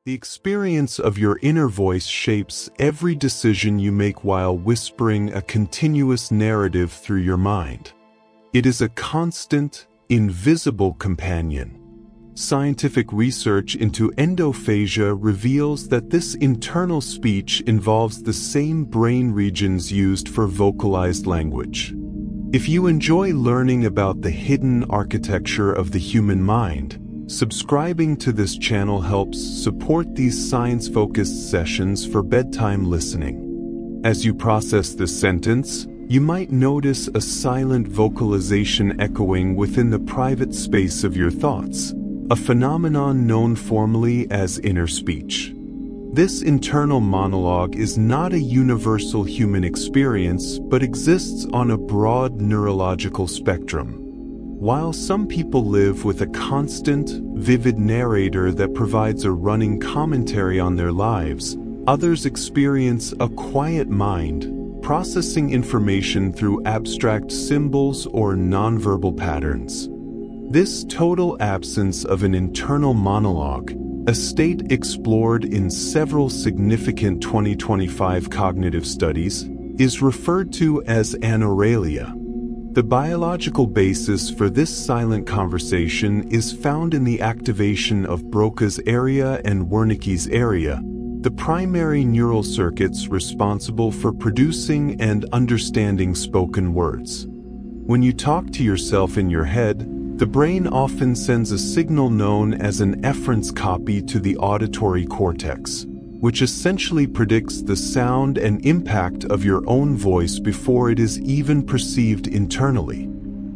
The experience of your inner voice shapes every decision you make while whispering a continuous narrative through your mind. It is a constant, invisible companion. Scientific research into endophagia reveals that this internal speech involves the same brain regions used for vocalized language. If you enjoy learning about the hidden architecture of the human mind, subscribing to this channel helps support these science-focused sessions for bedtime listening. As you process this sentence, you might notice a silent vocalization echoing within the private space of your thoughts, a phenomenon known formally as inner speech. This internal monologue is not a universal human experience, but exists on a broad neurological spectrum. While some people live with a constant, vivid narrator that provides a running commentary on their lives, others experience a quiet mind, processing information through abstract symbols or nonverbal patterns. This total absence of an internal monologue, a state explored in several significant 2025 cognitive studies, is referred to as anauralia. The biological basis for this silent conversation is found in the activation of Broca's area and Wernicke's area, the primary neural circuits responsible for producing and understanding spoken words. When you talk to yourself in your head, the brain often sends a signal known as an efference copy to the auditory cortex, which essentially predicts the sound and impact of your own voice before it is even perceived internally.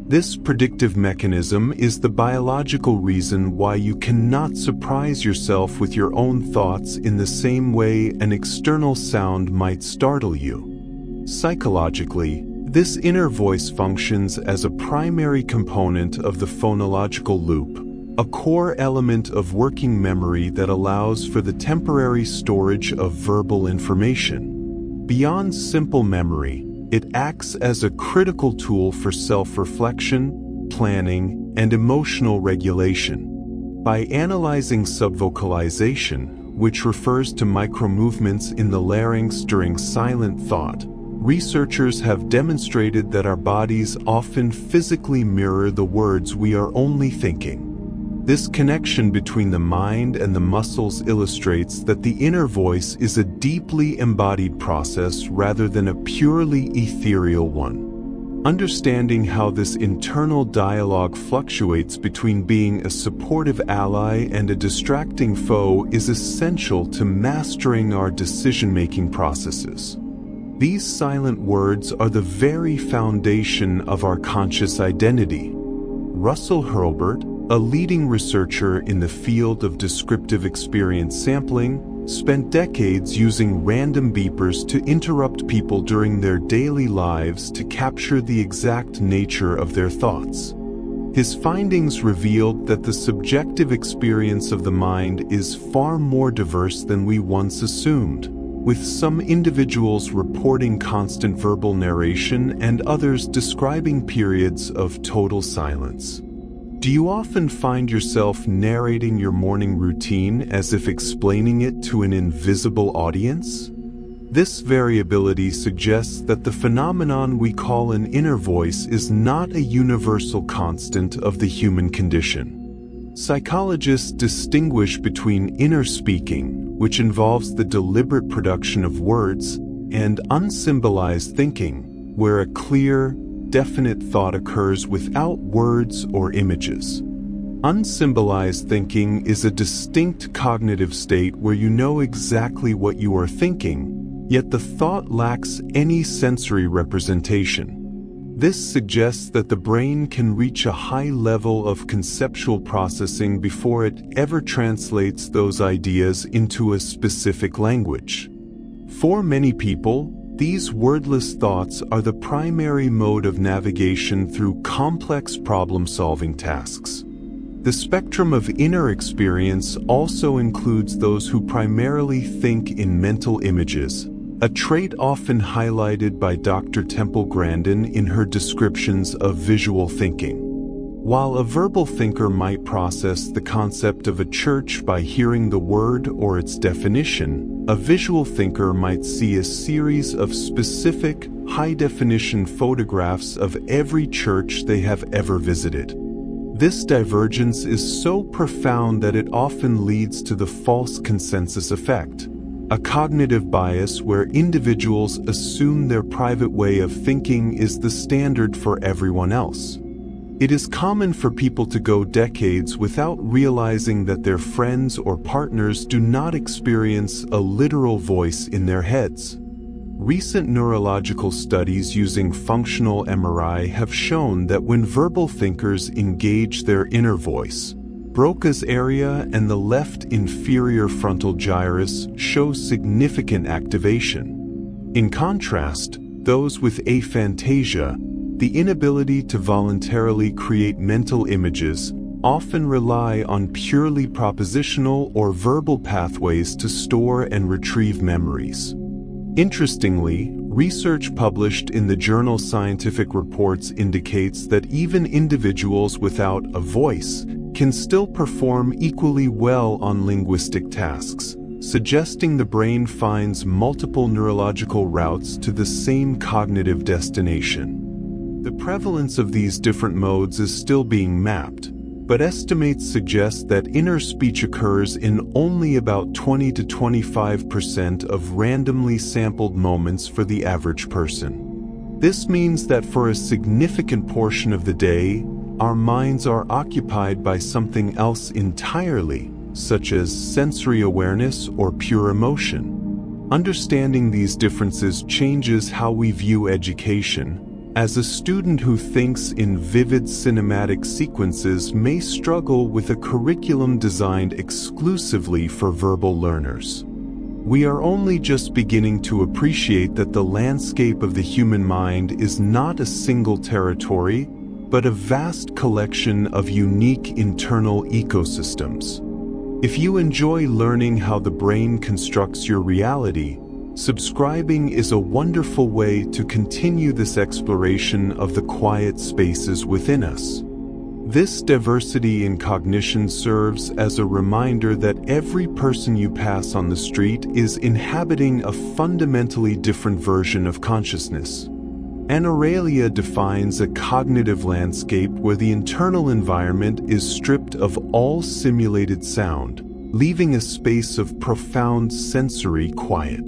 This predictive mechanism is the biological reason why you cannot surprise yourself with your own thoughts in the same way an external sound might startle you. Psychologically, this inner voice functions as a primary component of the phonological loop, a core element of working memory that allows for the temporary storage of verbal information. Beyond simple memory, it acts as a critical tool for self-reflection, planning, and emotional regulation. By analyzing subvocalization, which refers to micromovements in the larynx during silent thought, researchers have demonstrated that our bodies often physically mirror the words we are only thinking. This connection between the mind and the muscles illustrates that the inner voice is a deeply embodied process rather than a purely ethereal one. Understanding how this internal dialogue fluctuates between being a supportive ally and a distracting foe is essential to mastering our decision-making processes. These silent words are the very foundation of our conscious identity. Russell Hurlburt, a leading researcher in the field of descriptive experience sampling, spent decades using random beepers to interrupt people during their daily lives to capture the exact nature of their thoughts. His findings revealed that the subjective experience of the mind is far more diverse than we once assumed, with some individuals reporting constant verbal narration and others describing periods of total silence. Do you often find yourself narrating your morning routine as if explaining it to an invisible audience? This variability suggests that the phenomenon we call an inner voice is not a universal constant of the human condition. Psychologists distinguish between inner speaking, which involves the deliberate production of words, and unsymbolized thinking, where a clear, definite thought occurs without words or images. Unsymbolized thinking is a distinct cognitive state where you know exactly what you are thinking, yet the thought lacks any sensory representation. This suggests that the brain can reach a high level of conceptual processing before it ever translates those ideas into a specific language. For many people, these wordless thoughts are the primary mode of navigation through complex problem-solving tasks. The spectrum of inner experience also includes those who primarily think in mental images, a trait often highlighted by Dr. Temple Grandin in her descriptions of visual thinking. While a verbal thinker might process the concept of a church by hearing the word or its definition, a visual thinker might see a series of specific, high-definition photographs of every church they have ever visited. This divergence is so profound that it often leads to the false consensus effect, a cognitive bias where individuals assume their private way of thinking is the standard for everyone else. It is common for people to go decades without realizing that their friends or partners do not experience a literal voice in their heads. Recent neurological studies using functional MRI have shown that when verbal thinkers engage their inner voice, Broca's area and the left inferior frontal gyrus show significant activation. In contrast, those with aphantasia, the inability to voluntarily create mental images, often rely on purely propositional or verbal pathways to store and retrieve memories. Interestingly, research published in the journal Scientific Reports indicates that even individuals without a voice can still perform equally well on linguistic tasks, suggesting the brain finds multiple neurological routes to the same cognitive destination. The prevalence of these different modes is still being mapped, but estimates suggest that inner speech occurs in only about 20 to 25% of randomly sampled moments for the average person. This means that for a significant portion of the day, our minds are occupied by something else entirely, such as sensory awareness or pure emotion. Understanding these differences changes how we view education, as a student who thinks in vivid cinematic sequences may struggle with a curriculum designed exclusively for verbal learners. We are only just beginning to appreciate that the landscape of the human mind is not a single territory, but a vast collection of unique internal ecosystems. If you enjoy learning how the brain constructs your reality, subscribing is a wonderful way to continue this exploration of the quiet spaces within us. This diversity in cognition serves as a reminder that every person you pass on the street is inhabiting a fundamentally different version of consciousness. Anauralia defines a cognitive landscape where the internal environment is stripped of all simulated sound, leaving a space of profound sensory quiet.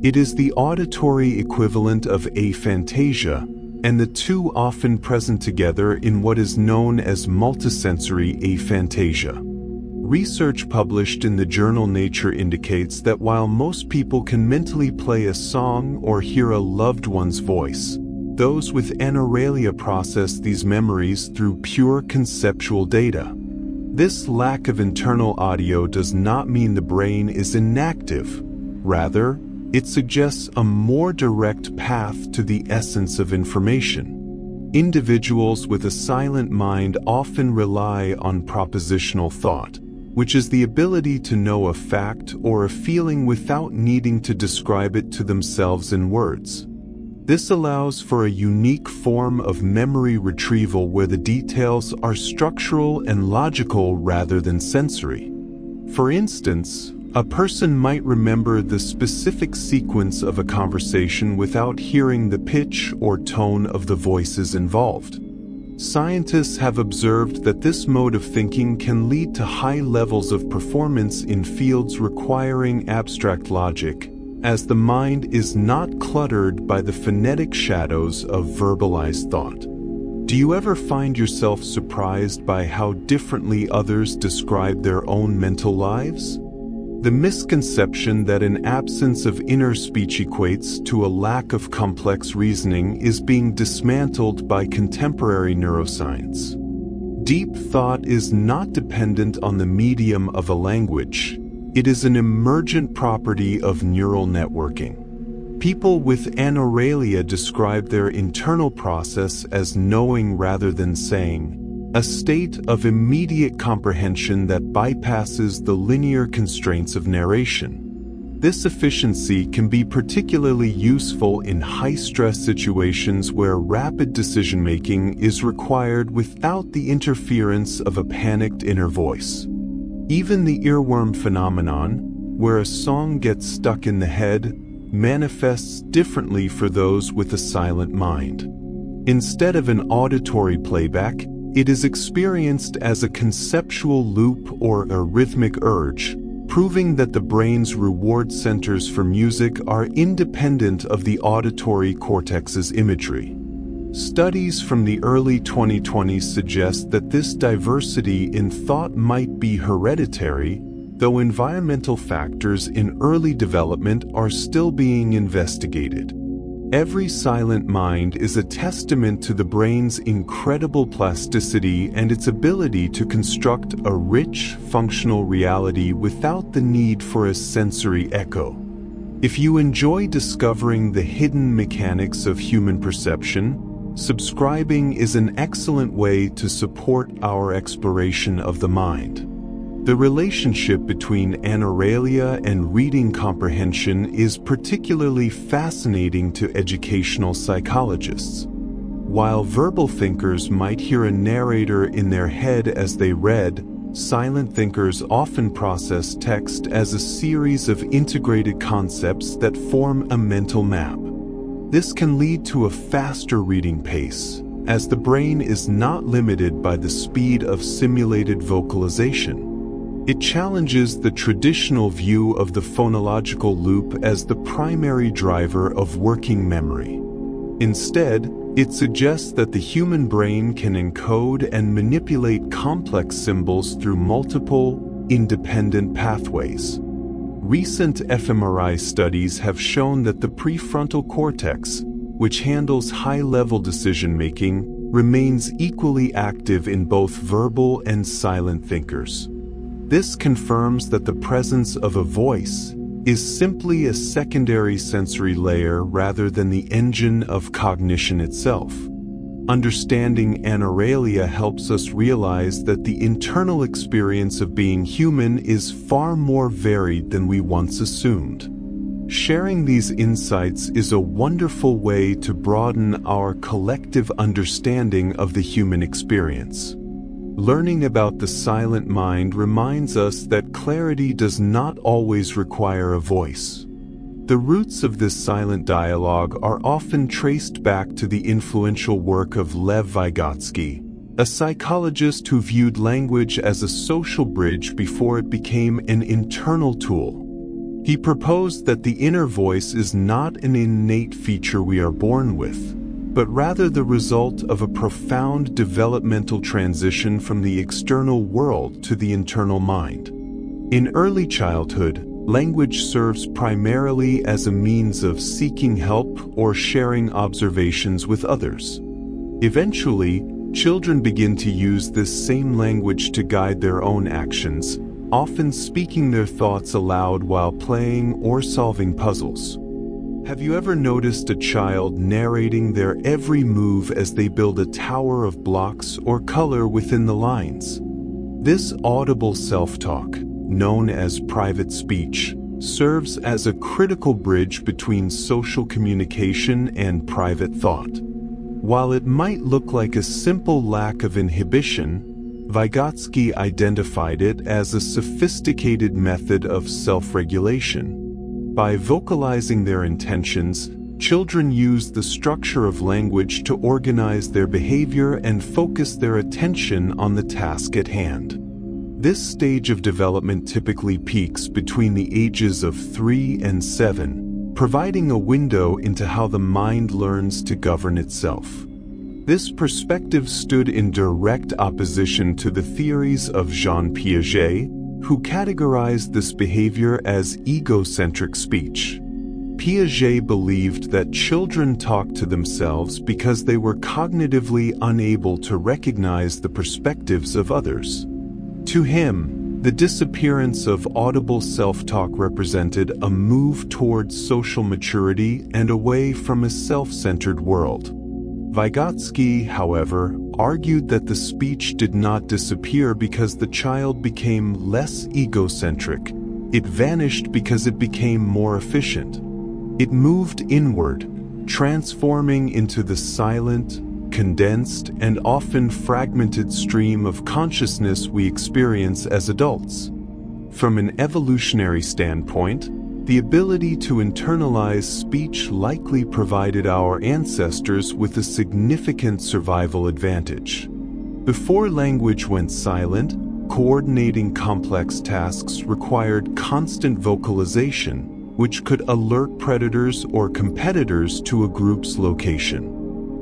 It is the auditory equivalent of aphantasia, and the two often present together in what is known as multisensory aphantasia. Research published in the journal Nature indicates that while most people can mentally play a song or hear a loved one's voice, those with anauralia process these memories through pure conceptual data. This lack of internal audio does not mean the brain is inactive. Rather, it suggests a more direct path to the essence of information. Individuals with a silent mind often rely on propositional thought, which is the ability to know a fact or a feeling without needing to describe it to themselves in words. This allows for a unique form of memory retrieval where the details are structural and logical rather than sensory. For instance, a person might remember the specific sequence of a conversation without hearing the pitch or tone of the voices involved. Scientists have observed that this mode of thinking can lead to high levels of performance in fields requiring abstract logic, as the mind is not cluttered by the phonetic shadows of verbalized thought. Do you ever find yourself surprised by how differently others describe their own mental lives? The misconception that an absence of inner speech equates to a lack of complex reasoning is being dismantled by contemporary neuroscience. Deep thought is not dependent on the medium of a language. It is an emergent property of neural networking. People with anauralia describe their internal process as knowing rather than saying, a state of immediate comprehension that bypasses the linear constraints of narration. This efficiency can be particularly useful in high-stress situations where rapid decision-making is required without the interference of a panicked inner voice. Even the earworm phenomenon, where a song gets stuck in the head, manifests differently for those with a silent mind. Instead of an auditory playback, it is experienced as a conceptual loop or a rhythmic urge, proving that the brain's reward centers for music are independent of the auditory cortex's imagery. Studies from the early 2020s suggest that this diversity in thought might be hereditary, though environmental factors in early development are still being investigated. Every silent mind is a testament to the brain's incredible plasticity and its ability to construct a rich, functional reality without the need for a sensory echo. If you enjoy discovering the hidden mechanics of human perception, subscribing is an excellent way to support our exploration of the mind. The relationship between anaralia and reading comprehension is particularly fascinating to educational psychologists. While verbal thinkers might hear a narrator in their head as they read, silent thinkers often process text as a series of integrated concepts that form a mental map. This can lead to a faster reading pace, as the brain is not limited by the speed of simulated vocalization. It challenges the traditional view of the phonological loop as the primary driver of working memory. Instead, it suggests that the human brain can encode and manipulate complex symbols through multiple, independent pathways. Recent fMRI studies have shown that the prefrontal cortex, which handles high-level decision-making, remains equally active in both verbal and silent thinkers. This confirms that the presence of a voice is simply a secondary sensory layer rather than the engine of cognition itself. Understanding anaralia helps us realize that the internal experience of being human is far more varied than we once assumed. Sharing these insights is a wonderful way to broaden our collective understanding of the human experience. Learning about the silent mind reminds us that clarity does not always require a voice. The roots of this silent dialogue are often traced back to the influential work of Lev Vygotsky, a psychologist who viewed language as a social bridge before it became an internal tool. He proposed that the inner voice is not an innate feature we are born with, but rather the result of a profound developmental transition from the external world to the internal mind. In early childhood, language serves primarily as a means of seeking help or sharing observations with others. Eventually, children begin to use this same language to guide their own actions, often speaking their thoughts aloud while playing or solving puzzles. Have you ever noticed a child narrating their every move as they build a tower of blocks or color within the lines? This audible self-talk, known as private speech, serves as a critical bridge between social communication and private thought. While it might look like a simple lack of inhibition, Vygotsky identified it as a sophisticated method of self-regulation. By vocalizing their intentions, children use the structure of language to organize their behavior and focus their attention on the task at hand. This stage of development typically peaks between the ages of 3 and 7, providing a window into how the mind learns to govern itself. This perspective stood in direct opposition to the theories of Jean Piaget, who categorized this behavior as egocentric speech. Piaget believed that children talked to themselves because they were cognitively unable to recognize the perspectives of others. To him, the disappearance of audible self-talk represented a move towards social maturity and away from a self-centered world. Vygotsky, however, argued that the speech did not disappear because the child became less egocentric. It vanished because it became more efficient. It moved inward, transforming into the silent, condensed, and often fragmented stream of consciousness we experience as adults. From an evolutionary standpoint, the ability to internalize speech likely provided our ancestors with a significant survival advantage. Before language went silent, coordinating complex tasks required constant vocalization, which could alert predators or competitors to a group's location.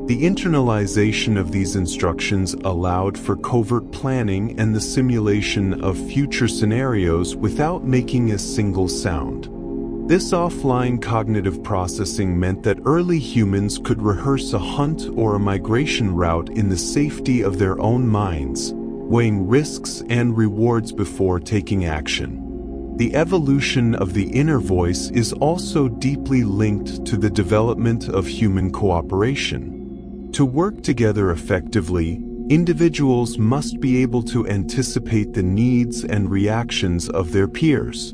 The internalization of these instructions allowed for covert planning and the simulation of future scenarios without making a single sound. This offline cognitive processing meant that early humans could rehearse a hunt or a migration route in the safety of their own minds, weighing risks and rewards before taking action. The evolution of the inner voice is also deeply linked to the development of human cooperation. To work together effectively, individuals must be able to anticipate the needs and reactions of their peers.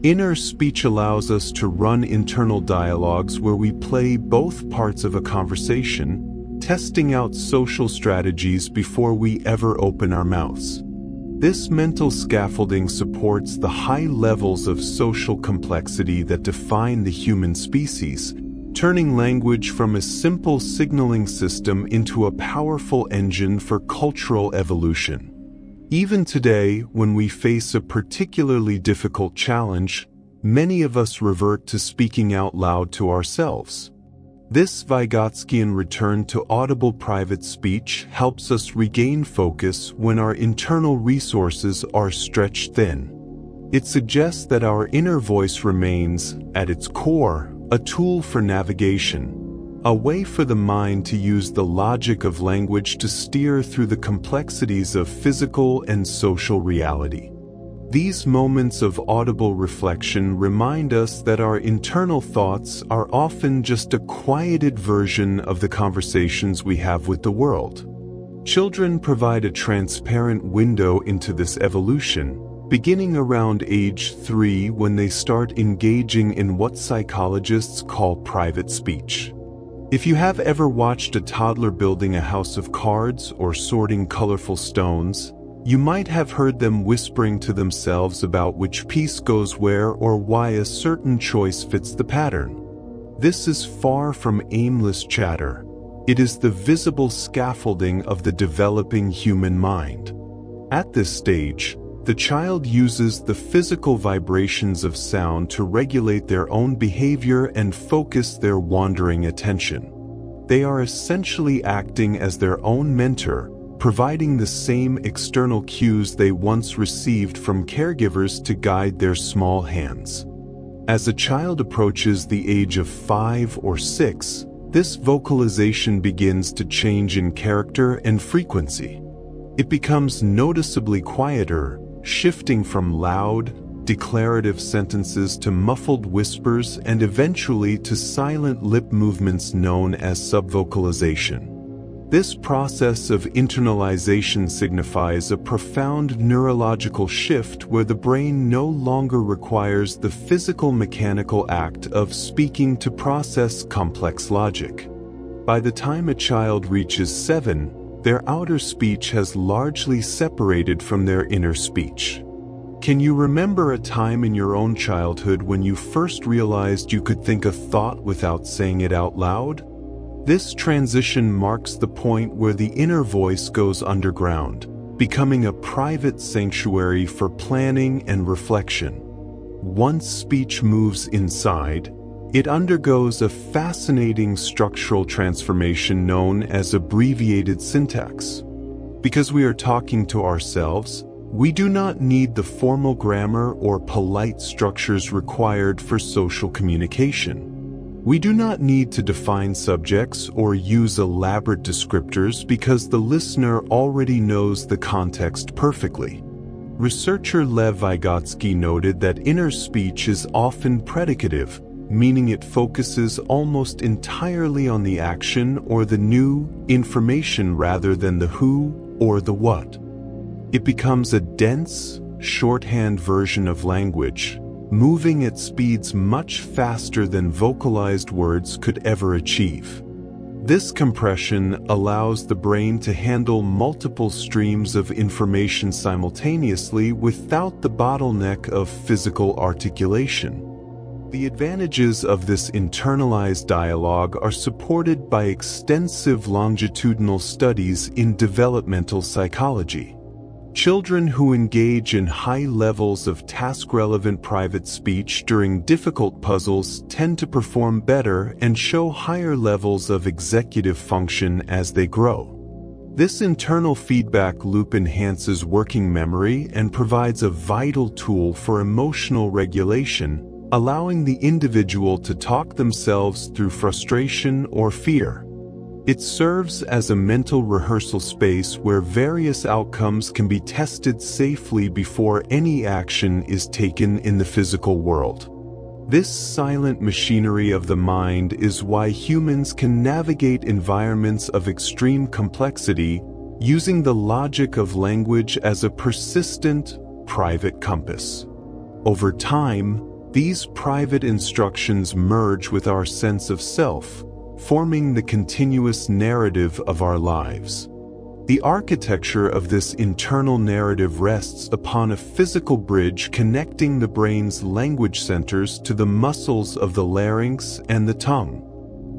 Inner speech allows us to run internal dialogues where we play both parts of a conversation, testing out social strategies before we ever open our mouths. This mental scaffolding supports the high levels of social complexity that define the human species, turning language from a simple signaling system into a powerful engine for cultural evolution. Even today, when we face a particularly difficult challenge, many of us revert to speaking out loud to ourselves. This Vygotskian return to audible private speech helps us regain focus when our internal resources are stretched thin. It suggests that our inner voice remains, at its core, a tool for navigation, a way for the mind to use the logic of language to steer through the complexities of physical and social reality. These moments of audible reflection remind us that our internal thoughts are often just a quieted version of the conversations we have with the world. Children provide a transparent window into this evolution, beginning around age 3 when they start engaging in what psychologists call private speech. If you have ever watched a toddler building a house of cards or sorting colorful stones, you might have heard them whispering to themselves about which piece goes where or why a certain choice fits the pattern. This is far from aimless chatter. It is the visible scaffolding of the developing human mind. At this stage, the child uses the physical vibrations of sound to regulate their own behavior and focus their wandering attention. They are essentially acting as their own mentor, providing the same external cues they once received from caregivers to guide their small hands. As a child approaches the age of 5 or 6, this vocalization begins to change in character and frequency. It becomes noticeably quieter, shifting from loud, declarative sentences to muffled whispers and eventually to silent lip movements known as subvocalization. This process of internalization signifies a profound neurological shift where the brain no longer requires the physical mechanical act of speaking to process complex logic. By the time a child reaches 7, their outer speech has largely separated from their inner speech. Can you remember a time in your own childhood when you first realized you could think a thought without saying it out loud? This transition marks the point where the inner voice goes underground, becoming a private sanctuary for planning and reflection. Once speech moves inside, it undergoes a fascinating structural transformation known as abbreviated syntax. Because we are talking to ourselves, we do not need the formal grammar or polite structures required for social communication. We do not need to define subjects or use elaborate descriptors because the listener already knows the context perfectly. Researcher Lev Vygotsky noted that inner speech is often predicative, meaning it focuses almost entirely on the action or the new information rather than the who or the what. It becomes a dense, shorthand version of language, moving at speeds much faster than vocalized words could ever achieve. This compression allows the brain to handle multiple streams of information simultaneously without the bottleneck of physical articulation. The advantages of this internalized dialogue are supported by extensive longitudinal studies in developmental psychology. Children who engage in high levels of task-relevant private speech during difficult puzzles tend to perform better and show higher levels of executive function as they grow. This internal feedback loop enhances working memory and provides a vital tool for emotional regulation, allowing the individual to talk themselves through frustration or fear. It serves as a mental rehearsal space where various outcomes can be tested safely before any action is taken in the physical world. This silent machinery of the mind is why humans can navigate environments of extreme complexity using the logic of language as a persistent, private compass. Over time, these private instructions merge with our sense of self, forming the continuous narrative of our lives. The architecture of this internal narrative rests upon a physical bridge connecting the brain's language centers to the muscles of the larynx and the tongue.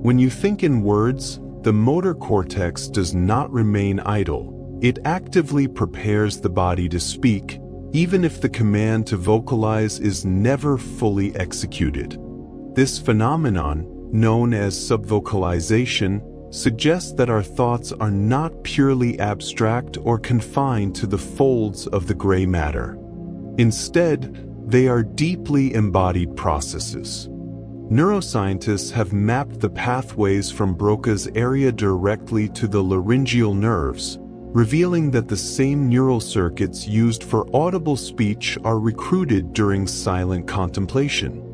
When you think in words, the motor cortex does not remain idle. It actively prepares the body to speak, even if the command to vocalize is never fully executed. This phenomenon, known as subvocalization, suggests that our thoughts are not purely abstract or confined to the folds of the gray matter. Instead, they are deeply embodied processes. Neuroscientists have mapped the pathways from Broca's area directly to the laryngeal nerves, revealing that the same neural circuits used for audible speech are recruited during silent contemplation.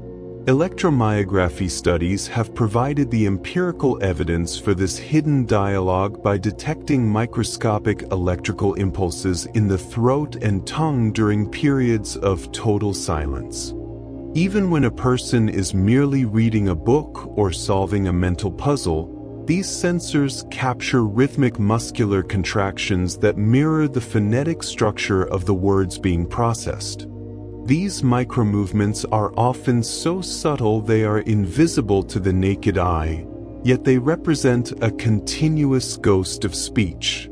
Electromyography studies have provided the empirical evidence for this hidden dialogue by detecting microscopic electrical impulses in the throat and tongue during periods of total silence. Even when a person is merely reading a book or solving a mental puzzle, these sensors capture rhythmic muscular contractions that mirror the phonetic structure of the words being processed. These micromovements are often so subtle they are invisible to the naked eye, yet they represent a continuous ghost of speech.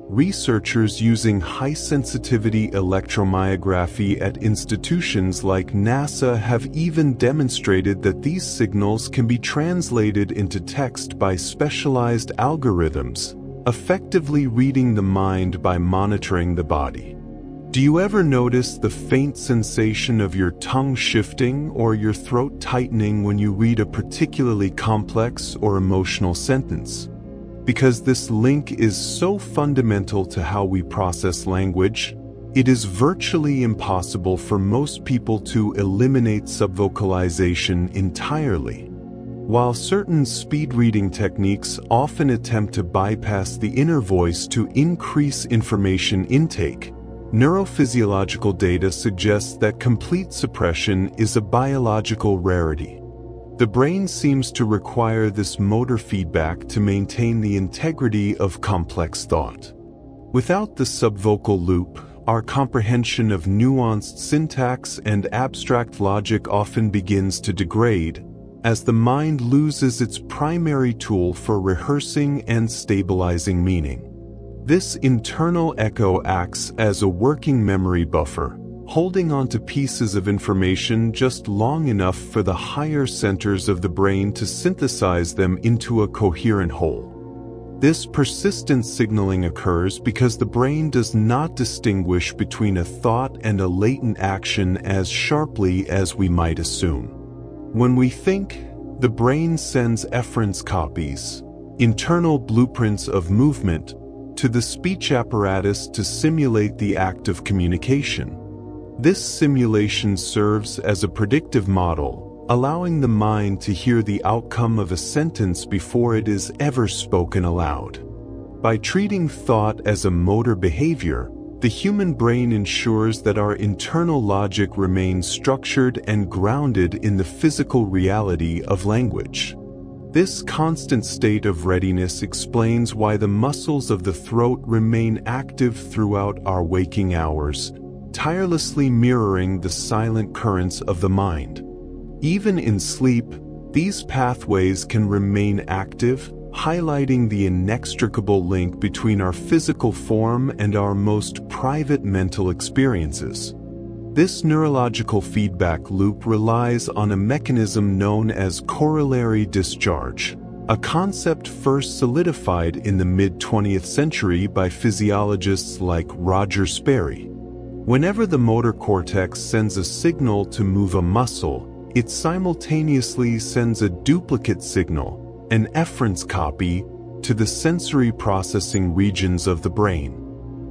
Researchers using high-sensitivity electromyography at institutions like NASA have even demonstrated that these signals can be translated into text by specialized algorithms, effectively reading the mind by monitoring the body. Do you ever notice the faint sensation of your tongue shifting or your throat tightening when you read a particularly complex or emotional sentence? Because this link is so fundamental to how we process language, it is virtually impossible for most people to eliminate subvocalization entirely. While certain speed reading techniques often attempt to bypass the inner voice to increase information intake, neurophysiological data suggests that complete suppression is a biological rarity. The brain seems to require this motor feedback to maintain the integrity of complex thought. Without the subvocal loop, our comprehension of nuanced syntax and abstract logic often begins to degrade, as the mind loses its primary tool for rehearsing and stabilizing meaning. This internal echo acts as a working memory buffer, holding on to pieces of information just long enough for the higher centers of the brain to synthesize them into a coherent whole. This persistent signaling occurs because the brain does not distinguish between a thought and a latent action as sharply as we might assume. When we think, the brain sends efference copies, internal blueprints of movement, to the speech apparatus to simulate the act of communication. This simulation serves as a predictive model, allowing the mind to hear the outcome of a sentence before it is ever spoken aloud. By treating thought as a motor behavior, the The human brain ensures that our internal logic remains structured and grounded in the physical reality of language. This constant state of readiness explains why the muscles of the throat remain active throughout our waking hours, tirelessly mirroring the silent currents of the mind. Even in sleep, these pathways can remain active, highlighting the inextricable link between our physical form and our most private mental experiences. This neurological feedback loop relies on a mechanism known as corollary discharge, a concept first solidified in the mid-20th century by physiologists like Roger Sperry. Whenever the motor cortex sends a signal to move a muscle, it simultaneously sends a duplicate signal, an efference copy, to the sensory processing regions of the brain.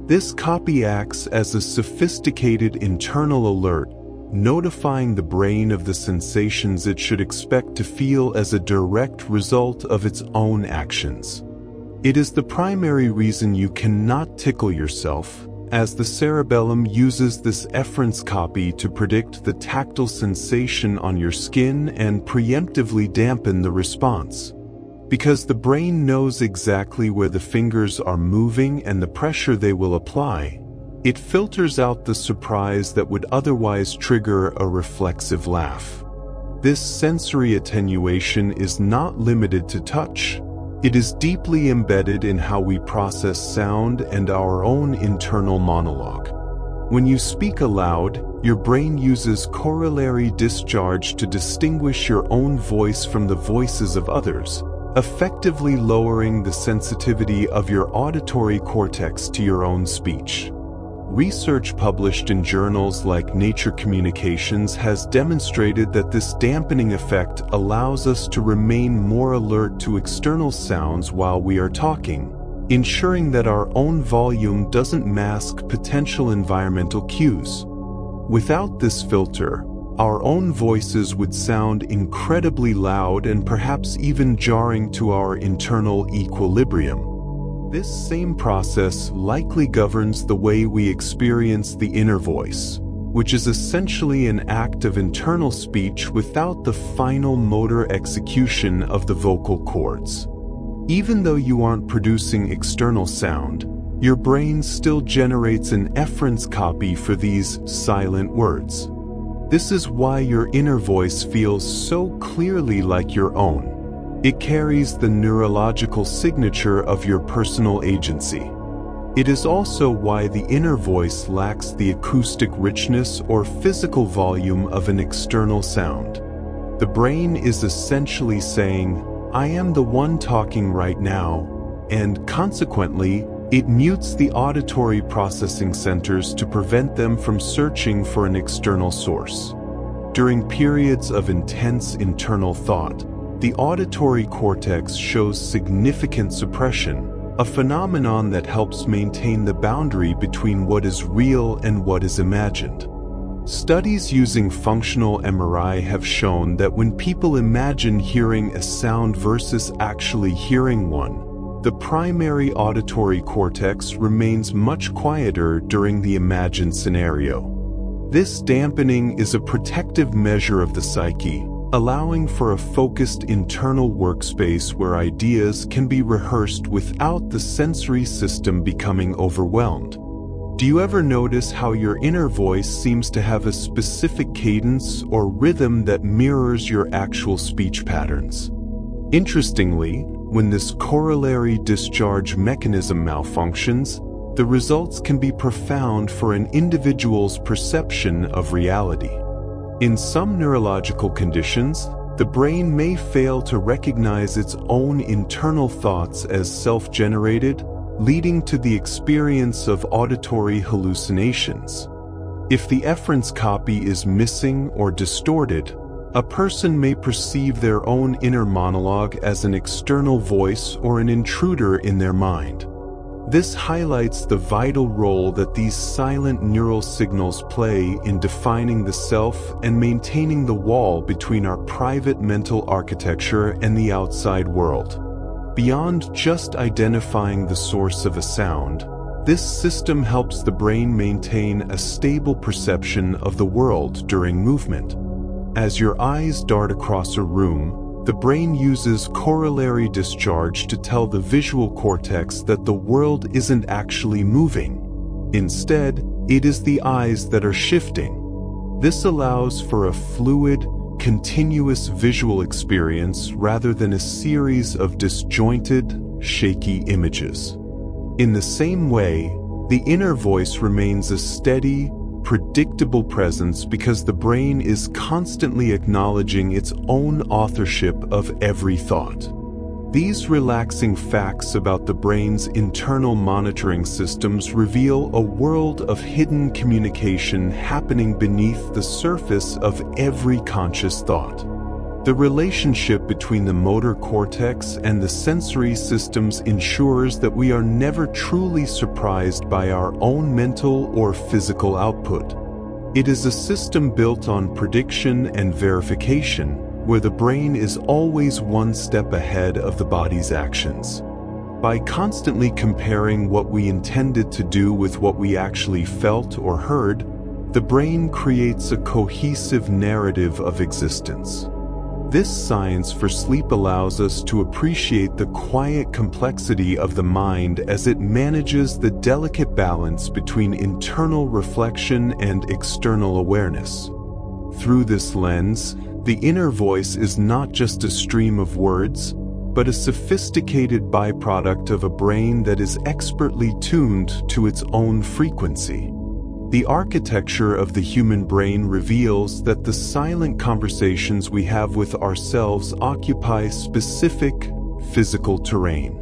This copy acts as a sophisticated internal alert, notifying the brain of the sensations it should expect to feel as a direct result of its own actions. It is the primary reason you cannot tickle yourself, as the cerebellum uses this efference copy to predict the tactile sensation on your skin and preemptively dampen the response. Because the brain knows exactly where the fingers are moving and the pressure they will apply, it filters out the surprise that would otherwise trigger a reflexive laugh. This sensory attenuation is not limited to touch. It is deeply embedded in how we process sound and our own internal monologue. When you speak aloud, your brain uses corollary discharge to distinguish your own voice from the voices of others, effectively lowering the sensitivity of your auditory cortex to your own speech. Research published in journals like Nature Communications has demonstrated that this dampening effect allows us to remain more alert to external sounds while we are talking, ensuring that our own volume doesn't mask potential environmental cues. Without this filter, our own voices would sound incredibly loud and perhaps even jarring to our internal equilibrium. This same process likely governs the way we experience the inner voice, which is essentially an act of internal speech without the final motor execution of the vocal cords. Even though you aren't producing external sound, your brain still generates an efference copy for these silent words. This is why your inner voice feels so clearly like your own. It carries the neurological signature of your personal agency. It is also why the inner voice lacks the acoustic richness or physical volume of an external sound. The brain is essentially saying, "I am the one talking right now," and consequently, it mutes the auditory processing centers to prevent them from searching for an external source. During periods of intense internal thought, the auditory cortex shows significant suppression, a phenomenon that helps maintain the boundary between what is real and what is imagined. Studies using functional MRI have shown that when people imagine hearing a sound versus actually hearing one, the primary auditory cortex remains much quieter during the imagined scenario. This dampening is a protective measure of the psyche, allowing for a focused internal workspace where ideas can be rehearsed without the sensory system becoming overwhelmed. Do you ever notice how your inner voice seems to have a specific cadence or rhythm that mirrors your actual speech patterns? Interestingly, when this corollary discharge mechanism malfunctions, the results can be profound for an individual's perception of reality. In some neurological conditions, the brain may fail to recognize its own internal thoughts as self-generated, leading to the experience of auditory hallucinations. If the efference copy is missing or distorted, a person may perceive their own inner monologue as an external voice or an intruder in their mind. This highlights the vital role that these silent neural signals play in defining the self and maintaining the wall between our private mental architecture and the outside world. Beyond just identifying the source of a sound, This system helps the brain maintain a stable perception of the world during movement. As your eyes dart across a room, the brain uses corollary discharge to tell the visual cortex that the world isn't actually moving. Instead, it is the eyes that are shifting. This allows for a fluid, continuous visual experience rather than a series of disjointed, shaky images. In the same way, the inner voice remains a steady, predictable presence because the brain is constantly acknowledging its own authorship of every thought. These relaxing facts about the brain's internal monitoring systems reveal a world of hidden communication happening beneath the surface of every conscious thought. The relationship between the motor cortex and the sensory systems ensures that we are never truly surprised by our own mental or physical output. It is a system built on prediction and verification, where the brain is always one step ahead of the body's actions. By constantly comparing what we intended to do with what we actually felt or heard, the brain creates a cohesive narrative of existence. This science for sleep allows us to appreciate the quiet complexity of the mind as it manages the delicate balance between internal reflection and external awareness. Through this lens, the inner voice is not just a stream of words, but a sophisticated byproduct of a brain that is expertly tuned to its own frequency. The architecture of the human brain reveals that the silent conversations we have with ourselves occupy specific, physical terrain.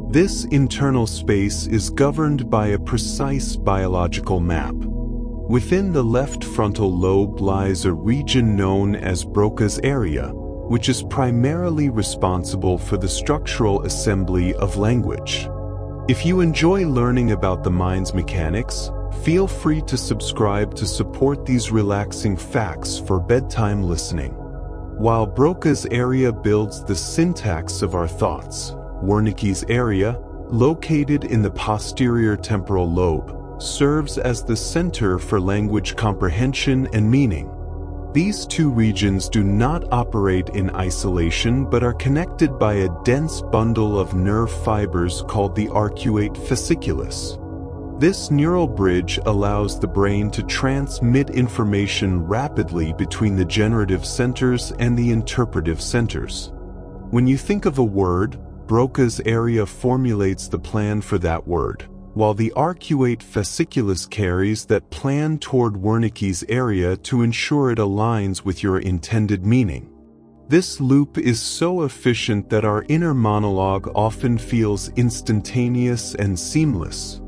This internal space is governed by a precise biological map. Within the left frontal lobe lies a region known as Broca's area, which is primarily responsible for the structural assembly of language. If you enjoy learning about the mind's mechanics, feel free to subscribe to support these relaxing facts for bedtime listening. While Broca's area builds the syntax of our thoughts, Wernicke's area, located in the posterior temporal lobe, serves as the center for language comprehension and meaning. These two regions do not operate in isolation but are connected by a dense bundle of nerve fibers called the arcuate fasciculus. This neural bridge allows the brain to transmit information rapidly between the generative centers and the interpretive centers. When you think of a word, Broca's area formulates the plan for that word, while the arcuate fasciculus carries that plan toward Wernicke's area to ensure it aligns with your intended meaning. This loop is so efficient that our inner monologue often feels instantaneous and seamless.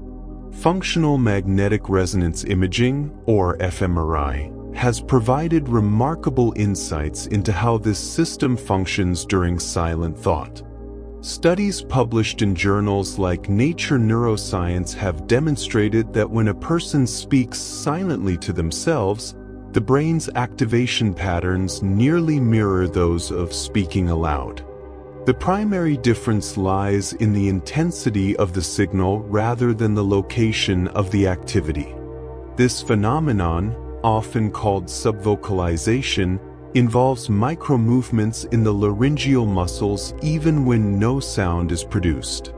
Functional magnetic resonance imaging, or fMRI, has provided remarkable insights into how this system functions during silent thought. Studies published in journals like Nature Neuroscience have demonstrated that when a person speaks silently to themselves, the brain's activation patterns nearly mirror those of speaking aloud. The primary difference lies in the intensity of the signal rather than the location of the activity. This phenomenon, often called subvocalization, involves micro-movements in the laryngeal muscles even when no sound is produced.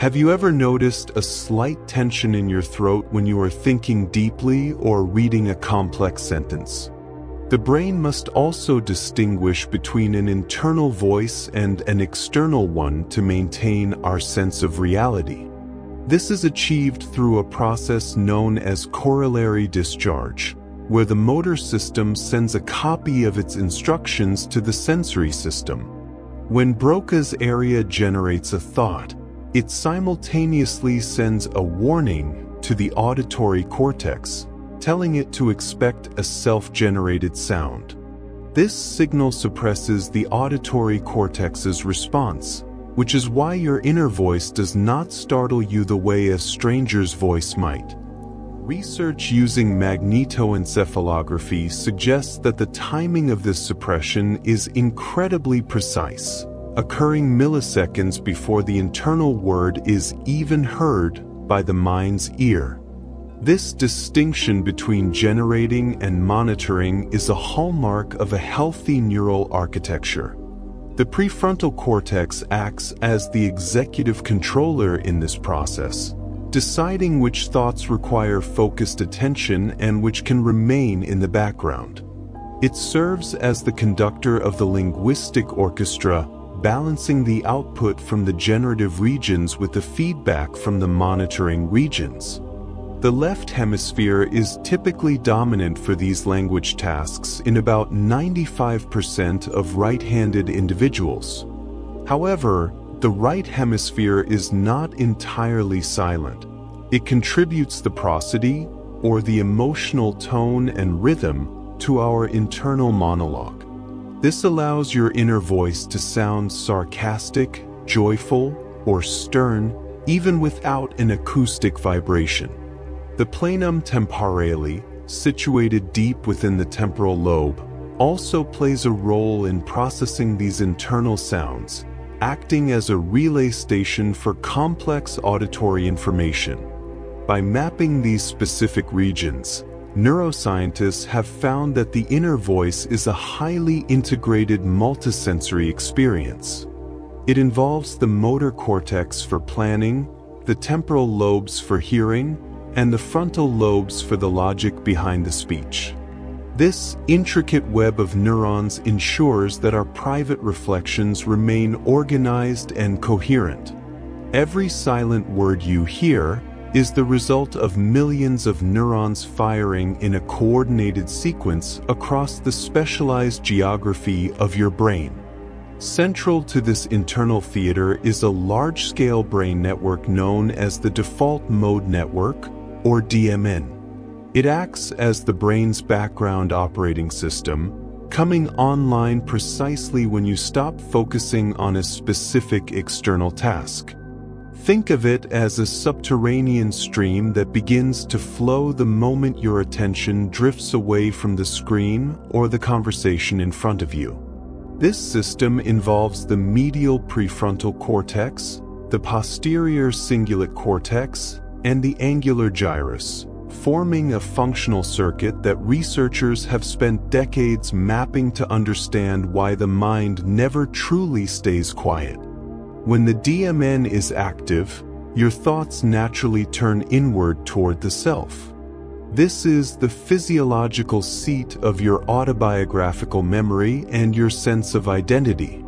Have you ever noticed a slight tension in your throat when you are thinking deeply or reading a complex sentence? The brain must also distinguish between an internal voice and an external one to maintain our sense of reality. This is achieved through a process known as corollary discharge, where the motor system sends a copy of its instructions to the sensory system. When Broca's area generates a thought, it simultaneously sends a warning to the auditory cortex, telling it to expect a self-generated sound. This signal suppresses the auditory cortex's response, which is why your inner voice does not startle you the way a stranger's voice might. Research using magnetoencephalography suggests that the timing of this suppression is incredibly precise, occurring milliseconds before the internal word is even heard by the mind's ear. This distinction between generating and monitoring is a hallmark of a healthy neural architecture. The prefrontal cortex acts as the executive controller in this process, deciding which thoughts require focused attention and which can remain in the background. It serves as the conductor of the linguistic orchestra, balancing the output from the generative regions with the feedback from the monitoring regions. The left hemisphere is typically dominant for these language tasks in about 95% of right-handed individuals. However, the right hemisphere is not entirely silent. It contributes the prosody, or the emotional tone and rhythm, to our internal monologue. This allows your inner voice to sound sarcastic, joyful, or stern, even without an acoustic vibration. The planum temporale, situated deep within the temporal lobe, also plays a role in processing these internal sounds, acting as a relay station for complex auditory information. By mapping these specific regions, neuroscientists have found that the inner voice is a highly integrated multisensory experience. It involves the motor cortex for planning, the temporal lobes for hearing, and the frontal lobes for the logic behind the speech. This intricate web of neurons ensures that our private reflections remain organized and coherent. Every silent word you hear is the result of millions of neurons firing in a coordinated sequence across the specialized geography of your brain. Central to this internal theater is a large-scale brain network known as the default mode network, or DMN. It acts as the brain's background operating system, coming online precisely when you stop focusing on a specific external task. Think of it as a subterranean stream that begins to flow the moment your attention drifts away from the screen or the conversation in front of you. This system involves the medial prefrontal cortex, the posterior cingulate cortex, and the angular gyrus, forming a functional circuit that researchers have spent decades mapping to understand why the mind never truly stays quiet. When the DMN is active, your thoughts naturally turn inward toward the self. This is the physiological seat of your autobiographical memory and your sense of identity.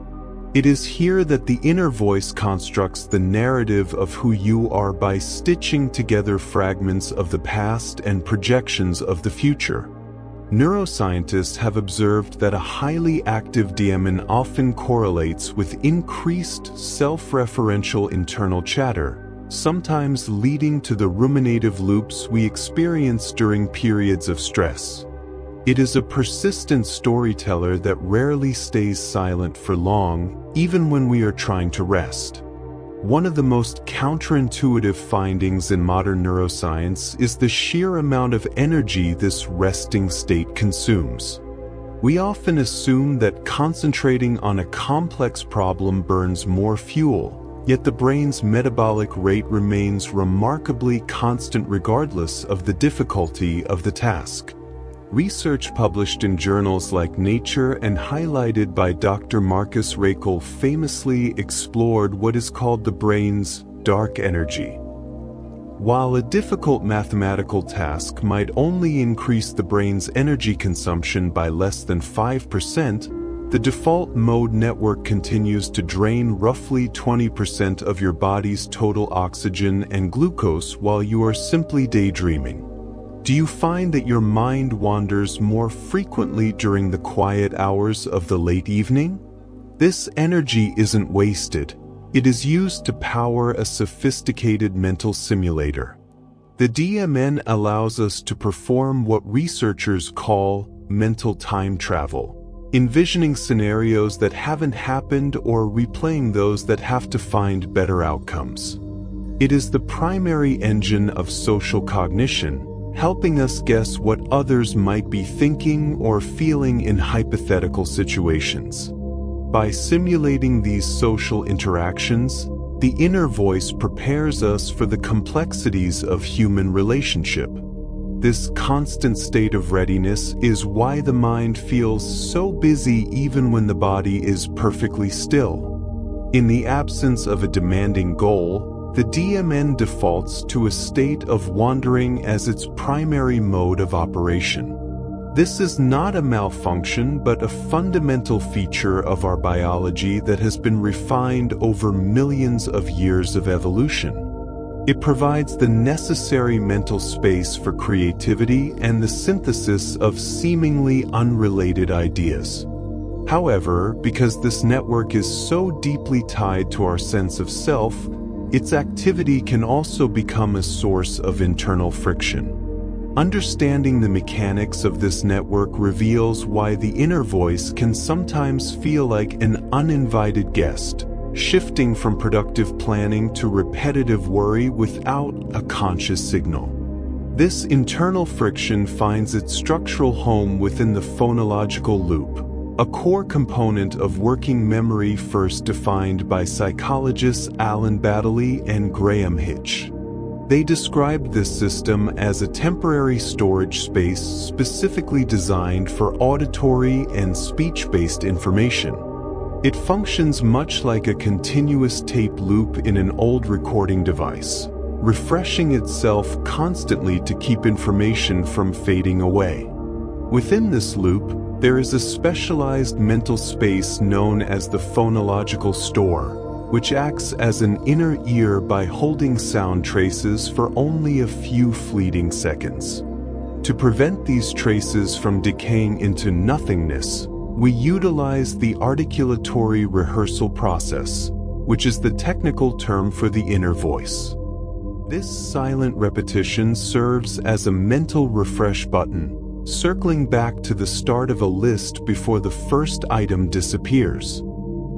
It is here that the inner voice constructs the narrative of who you are by stitching together fragments of the past and projections of the future. Neuroscientists have observed that a highly active DMN often correlates with increased self-referential internal chatter, sometimes leading to the ruminative loops we experience during periods of stress. It is a persistent storyteller that rarely stays silent for long, even when we are trying to rest. One of the most counterintuitive findings in modern neuroscience is the sheer amount of energy this resting state consumes. We often assume that concentrating on a complex problem burns more fuel, yet the brain's metabolic rate remains remarkably constant regardless of the difficulty of the task. Research published in journals like Nature and highlighted by Dr. Marcus Raichle famously explored what is called the brain's dark energy. While a difficult mathematical task might only increase the brain's energy consumption by less than 5%, the default mode network continues to drain roughly 20% of your body's total oxygen and glucose while you are simply daydreaming. Do you find that your mind wanders more frequently during the quiet hours of the late evening? This energy isn't wasted. It is used to power a sophisticated mental simulator. The DMN allows us to perform what researchers call mental time travel, envisioning scenarios that haven't happened or replaying those that have to find better outcomes. It is the primary engine of social cognition, helping us guess what others might be thinking or feeling in hypothetical situations. By simulating these social interactions, The inner voice prepares us for the complexities of human relationship. This constant state of readiness is why the mind feels so busy even when the body is perfectly still. In the absence of a demanding goal, the DMN defaults to a state of wandering as its primary mode of operation. This is not a malfunction, but a fundamental feature of our biology that has been refined over millions of years of evolution. It provides the necessary mental space for creativity and the synthesis of seemingly unrelated ideas. However, because this network is so deeply tied to our sense of self, its activity can also become a source of internal friction. Understanding the mechanics of this network reveals why the inner voice can sometimes feel like an uninvited guest, shifting from productive planning to repetitive worry without a conscious signal. This internal friction finds its structural home within the phonological loop, a core component of working memory first defined by psychologists Alan Baddeley and Graham Hitch. They described this system as a temporary storage space specifically designed for auditory and speech-based information. It functions much like a continuous tape loop in an old recording device, refreshing itself constantly to keep information from fading away. Within this loop, there is a specialized mental space known as the phonological store, which acts as an inner ear by holding sound traces for only a few fleeting seconds. To prevent these traces from decaying into nothingness, we utilize the articulatory rehearsal process, which is the technical term for the inner voice. This silent repetition serves as a mental refresh button, circling back to the start of a list before the first item disappears.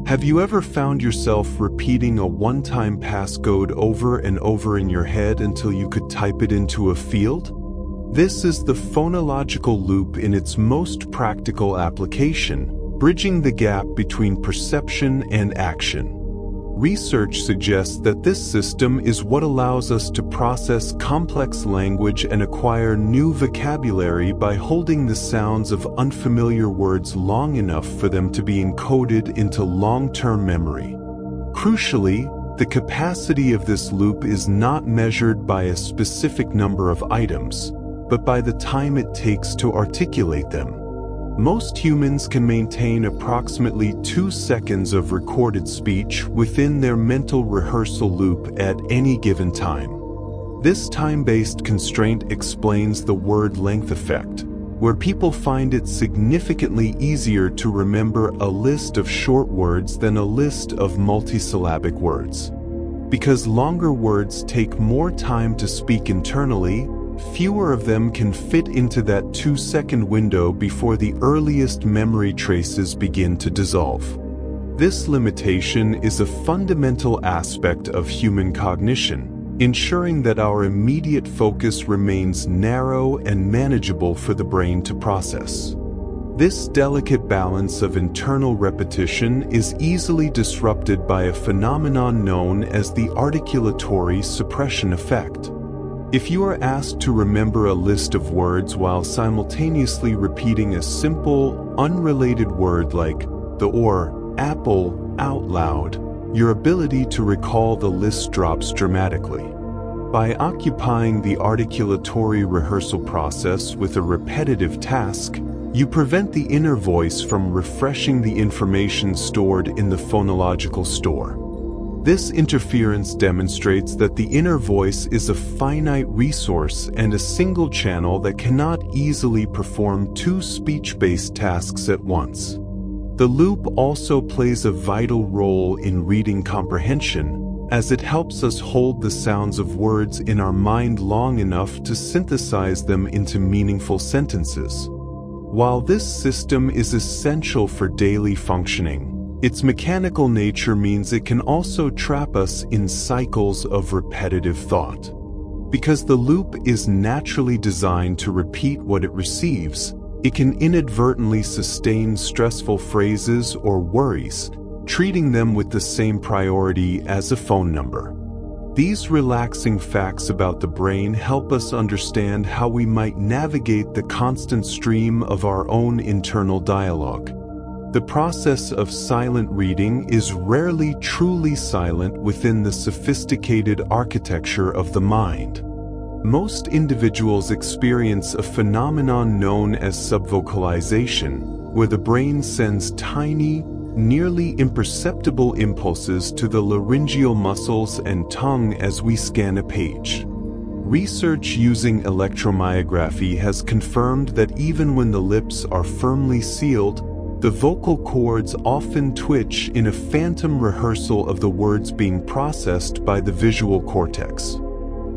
Have you ever found yourself repeating a one-time passcode over and over in your head until you could type it into a field? This is the phonological loop in its most practical application, bridging the gap between perception and action. Research suggests that this system is what allows us to process complex language and acquire new vocabulary by holding the sounds of unfamiliar words long enough for them to be encoded into long-term memory. Crucially, the capacity of this loop is not measured by a specific number of items, but by the time it takes to articulate them. Most humans can maintain approximately 2 seconds of recorded speech within their mental rehearsal loop at any given time. This time-based constraint explains the word length effect, where people find it significantly easier to remember a list of short words than a list of multisyllabic words. Because longer words take more time to speak internally, fewer of them can fit into that 2-second window before the earliest memory traces begin to dissolve. This limitation is a fundamental aspect of human cognition, ensuring that our immediate focus remains narrow and manageable for the brain to process. This delicate balance of internal repetition is easily disrupted by a phenomenon known as the articulatory suppression effect. If you are asked to remember a list of words while simultaneously repeating a simple, unrelated word like the or apple out loud, your ability to recall the list drops dramatically. By occupying the articulatory rehearsal process with a repetitive task, you prevent the inner voice from refreshing the information stored in the phonological store. This interference demonstrates that the inner voice is a finite resource and a single channel that cannot easily perform 2 speech-based tasks at once. The loop also plays a vital role in reading comprehension, as it helps us hold the sounds of words in our mind long enough to synthesize them into meaningful sentences. While this system is essential for daily functioning, its mechanical nature means it can also trap us in cycles of repetitive thought. Because the loop is naturally designed to repeat what it receives, it can inadvertently sustain stressful phrases or worries, treating them with the same priority as a phone number. These relaxing facts about the brain help us understand how we might navigate the constant stream of our own internal dialogue. The process of silent reading is rarely truly silent within the sophisticated architecture of the mind. Most individuals experience a phenomenon known as subvocalization, where the brain sends tiny, nearly imperceptible impulses to the laryngeal muscles and tongue as we scan a page. Research using electromyography has confirmed that even when the lips are firmly sealed, the vocal cords often twitch in a phantom rehearsal of the words being processed by the visual cortex.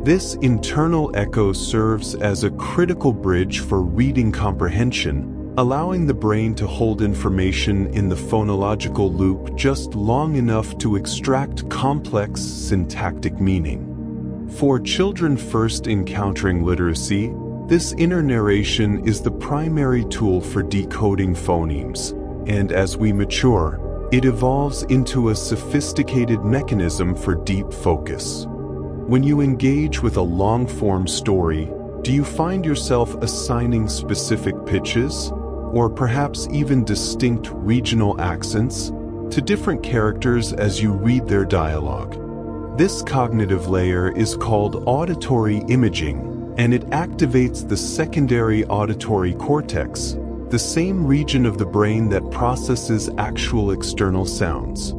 This internal echo serves as a critical bridge for reading comprehension, allowing the brain to hold information in the phonological loop just long enough to extract complex syntactic meaning. For children first encountering literacy, this inner narration is the primary tool for decoding phonemes, and as we mature, it evolves into a sophisticated mechanism for deep focus. When you engage with a long-form story, do you find yourself assigning specific pitches, or perhaps even distinct regional accents, to different characters as you read their dialogue? This cognitive layer is called auditory imaging, and it activates the secondary auditory cortex, the same region of the brain that processes actual external sounds.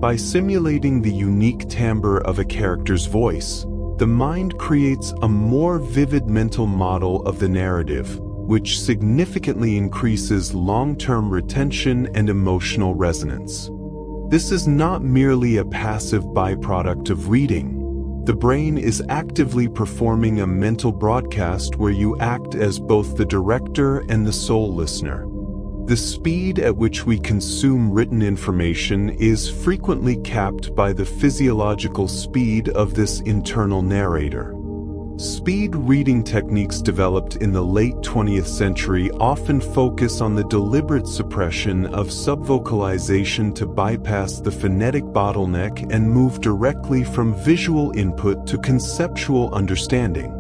By simulating the unique timbre of a character's voice, the mind creates a more vivid mental model of the narrative, which significantly increases long-term retention and emotional resonance. This is not merely a passive byproduct of reading. The brain is actively performing a mental broadcast where you act as both the director and the sole listener. The speed at which we consume written information is frequently capped by the physiological speed of this internal narrator. Speed reading techniques developed in the late 20th century often focus on the deliberate suppression of subvocalization to bypass the phonetic bottleneck and move directly from visual input to conceptual understanding.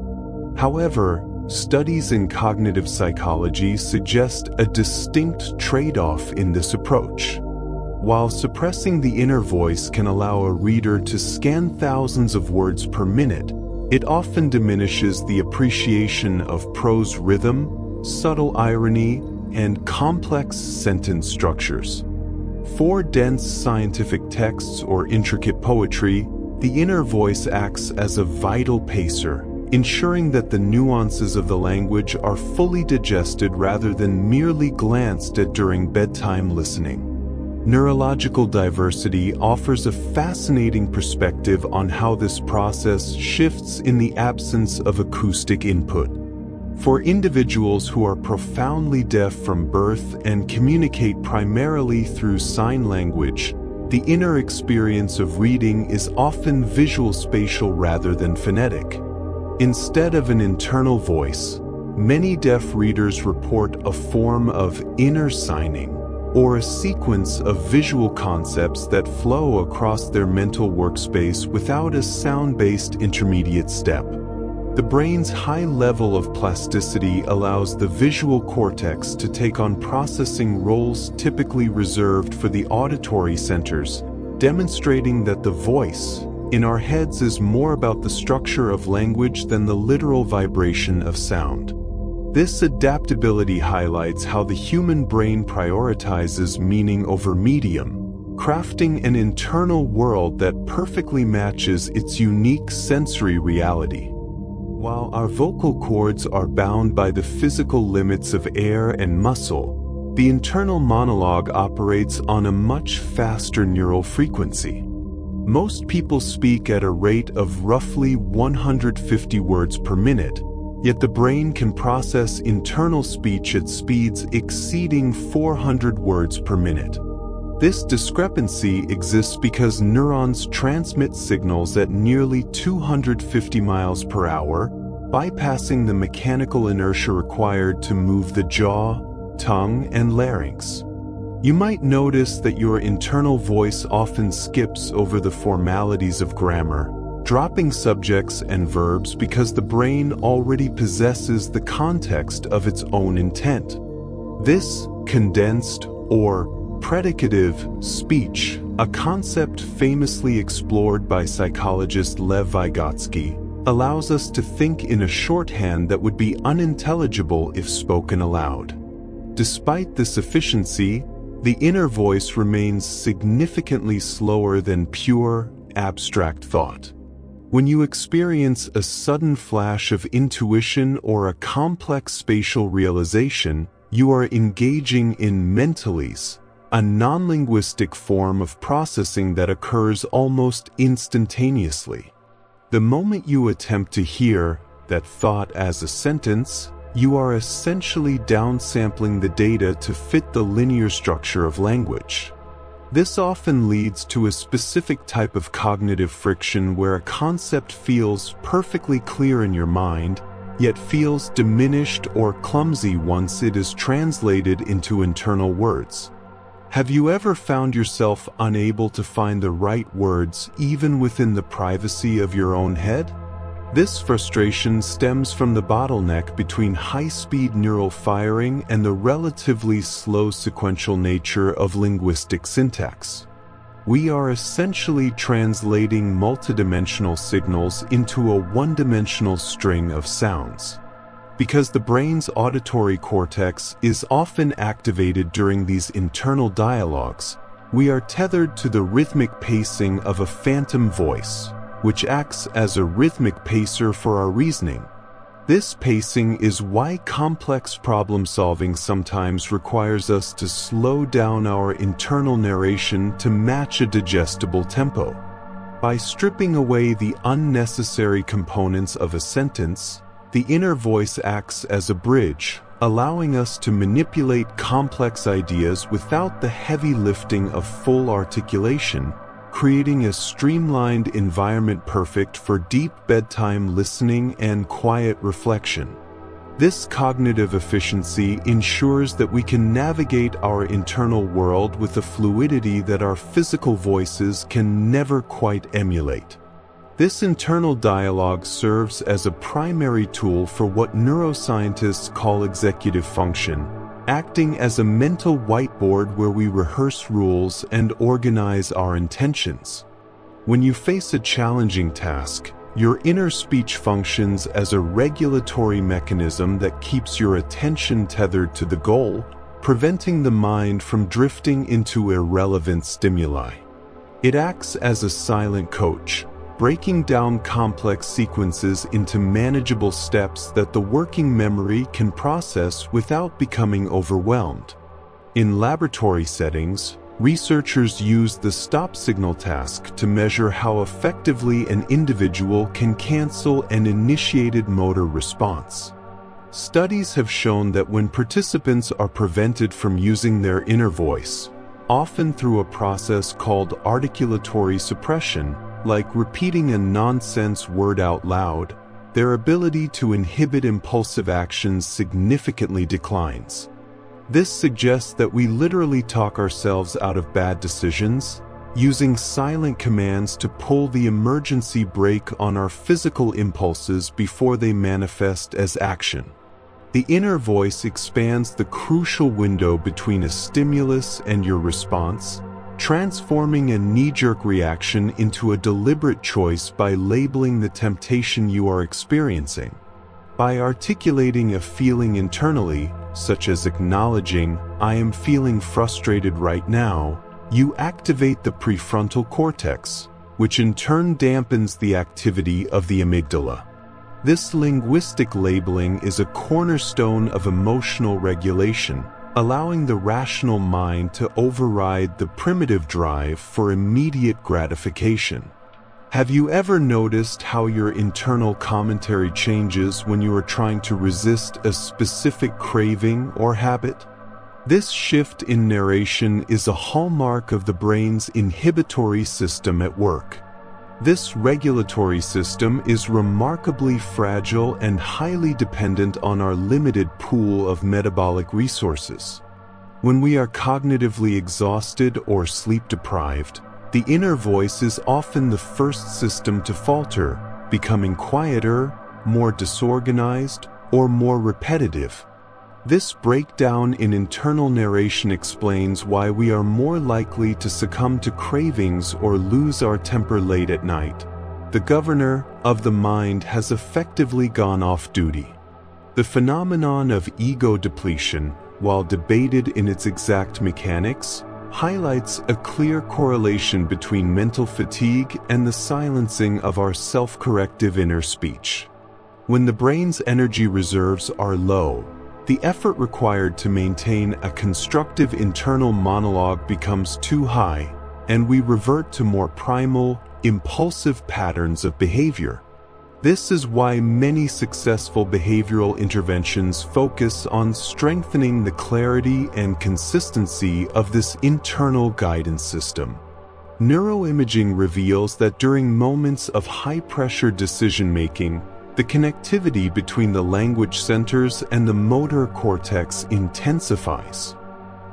However, studies in cognitive psychology suggest a distinct trade-off in this approach. While suppressing the inner voice can allow a reader to scan thousands of words per minute, it often diminishes the appreciation of prose rhythm, subtle irony, and complex sentence structures. For dense scientific texts or intricate poetry, the inner voice acts as a vital pacer, ensuring that the nuances of the language are fully digested rather than merely glanced at during bedtime listening. Neurological diversity offers a fascinating perspective on how this process shifts in the absence of acoustic input. For individuals who are profoundly deaf from birth and communicate primarily through sign language, the inner experience of reading is often visual-spatial rather than phonetic. Instead of an internal voice, many deaf readers report a form of inner signing, or a sequence of visual concepts that flow across their mental workspace without a sound-based intermediate step. The brain's high level of plasticity allows the visual cortex to take on processing roles typically reserved for the auditory centers, demonstrating that the voice in our heads is more about the structure of language than the literal vibration of sound. This adaptability highlights how the human brain prioritizes meaning over medium, crafting an internal world that perfectly matches its unique sensory reality. While our vocal cords are bound by the physical limits of air and muscle, the internal monologue operates on a much faster neural frequency. Most people speak at a rate of roughly 150 words per minute, yet the brain can process internal speech at speeds exceeding 400 words per minute. This discrepancy exists because neurons transmit signals at nearly 250 miles per hour, bypassing the mechanical inertia required to move the jaw, tongue, and larynx. You might notice that your internal voice often skips over the formalities of grammar, dropping subjects and verbs because the brain already possesses the context of its own intent. This condensed or predicative speech, a concept famously explored by psychologist Lev Vygotsky, allows us to think in a shorthand that would be unintelligible if spoken aloud. Despite this efficiency, the inner voice remains significantly slower than pure, abstract thought. When you experience a sudden flash of intuition or a complex spatial realization, you are engaging in mentalese, a non-linguistic form of processing that occurs almost instantaneously. The moment you attempt to hear that thought as a sentence, you are essentially downsampling the data to fit the linear structure of language. This often leads to a specific type of cognitive friction where a concept feels perfectly clear in your mind, yet feels diminished or clumsy once it is translated into internal words. Have you ever found yourself unable to find the right words even within the privacy of your own head? This frustration stems from the bottleneck between high-speed neural firing and the relatively slow sequential nature of linguistic syntax. We are essentially translating multidimensional signals into a one-dimensional string of sounds. Because the brain's auditory cortex is often activated during these internal dialogues, we are tethered to the rhythmic pacing of a phantom voice, which acts as a rhythmic pacer for our reasoning. This pacing is why complex problem-solving sometimes requires us to slow down our internal narration to match a digestible tempo. By stripping away the unnecessary components of a sentence, the inner voice acts as a bridge, allowing us to manipulate complex ideas without the heavy lifting of full articulation, creating a streamlined environment perfect for deep bedtime listening and quiet reflection. This cognitive efficiency ensures that we can navigate our internal world with a fluidity that our physical voices can never quite emulate. This internal dialogue serves as a primary tool for what neuroscientists call executive function, acting as a mental whiteboard where we rehearse rules and organize our intentions. When you face a challenging task, your inner speech functions as a regulatory mechanism that keeps your attention tethered to the goal, preventing the mind from drifting into irrelevant stimuli. It acts as a silent coach, breaking down complex sequences into manageable steps that the working memory can process without becoming overwhelmed. In laboratory settings, researchers use the stop signal task to measure how effectively an individual can cancel an initiated motor response. Studies have shown that when participants are prevented from using their inner voice, often through a process called articulatory suppression, like repeating a nonsense word out loud, their ability to inhibit impulsive actions significantly declines. This suggests that we literally talk ourselves out of bad decisions, using silent commands to pull the emergency brake on our physical impulses before they manifest as action. The inner voice expands the crucial window between a stimulus and your response, transforming a knee-jerk reaction into a deliberate choice by labeling the temptation you are experiencing. By articulating a feeling internally, such as acknowledging, "I am feeling frustrated right now," you activate the prefrontal cortex, which in turn dampens the activity of the amygdala. This linguistic labeling is a cornerstone of emotional regulation, allowing the rational mind to override the primitive drive for immediate gratification. Have you ever noticed how your internal commentary changes when you are trying to resist a specific craving or habit? This shift in narration is a hallmark of the brain's inhibitory system at work. This regulatory system is remarkably fragile and highly dependent on our limited pool of metabolic resources. When we are cognitively exhausted or sleep-deprived, the inner voice is often the first system to falter, becoming quieter, more disorganized, or more repetitive. This breakdown in internal narration explains why we are more likely to succumb to cravings or lose our temper late at night. The governor of the mind has effectively gone off duty. The phenomenon of ego depletion, while debated in its exact mechanics, highlights a clear correlation between mental fatigue and the silencing of our self-corrective inner speech. When the brain's energy reserves are low, the effort required to maintain a constructive internal monologue becomes too high, and we revert to more primal, impulsive patterns of behavior. This is why many successful behavioral interventions focus on strengthening the clarity and consistency of this internal guidance system. Neuroimaging reveals that during moments of high-pressure decision-making, the connectivity between the language centers and the motor cortex intensifies.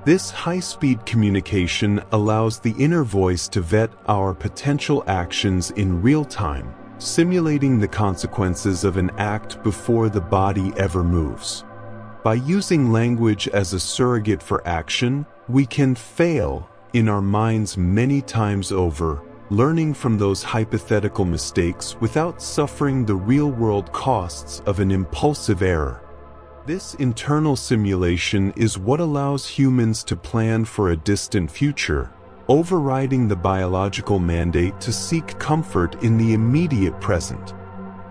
This high-speed communication allows the inner voice to vet our potential actions in real time, simulating the consequences of an act before the body ever moves. By using language as a surrogate for action, we can fail in our minds many times over, learning from those hypothetical mistakes without suffering the real-world costs of an impulsive error. This internal simulation is what allows humans to plan for a distant future, overriding the biological mandate to seek comfort in the immediate present.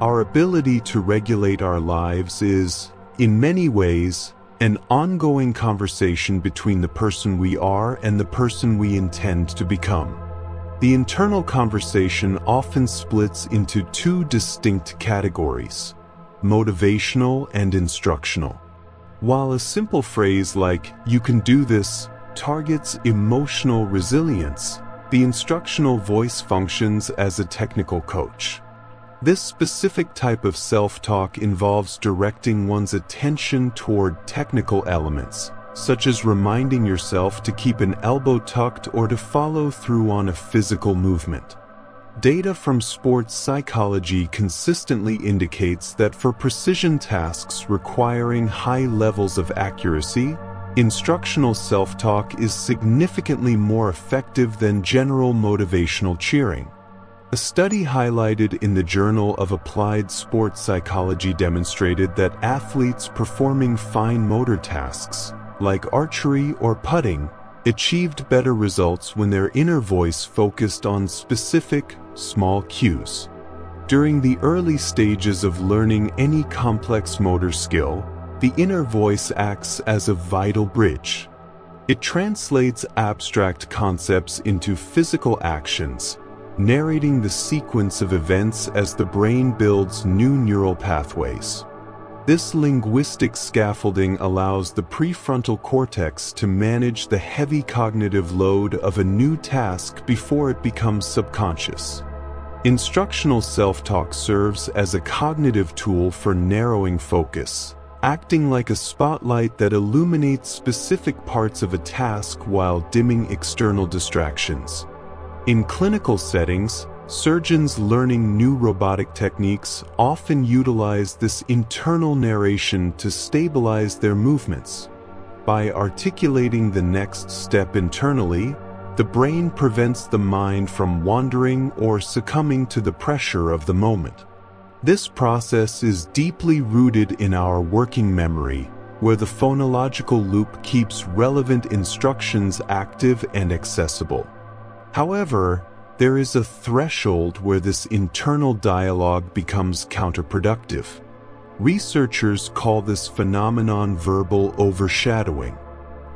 Our ability to regulate our lives is, in many ways, an ongoing conversation between the person we are and the person we intend to become. The internal conversation often splits into two distinct categories: motivational and instructional. While a simple phrase like, "you can do this," targets emotional resilience, the instructional voice functions as a technical coach. This specific type of self-talk involves directing one's attention toward technical elements, such as reminding yourself to keep an elbow tucked or to follow through on a physical movement. Data from sports psychology consistently indicates that for precision tasks requiring high levels of accuracy, instructional self-talk is significantly more effective than general motivational cheering. A study highlighted in the Journal of Applied Sports Psychology demonstrated that athletes performing fine motor tasks, like archery or putting, achieved better results when their inner voice focused on specific, small cues. During the early stages of learning any complex motor skill, the inner voice acts as a vital bridge. It translates abstract concepts into physical actions, narrating the sequence of events as the brain builds new neural pathways. This linguistic scaffolding allows the prefrontal cortex to manage the heavy cognitive load of a new task before it becomes subconscious. Instructional self-talk serves as a cognitive tool for narrowing focus, acting like a spotlight that illuminates specific parts of a task while dimming external distractions. In clinical settings, surgeons learning new robotic techniques often utilize this internal narration to stabilize their movements. By articulating the next step internally, the brain prevents the mind from wandering or succumbing to the pressure of the moment. This process is deeply rooted in our working memory, where the phonological loop keeps relevant instructions active and accessible. However, there is a threshold where this internal dialogue becomes counterproductive. Researchers call this phenomenon verbal overshadowing.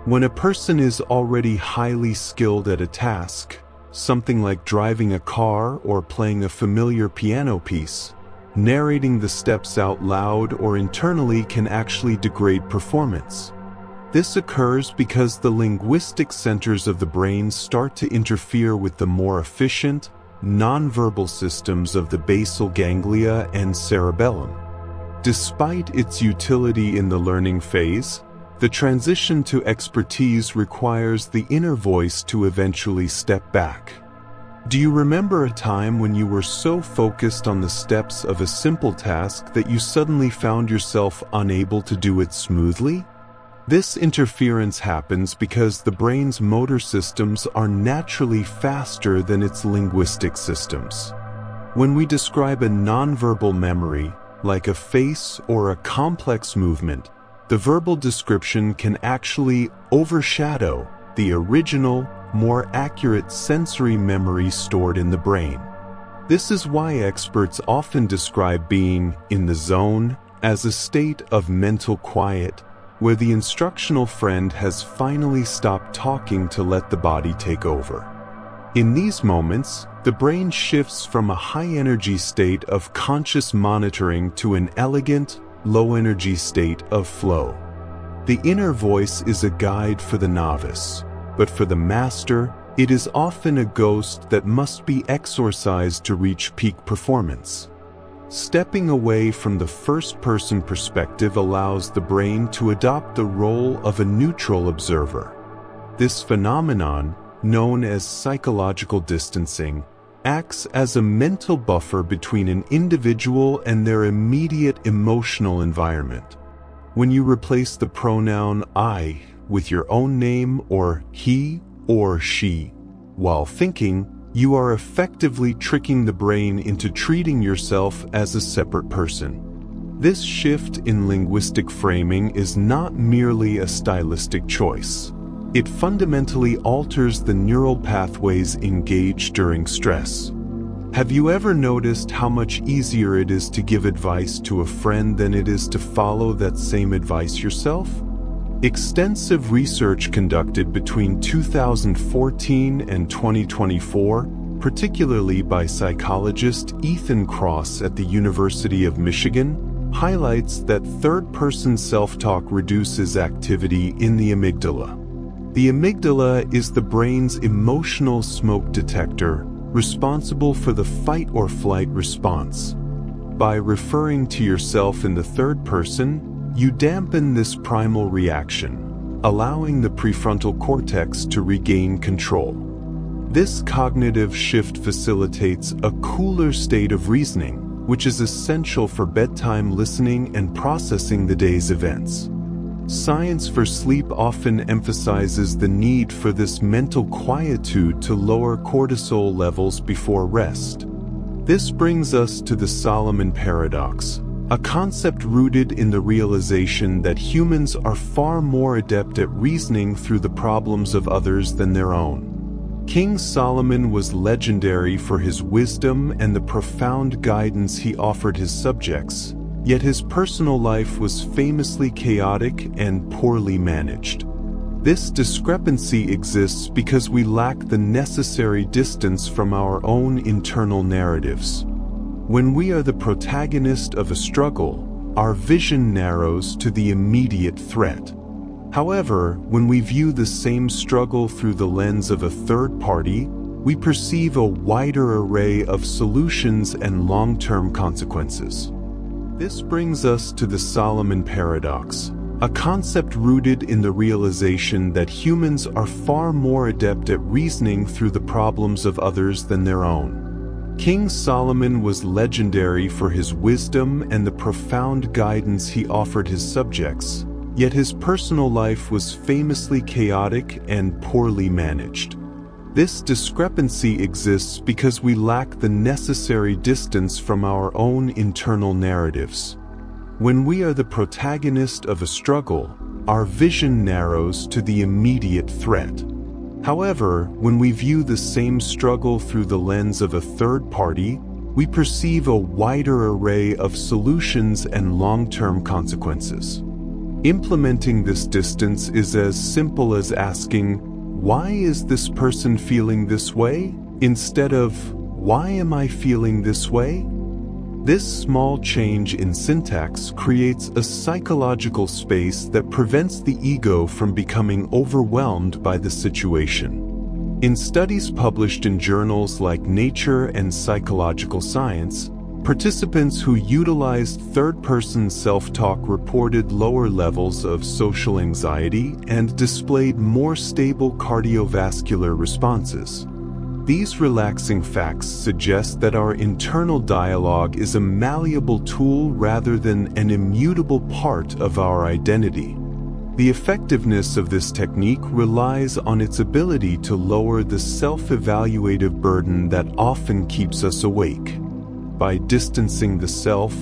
When a person is already highly skilled at a task, something like driving a car or playing a familiar piano piece, narrating the steps out loud or internally can actually degrade performance. This occurs because the linguistic centers of the brain start to interfere with the more efficient, nonverbal systems of the basal ganglia and cerebellum. Despite its utility in the learning phase, The transition to expertise requires the inner voice to eventually step back. Do you remember a time when you were so focused on the steps of a simple task that you suddenly found yourself unable to do it smoothly? This interference happens because the brain's motor systems are naturally faster than its linguistic systems. When we describe a nonverbal memory, like a face or a complex movement, the verbal description can actually overshadow the original, more accurate sensory memory stored in the brain. This is why experts often describe being in the zone as a state of mental quiet, where the instructional friend has finally stopped talking to let the body take over. In these moments, the brain shifts from a high-energy state of conscious monitoring to an elegant, low-energy state of flow. The inner voice is a guide for the novice, but for the master, it is often a ghost that must be exorcised to reach peak performance. Stepping away from the first-person perspective allows the brain to adopt the role of a neutral observer. This phenomenon, known as psychological distancing, acts as a mental buffer between an individual and their immediate emotional environment. When you replace the pronoun I with your own name or he or she while thinking, you are effectively tricking the brain into treating yourself as a separate person. This shift in linguistic framing is not merely a stylistic choice. It fundamentally alters the neural pathways engaged during stress. Have you ever noticed how much easier it is to give advice to a friend than it is to follow that same advice yourself? Extensive research conducted between 2014 and 2024, particularly by psychologist Ethan Kross at the University of Michigan, highlights that third-person self-talk reduces activity in the amygdala. The amygdala is the brain's emotional smoke detector, responsible for the fight-or-flight response. By referring to yourself in the third person, you dampen this primal reaction, allowing the prefrontal cortex to regain control. This cognitive shift facilitates a cooler state of reasoning, which is essential for bedtime listening and processing the day's events. Science for sleep often emphasizes the need for this mental quietude to lower cortisol levels before rest. This brings us to the Solomon paradox, a concept rooted in the realization that humans are far more adept at reasoning through the problems of others than their own. King Solomon was legendary for his wisdom and the profound guidance he offered his subjects. Yet his personal life was famously chaotic and poorly managed. This discrepancy exists because we lack the necessary distance from our own internal narratives. When we are the protagonist of a struggle, our vision narrows to the immediate threat. However, when we view the same struggle through the lens of a third party, we perceive a wider array of solutions and long-term consequences. This brings us to the Solomon paradox, a concept rooted in the realization that humans are far more adept at reasoning through the problems of others than their own. King Solomon was legendary for his wisdom and the profound guidance he offered his subjects, yet his personal life was famously chaotic and poorly managed. This discrepancy exists because we lack the necessary distance from our own internal narratives. When we are the protagonist of a struggle, our vision narrows to the immediate threat. However, when we view the same struggle through the lens of a third party, we perceive a wider array of solutions and long-term consequences. Implementing this distance is as simple as asking, "Why is this person feeling this way?" instead of, "Why am I feeling this way?" This small change in syntax creates a psychological space that prevents the ego from becoming overwhelmed by the situation. In studies published in journals like Nature and Psychological Science, Participants who utilized third-person self-talk reported lower levels of social anxiety and displayed more stable cardiovascular responses. These relaxing facts suggest that our internal dialogue is a malleable tool rather than an immutable part of our identity. The effectiveness of this technique relies on its ability to lower the self-evaluative burden that often keeps us awake. By distancing the self,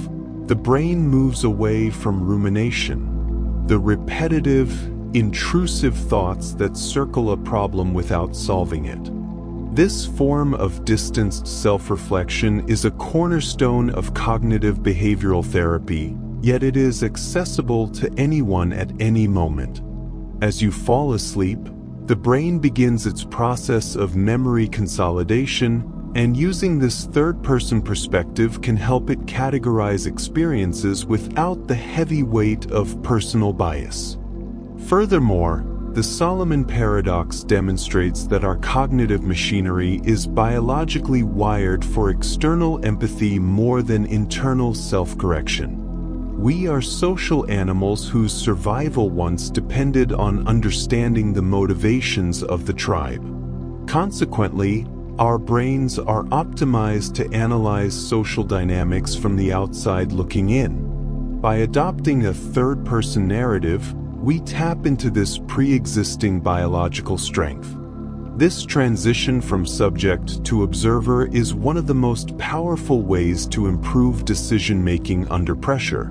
the brain moves away from rumination, the repetitive, intrusive thoughts that circle a problem without solving it. This form of distanced self-reflection is a cornerstone of cognitive behavioral therapy, yet it is accessible to anyone at any moment. As you fall asleep, the brain begins its process of memory consolidation, and using this third-person perspective can help it categorize experiences without the heavy weight of personal bias. Furthermore, the Solomon paradox demonstrates that our cognitive machinery is biologically wired for external empathy more than internal self-correction. We are social animals whose survival once depended on understanding the motivations of the tribe. Consequently, our brains are optimized to analyze social dynamics from the outside looking in. By adopting a third-person narrative, we tap into this pre-existing biological strength. This transition from subject to observer is one of the most powerful ways to improve decision-making under pressure.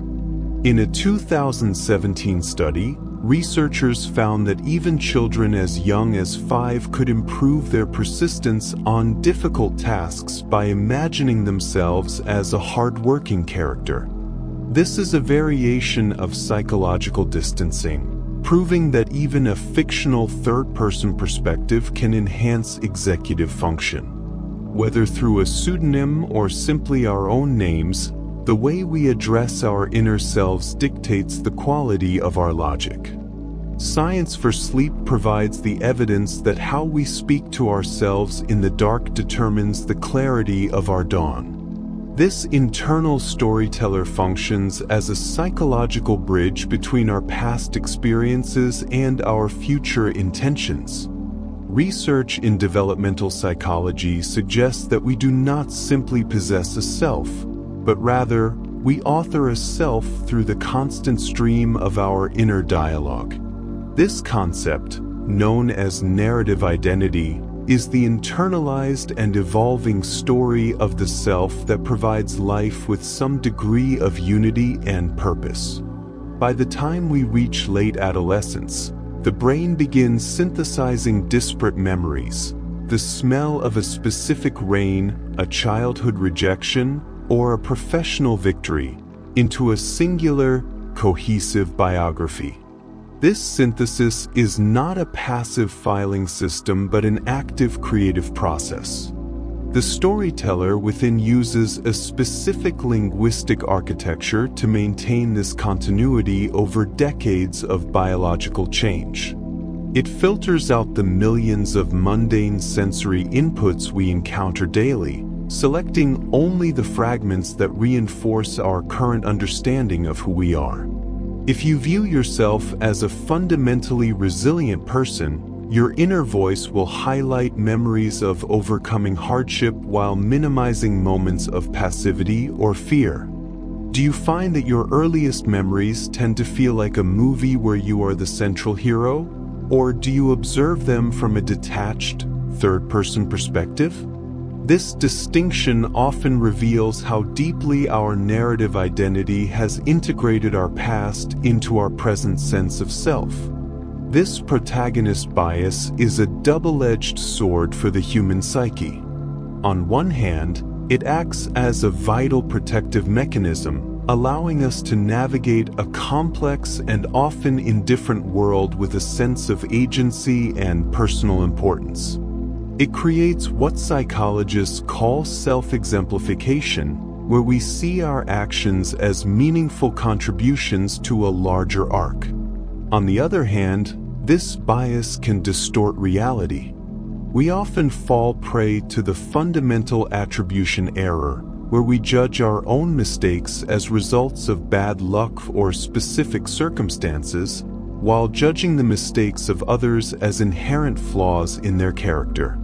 In a 2017 study, researchers found that even children as young as 5 could improve their persistence on difficult tasks by imagining themselves as a hard-working character. This is a variation of psychological distancing, proving that even a fictional third-person perspective can enhance executive function. Whether through a pseudonym or simply our own names, the way we address our inner selves dictates the quality of our logic. Science for Sleep provides the evidence that how we speak to ourselves in the dark determines the clarity of our dawn. This internal storyteller functions as a psychological bridge between our past experiences and our future intentions. Research in developmental psychology suggests that we do not simply possess a self, but rather, we author a self through the constant stream of our inner dialogue. This concept, known as narrative identity, is the internalized and evolving story of the self that provides life with some degree of unity and purpose. By the time we reach late adolescence, the brain begins synthesizing disparate memories, the smell of a specific rain, a childhood rejection, or a professional victory, into a singular, cohesive biography. This synthesis is not a passive filing system but an active creative process. The storyteller within uses a specific linguistic architecture to maintain this continuity over decades of biological change. It filters out the millions of mundane sensory inputs we encounter daily, selecting only the fragments that reinforce our current understanding of who we are. If you view yourself as a fundamentally resilient person, your inner voice will highlight memories of overcoming hardship while minimizing moments of passivity or fear. Do you find that your earliest memories tend to feel like a movie where you are the central hero? Or do you observe them from a detached, third-person perspective? This distinction often reveals how deeply our narrative identity has integrated our past into our present sense of self. This protagonist bias is a double-edged sword for the human psyche. On one hand, it acts as a vital protective mechanism, allowing us to navigate a complex and often indifferent world with a sense of agency and personal importance. It creates what psychologists call self-exemplification, where we see our actions as meaningful contributions to a larger arc. On the other hand, this bias can distort reality. We often fall prey to the fundamental attribution error, where we judge our own mistakes as results of bad luck or specific circumstances, while judging the mistakes of others as inherent flaws in their character.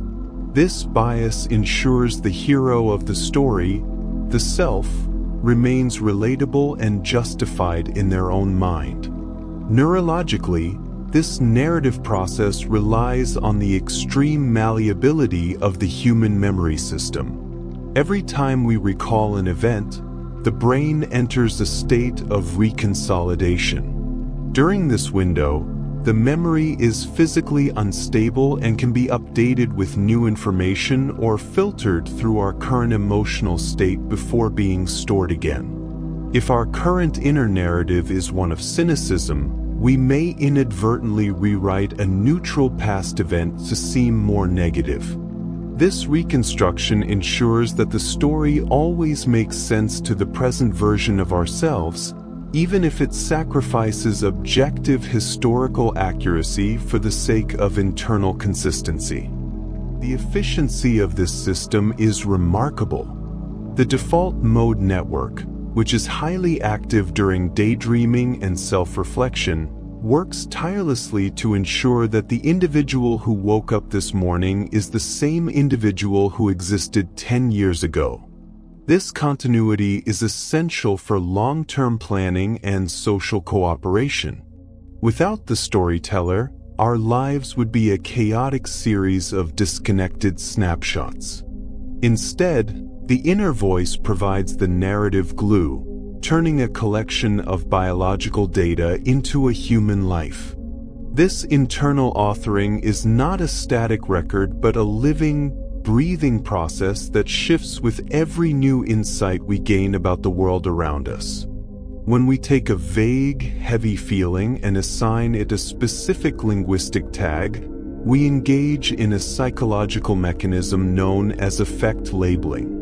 This bias ensures the hero of the story, the self, remains relatable and justified in their own mind. Neurologically, this narrative process relies on the extreme malleability of the human memory system. Every time we recall an event, the brain enters a state of reconsolidation. During this window, the memory is physically unstable and can be updated with new information or filtered through our current emotional state before being stored again. If our current inner narrative is one of cynicism, we may inadvertently rewrite a neutral past event to seem more negative. This reconstruction ensures that the story always makes sense to the present version of ourselves, even if it sacrifices objective historical accuracy for the sake of internal consistency. The efficiency of this system is remarkable. The default mode network, which is highly active during daydreaming and self-reflection, works tirelessly to ensure that the individual who woke up this morning is the same individual who existed 10 years ago. This continuity is essential for long-term planning and social cooperation. Without the storyteller, our lives would be a chaotic series of disconnected snapshots. Instead, the inner voice provides the narrative glue, turning a collection of biological data into a human life. This internal authoring is not a static record but a living, breathing process that shifts with every new insight we gain about the world around us. When we take a vague, heavy feeling and assign it a specific linguistic tag, we engage in a psychological mechanism known as affect labeling.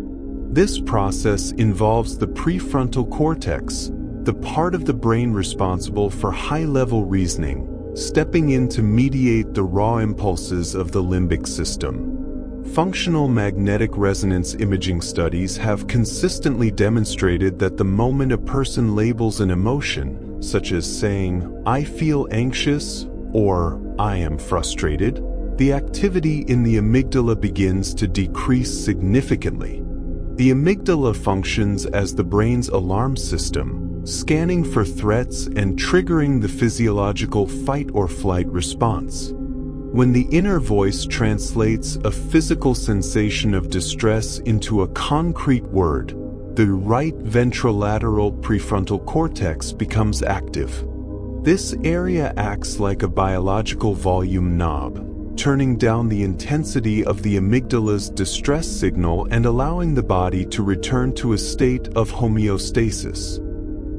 This process involves the prefrontal cortex, the part of the brain responsible for high-level reasoning, stepping in to mediate the raw impulses of the limbic system. Functional magnetic resonance imaging studies have consistently demonstrated that the moment a person labels an emotion, such as saying, "I feel anxious," or "I am frustrated," the activity in the amygdala begins to decrease significantly. The amygdala functions as the brain's alarm system, scanning for threats and triggering the physiological fight or flight response. When the inner voice translates a physical sensation of distress into a concrete word, the right ventrolateral prefrontal cortex becomes active. This area acts like a biological volume knob, turning down the intensity of the amygdala's distress signal and allowing the body to return to a state of homeostasis.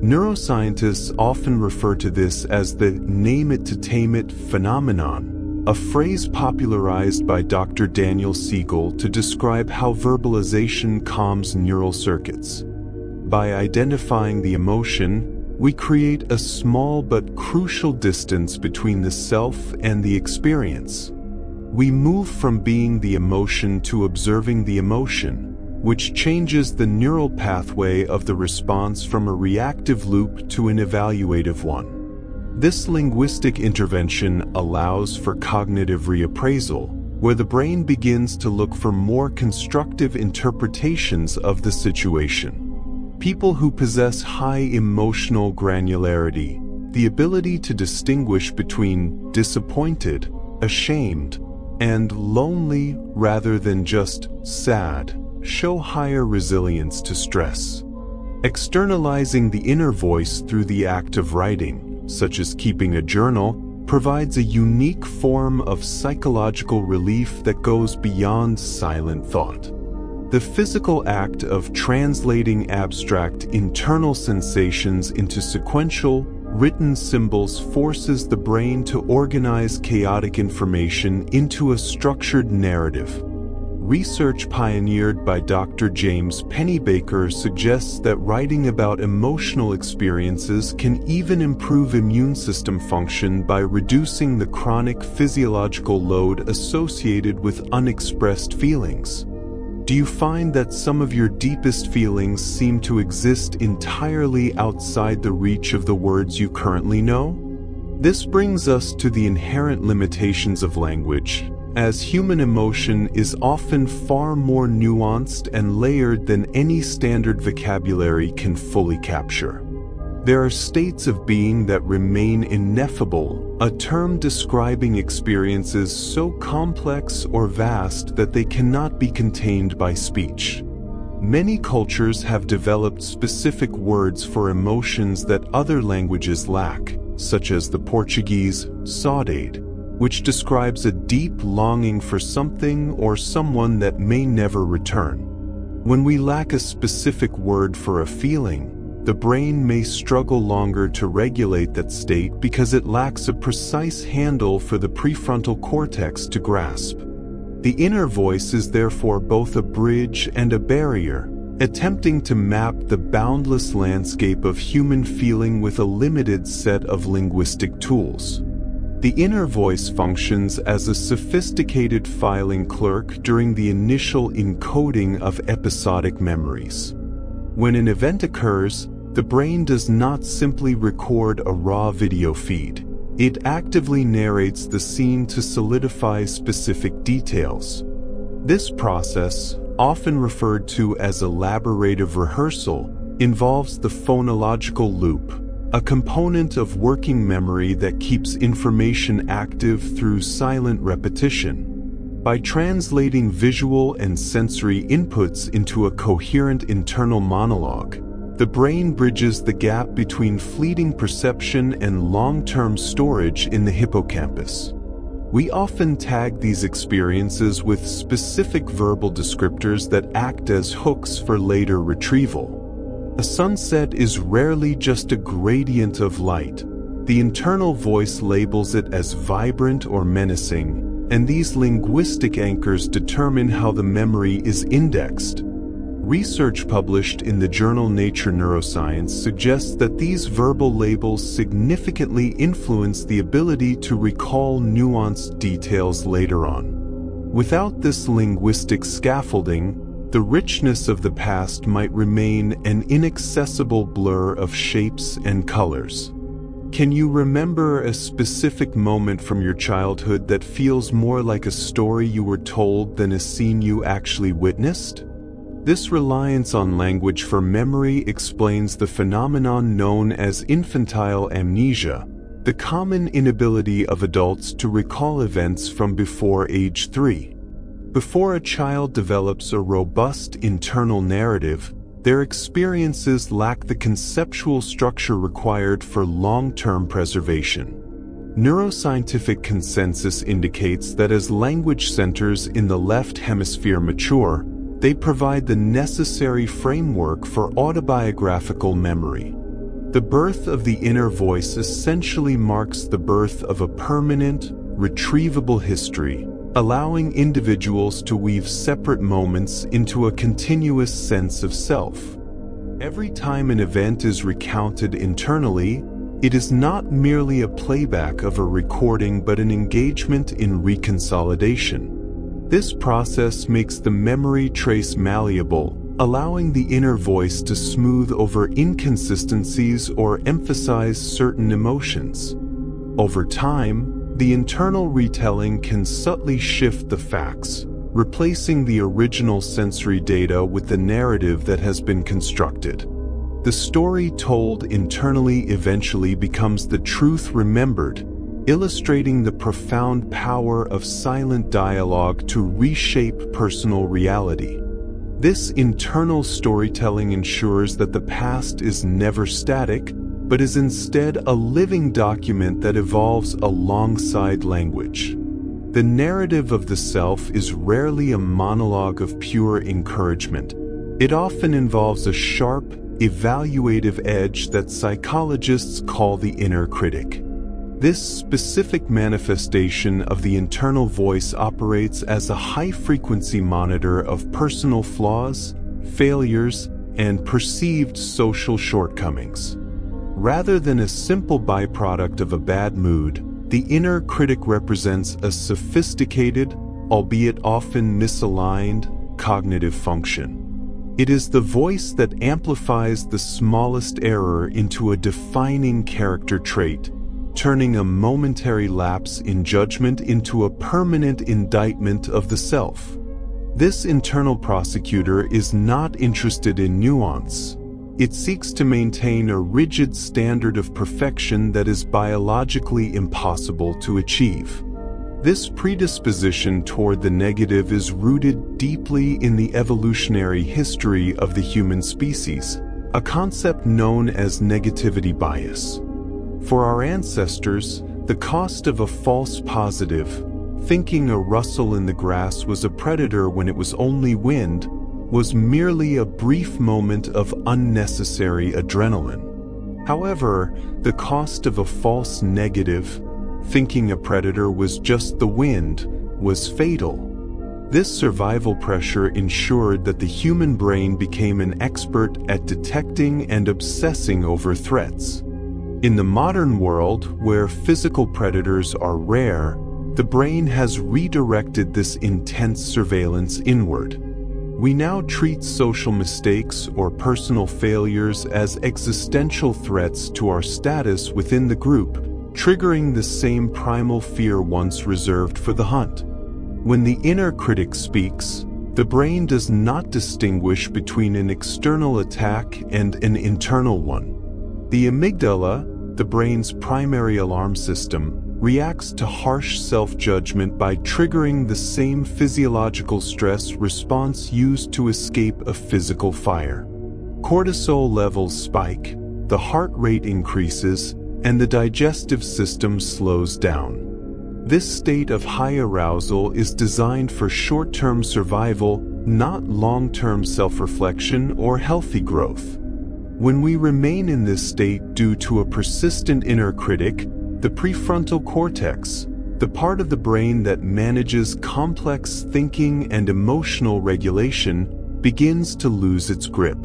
Neuroscientists often refer to this as the "name it to tame it" phenomenon, a phrase popularized by Dr. Daniel Siegel to describe how verbalization calms neural circuits. By identifying the emotion, we create a small but crucial distance between the self and the experience. We move from being the emotion to observing the emotion, which changes the neural pathway of the response from a reactive loop to an evaluative one. This linguistic intervention allows for cognitive reappraisal, where the brain begins to look for more constructive interpretations of the situation. People who possess high emotional granularity, the ability to distinguish between disappointed, ashamed, and lonely rather than just sad, show higher resilience to stress. Externalizing the inner voice through the act of writing, such as keeping a journal, provides a unique form of psychological relief that goes beyond silent thought. The physical act of translating abstract internal sensations into sequential, written symbols forces the brain to organize chaotic information into a structured narrative. Research pioneered by Dr. James Pennebaker suggests that writing about emotional experiences can even improve immune system function by reducing the chronic physiological load associated with unexpressed feelings. Do you find that some of your deepest feelings seem to exist entirely outside the reach of the words you currently know? This brings us to the inherent limitations of language, as human emotion is often far more nuanced and layered than any standard vocabulary can fully capture. There are states of being that remain ineffable, a term describing experiences so complex or vast that they cannot be contained by speech. Many cultures have developed specific words for emotions that other languages lack, such as the Portuguese saudade, which describes a deep longing for something or someone that may never return. When we lack a specific word for a feeling, the brain may struggle longer to regulate that state because it lacks a precise handle for the prefrontal cortex to grasp. The inner voice is therefore both a bridge and a barrier, attempting to map the boundless landscape of human feeling with a limited set of linguistic tools. The inner voice functions as a sophisticated filing clerk during the initial encoding of episodic memories. When an event occurs, the brain does not simply record a raw video feed. It actively narrates the scene to solidify specific details. This process, often referred to as elaborative rehearsal, involves the phonological loop, a component of working memory that keeps information active through silent repetition. By translating visual and sensory inputs into a coherent internal monologue, the brain bridges the gap between fleeting perception and long-term storage in the hippocampus. We often tag these experiences with specific verbal descriptors that act as hooks for later retrieval. A sunset is rarely just a gradient of light. The internal voice labels it as vibrant or menacing, and these linguistic anchors determine how the memory is indexed. Research published in the journal Nature Neuroscience suggests that these verbal labels significantly influence the ability to recall nuanced details later on. Without this linguistic scaffolding, the richness of the past might remain an inaccessible blur of shapes and colors. Can you remember a specific moment from your childhood that feels more like a story you were told than a scene you actually witnessed? This reliance on language for memory explains the phenomenon known as infantile amnesia, the common inability of adults to recall events from before age 3. Before a child develops a robust internal narrative, their experiences lack the conceptual structure required for long-term preservation. Neuroscientific consensus indicates that as language centers in the left hemisphere mature, they provide the necessary framework for autobiographical memory. The birth of the inner voice essentially marks the birth of a permanent, retrievable history, allowing individuals to weave separate moments into a continuous sense of self. Every time an event is recounted internally, it is not merely a playback of a recording but an engagement in reconsolidation. This process makes the memory trace malleable, allowing the inner voice to smooth over inconsistencies or emphasize certain emotions. Over time, the internal retelling can subtly shift the facts, replacing the original sensory data with the narrative that has been constructed. The story told internally eventually becomes the truth remembered, illustrating the profound power of silent dialogue to reshape personal reality. This internal storytelling ensures that the past is never static, but is instead a living document that evolves alongside language. The narrative of the self is rarely a monologue of pure encouragement. It often involves a sharp, evaluative edge that psychologists call the inner critic. This specific manifestation of the internal voice operates as a high-frequency monitor of personal flaws, failures, and perceived social shortcomings. Rather than a simple byproduct of a bad mood, the inner critic represents a sophisticated, albeit often misaligned, cognitive function. It is the voice that amplifies the smallest error into a defining character trait, turning a momentary lapse in judgment into a permanent indictment of the self. This internal prosecutor is not interested in nuance. It seeks to maintain a rigid standard of perfection that is biologically impossible to achieve. This predisposition toward the negative is rooted deeply in the evolutionary history of the human species, a concept known as negativity bias. For our ancestors, the cost of a false positive, thinking a rustle in the grass was a predator when it was only wind, was merely a brief moment of unnecessary adrenaline. However, the cost of a false negative, thinking a predator was just the wind, was fatal. This survival pressure ensured that the human brain became an expert at detecting and obsessing over threats. In the modern world, where physical predators are rare, the brain has redirected this intense surveillance inward. We now treat social mistakes or personal failures as existential threats to our status within the group, triggering the same primal fear once reserved for the hunt. When the inner critic speaks, the brain does not distinguish between an external attack and an internal one. The amygdala, the brain's primary alarm system, reacts to harsh self-judgment by triggering the same physiological stress response used to escape a physical fire. Cortisol levels spike, the heart rate increases, and the digestive system slows down. This state of high arousal is designed for short-term survival, not long-term self-reflection or healthy growth. When we remain in this state due to a persistent inner critic, the prefrontal cortex, the part of the brain that manages complex thinking and emotional regulation, begins to lose its grip.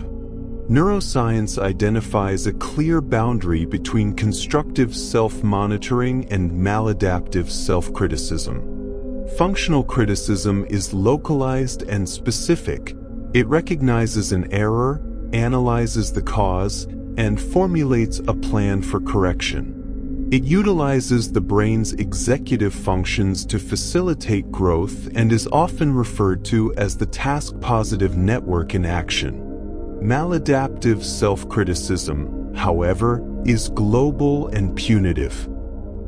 Neuroscience identifies a clear boundary between constructive self-monitoring and maladaptive self-criticism. Functional criticism is localized and specific. It recognizes an error, analyzes the cause, and formulates a plan for correction. It utilizes the brain's executive functions to facilitate growth and is often referred to as the task-positive network in action. Maladaptive self-criticism, however, is global and punitive.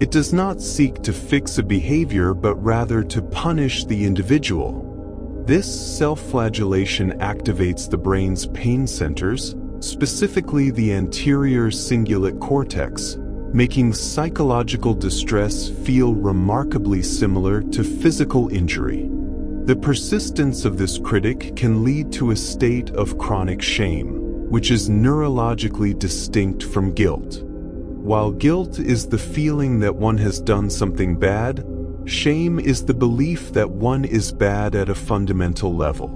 It does not seek to fix a behavior but rather to punish the individual. This self-flagellation activates the brain's pain centers, specifically the anterior cingulate cortex, making psychological distress feel remarkably similar to physical injury. The persistence of this critic can lead to a state of chronic shame, which is neurologically distinct from guilt. While guilt is the feeling that one has done something bad, shame is the belief that one is bad at a fundamental level.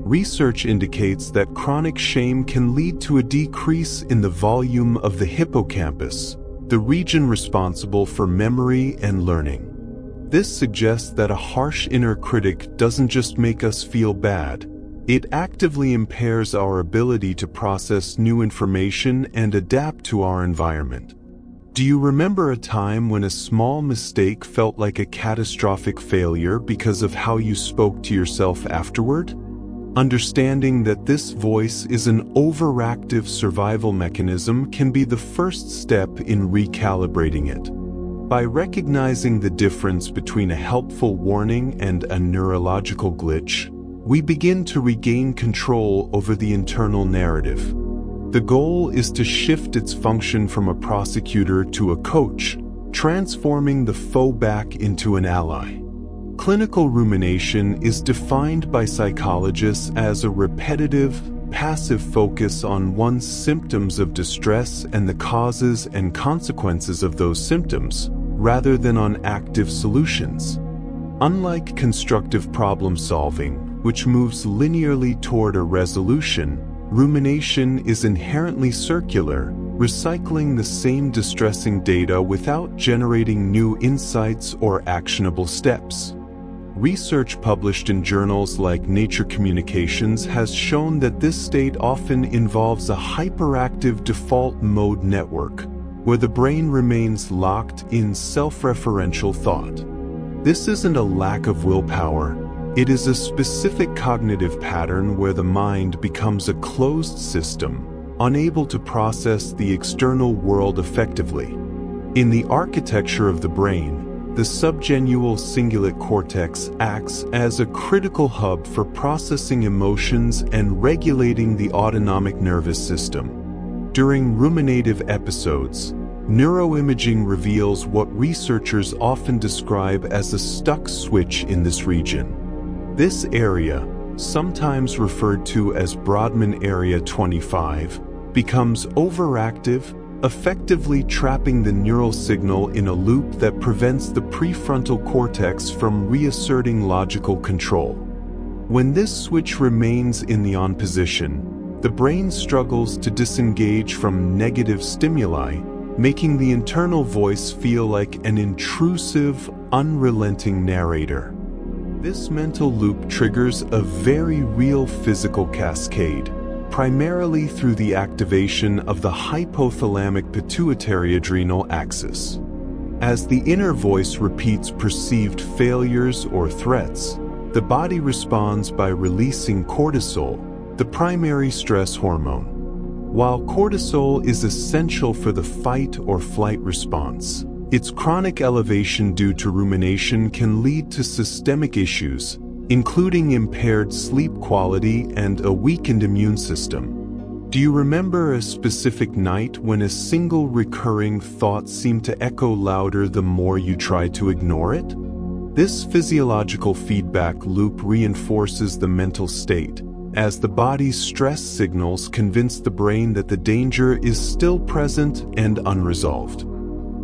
Research indicates that chronic shame can lead to a decrease in the volume of the hippocampus, the region responsible for memory and learning. This suggests that a harsh inner critic doesn't just make us feel bad, it actively impairs our ability to process new information and adapt to our environment. Do you remember a time when a small mistake felt like a catastrophic failure because of how you spoke to yourself afterward? Understanding that this voice is an overactive survival mechanism can be the first step in recalibrating it. By recognizing the difference between a helpful warning and a neurological glitch, we begin to regain control over the internal narrative. The goal is to shift its function from a prosecutor to a coach, transforming the foe back into an ally. Clinical rumination is defined by psychologists as a repetitive, passive focus on one's symptoms of distress and the causes and consequences of those symptoms, rather than on active solutions. Unlike constructive problem solving, which moves linearly toward a resolution, rumination is inherently circular, recycling the same distressing data without generating new insights or actionable steps. Research published in journals like Nature Communications has shown that this state often involves a hyperactive default mode network, where the brain remains locked in self-referential thought. This isn't a lack of willpower, it is a specific cognitive pattern where the mind becomes a closed system, unable to process the external world effectively. In the architecture of the brain, the subgenual cingulate cortex acts as a critical hub for processing emotions and regulating the autonomic nervous system. During ruminative episodes, neuroimaging reveals what researchers often describe as a stuck switch in this region. This area, sometimes referred to as Brodmann Area 25, becomes overactive, effectively trapping the neural signal in a loop that prevents the prefrontal cortex from reasserting logical control. When this switch remains in the on position, the brain struggles to disengage from negative stimuli, making the internal voice feel like an intrusive, unrelenting narrator. This mental loop triggers a very real physical cascade, primarily through the activation of the hypothalamic pituitary adrenal axis. As the inner voice repeats perceived failures or threats, the body responds by releasing cortisol, the primary stress hormone. While cortisol is essential for the fight or flight response, its chronic elevation due to rumination can lead to systemic issues, including impaired sleep quality and a weakened immune system. Do you remember a specific night when a single recurring thought seemed to echo louder the more you tried to ignore it? This physiological feedback loop reinforces the mental state, as the body's stress signals convince the brain that the danger is still present and unresolved.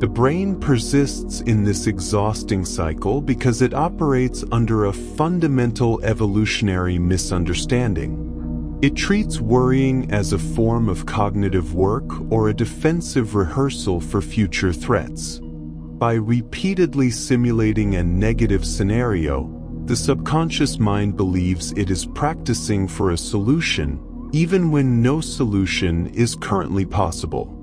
The brain persists in this exhausting cycle because it operates under a fundamental evolutionary misunderstanding. It treats worrying as a form of cognitive work or a defensive rehearsal for future threats. By repeatedly simulating a negative scenario, the subconscious mind believes it is practicing for a solution, even when no solution is currently possible.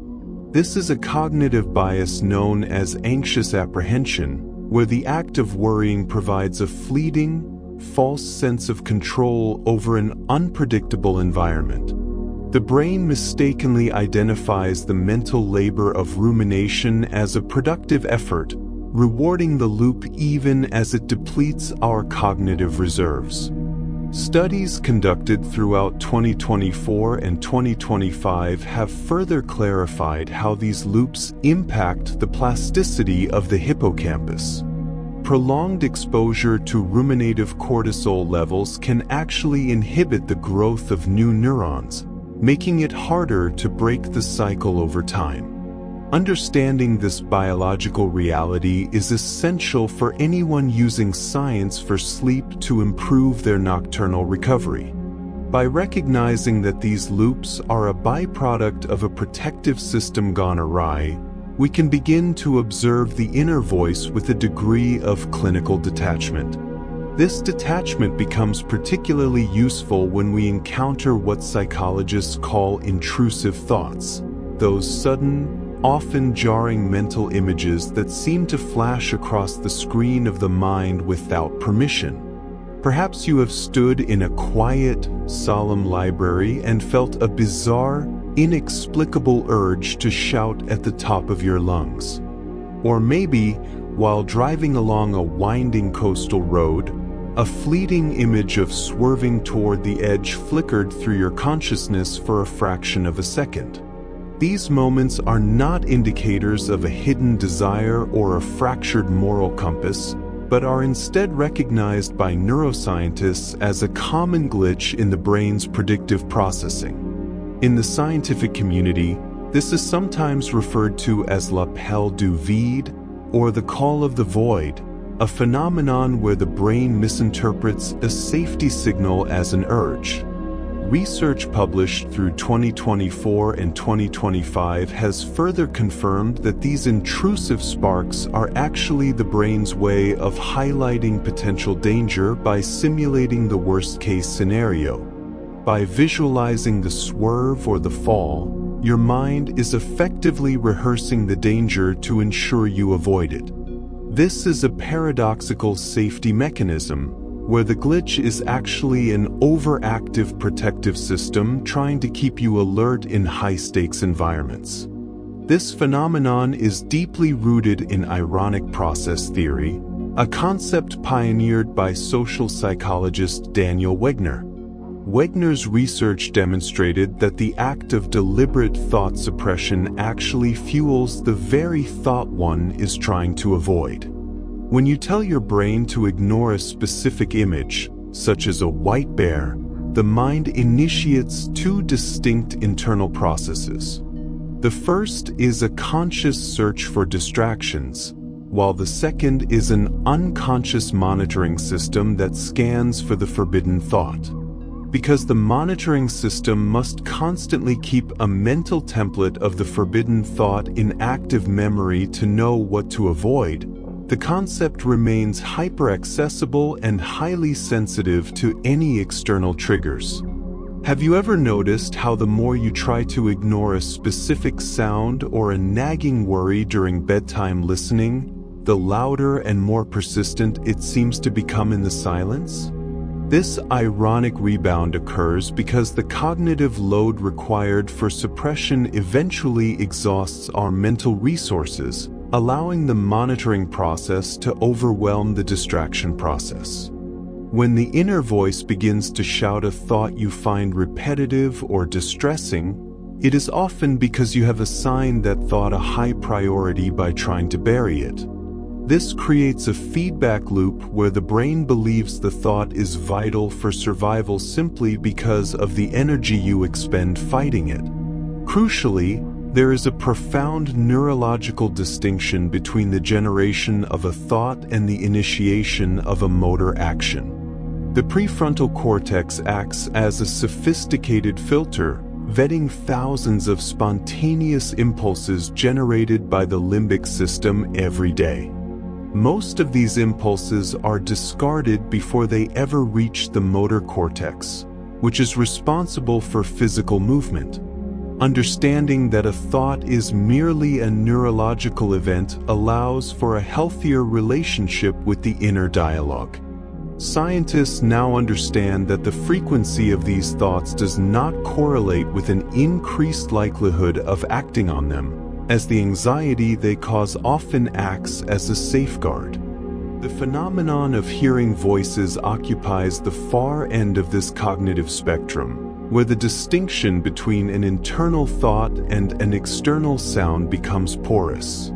This is a cognitive bias known as anxious apprehension, where the act of worrying provides a fleeting, false sense of control over an unpredictable environment. The brain mistakenly identifies the mental labor of rumination as a productive effort, rewarding the loop even as it depletes our cognitive reserves. Studies conducted throughout 2024 and 2025 have further clarified how these loops impact the plasticity of the hippocampus. Prolonged exposure to ruminative cortisol levels can actually inhibit the growth of new neurons, making it harder to break the cycle over time. Understanding this biological reality is essential for anyone using science for sleep to improve their nocturnal recovery. By recognizing that these loops are a byproduct of a protective system gone awry, we can begin to observe the inner voice with a degree of clinical detachment. This detachment becomes particularly useful when we encounter what psychologists call intrusive thoughts, those sudden, often jarring mental images that seem to flash across the screen of the mind without permission. Perhaps you have stood in a quiet, solemn library and felt a bizarre, inexplicable urge to shout at the top of your lungs. Or maybe, while driving along a winding coastal road, a fleeting image of swerving toward the edge flickered through your consciousness for a fraction of a second. These moments are not indicators of a hidden desire or a fractured moral compass, but are instead recognized by neuroscientists as a common glitch in the brain's predictive processing. In the scientific community, this is sometimes referred to as l'appel du vide, or the call of the void, a phenomenon where the brain misinterprets a safety signal as an urge. Research published through 2024 and 2025 has further confirmed that these intrusive sparks are actually the brain's way of highlighting potential danger by simulating the worst-case scenario. By visualizing the swerve or the fall, your mind is effectively rehearsing the danger to ensure you avoid it. This is a paradoxical safety mechanism, where the glitch is actually an overactive protective system trying to keep you alert in high-stakes environments. This phenomenon is deeply rooted in ironic process theory, a concept pioneered by social psychologist Daniel Wegner. Wegner's research demonstrated that the act of deliberate thought suppression actually fuels the very thought one is trying to avoid. When you tell your brain to ignore a specific image, such as a white bear, the mind initiates two distinct internal processes. The first is a conscious search for distractions, while the second is an unconscious monitoring system that scans for the forbidden thought. Because the monitoring system must constantly keep a mental template of the forbidden thought in active memory to know what to avoid, the concept remains hyper-accessible and highly sensitive to any external triggers. Have you ever noticed how the more you try to ignore a specific sound or a nagging worry during bedtime listening, the louder and more persistent it seems to become in the silence? This ironic rebound occurs because the cognitive load required for suppression eventually exhausts our mental resources, allowing the monitoring process to overwhelm the distraction process. When the inner voice begins to shout a thought you find repetitive or distressing, it is often because you have assigned that thought a high priority by trying to bury it. This creates a feedback loop where the brain believes the thought is vital for survival simply because of the energy you expend fighting it. Crucially, there is a profound neurological distinction between the generation of a thought and the initiation of a motor action. The prefrontal cortex acts as a sophisticated filter, vetting thousands of spontaneous impulses generated by the limbic system every day. Most of these impulses are discarded before they ever reach the motor cortex, which is responsible for physical movement. Understanding that a thought is merely a neurological event allows for a healthier relationship with the inner dialogue. Scientists now understand that the frequency of these thoughts does not correlate with an increased likelihood of acting on them, as the anxiety they cause often acts as a safeguard. The phenomenon of hearing voices occupies the far end of this cognitive spectrum, where the distinction between an internal thought and an external sound becomes porous.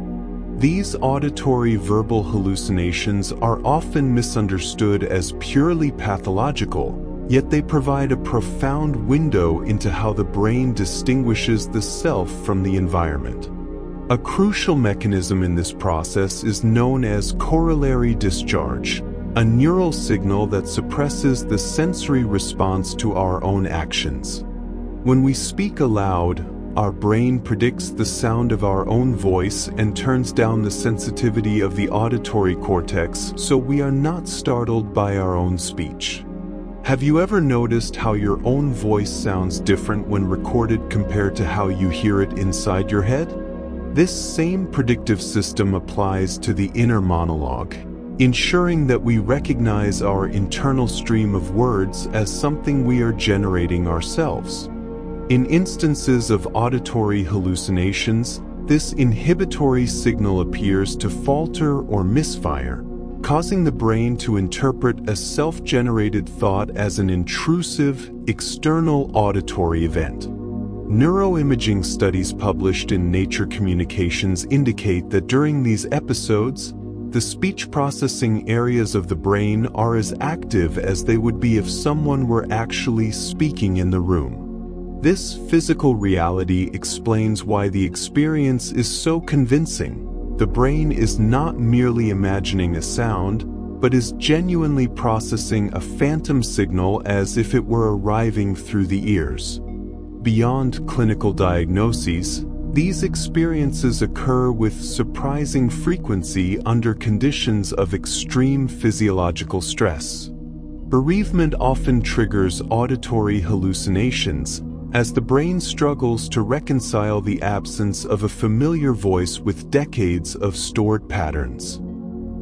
These auditory verbal hallucinations are often misunderstood as purely pathological, yet they provide a profound window into how the brain distinguishes the self from the environment. A crucial mechanism in this process is known as corollary discharge, a neural signal that suppresses the sensory response to our own actions. When we speak aloud, our brain predicts the sound of our own voice and turns down the sensitivity of the auditory cortex so we are not startled by our own speech. Have you ever noticed how your own voice sounds different when recorded compared to how you hear it inside your head? This same predictive system applies to the inner monologue, ensuring that we recognize our internal stream of words as something we are generating ourselves. In instances of auditory hallucinations, this inhibitory signal appears to falter or misfire, causing the brain to interpret a self-generated thought as an intrusive, external auditory event. Neuroimaging studies published in Nature Communications indicate that during these episodes, the speech processing areas of the brain are as active as they would be if someone were actually speaking in the room. This physical reality explains why the experience is so convincing. The brain is not merely imagining a sound, but is genuinely processing a phantom signal as if it were arriving through the ears. Beyond clinical diagnoses, these experiences occur with surprising frequency under conditions of extreme physiological stress. Bereavement often triggers auditory hallucinations, as the brain struggles to reconcile the absence of a familiar voice with decades of stored patterns.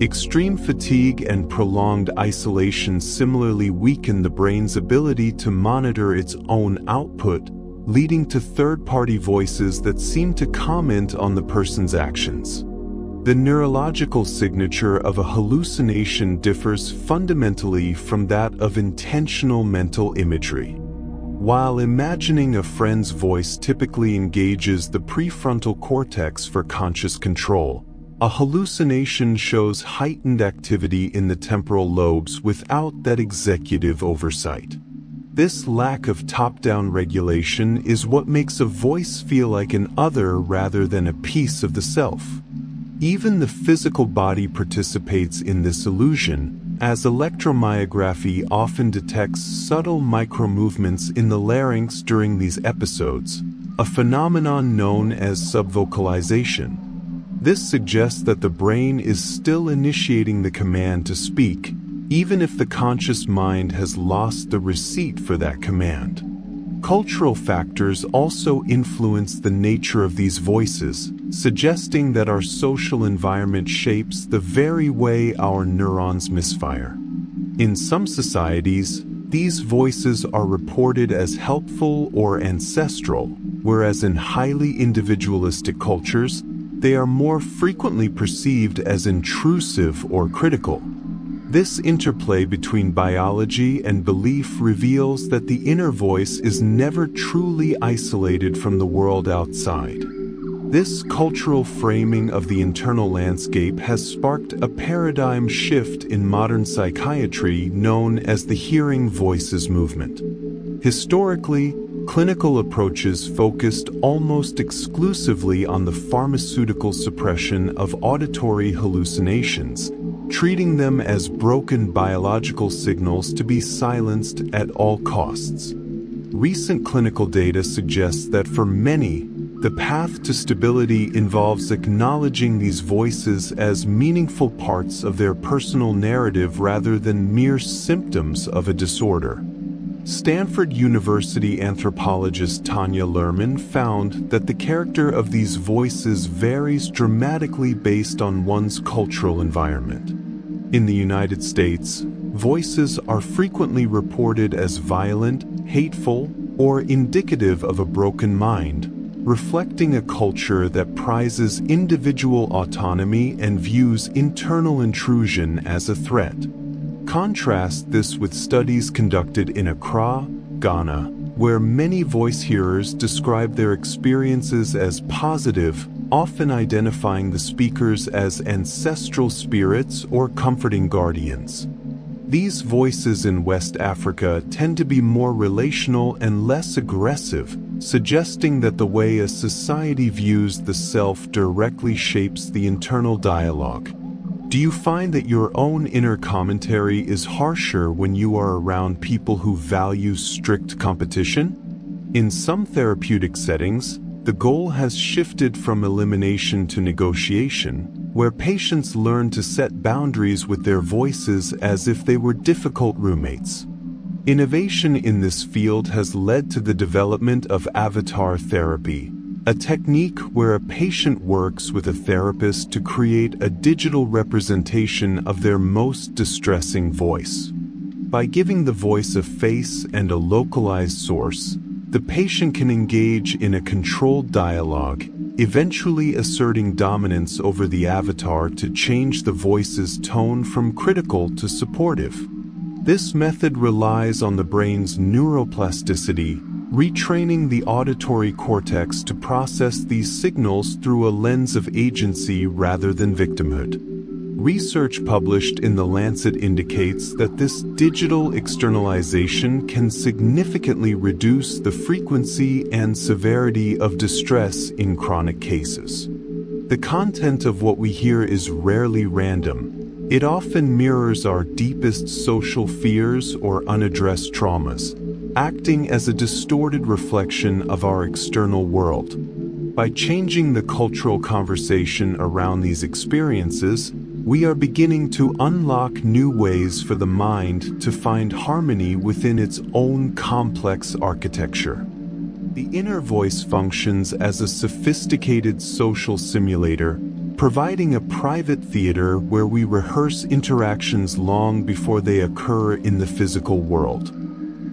Extreme fatigue and prolonged isolation similarly weaken the brain's ability to monitor its own output, leading to third-party voices that seem to comment on the person's actions. The neurological signature of a hallucination differs fundamentally from that of intentional mental imagery. While imagining a friend's voice typically engages the prefrontal cortex for conscious control, a hallucination shows heightened activity in the temporal lobes without that executive oversight. This lack of top-down regulation is what makes a voice feel like an other rather than a piece of the self. Even the physical body participates in this illusion, as electromyography often detects subtle micromovements in the larynx during these episodes, a phenomenon known as subvocalization. This suggests that the brain is still initiating the command to speak, even if the conscious mind has lost the receipt for that command. Cultural factors also influence the nature of these voices, suggesting that our social environment shapes the very way our neurons misfire. In some societies, these voices are reported as helpful or ancestral, whereas in highly individualistic cultures, they are more frequently perceived as intrusive or critical. This interplay between biology and belief reveals that the inner voice is never truly isolated from the world outside. This cultural framing of the internal landscape has sparked a paradigm shift in modern psychiatry known as the hearing voices movement. Historically, clinical approaches focused almost exclusively on the pharmaceutical suppression of auditory hallucinations, treating them as broken biological signals to be silenced at all costs. Recent clinical data suggests that for many, the path to stability involves acknowledging these voices as meaningful parts of their personal narrative rather than mere symptoms of a disorder. Stanford University anthropologist Tanya Luhrmann found that the character of these voices varies dramatically based on one's cultural environment. In the United States, voices are frequently reported as violent, hateful, or indicative of a broken mind, reflecting a culture that prizes individual autonomy and views internal intrusion as a threat. Contrast this with studies conducted in Accra, Ghana, where many voice hearers describe their experiences as positive, often identifying the speakers as ancestral spirits or comforting guardians. These voices in West Africa tend to be more relational and less aggressive, suggesting that the way a society views the self directly shapes the internal dialogue. Do you find that your own inner commentary is harsher when you are around people who value strict competition? In some therapeutic settings, the goal has shifted from elimination to negotiation, where patients learn to set boundaries with their voices as if they were difficult roommates. Innovation in this field has led to the development of avatar therapy, a technique where a patient works with a therapist to create a digital representation of their most distressing voice. By giving the voice a face and a localized source, the patient can engage in a controlled dialogue, eventually asserting dominance over the avatar to change the voice's tone from critical to supportive. This method relies on the brain's neuroplasticity, retraining the auditory cortex to process these signals through a lens of agency rather than victimhood. Research published in The Lancet indicates that this digital externalization can significantly reduce the frequency and severity of distress in chronic cases. The content of what we hear is rarely random. It often mirrors our deepest social fears or unaddressed traumas, acting as a distorted reflection of our external world. By changing the cultural conversation around these experiences, we are beginning to unlock new ways for the mind to find harmony within its own complex architecture. The inner voice functions as a sophisticated social simulator, providing a private theater where we rehearse interactions long before they occur in the physical world.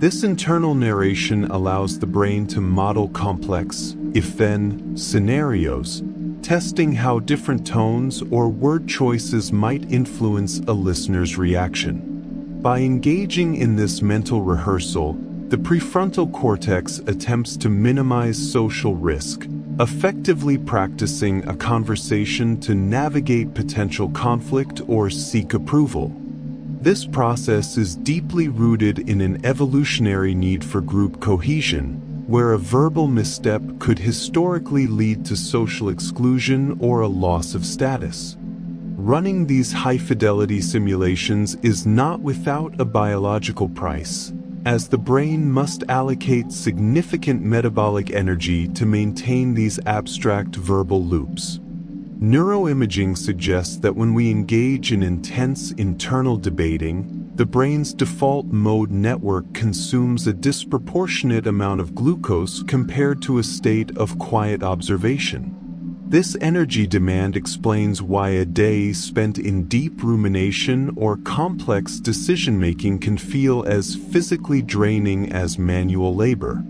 This internal narration allows the brain to model complex, if-then, scenarios, testing how different tones or word choices might influence a listener's reaction. By engaging in this mental rehearsal, the prefrontal cortex attempts to minimize social risk, effectively practicing a conversation to navigate potential conflict or seek approval. This process is deeply rooted in an evolutionary need for group cohesion, where a verbal misstep could historically lead to social exclusion or a loss of status. Running these high-fidelity simulations is not without a biological price, as the brain must allocate significant metabolic energy to maintain these abstract verbal loops. Neuroimaging suggests that when we engage in intense internal debating, the brain's default mode network consumes a disproportionate amount of glucose compared to a state of quiet observation. This energy demand explains why a day spent in deep rumination or complex decision-making can feel as physically draining as manual labor.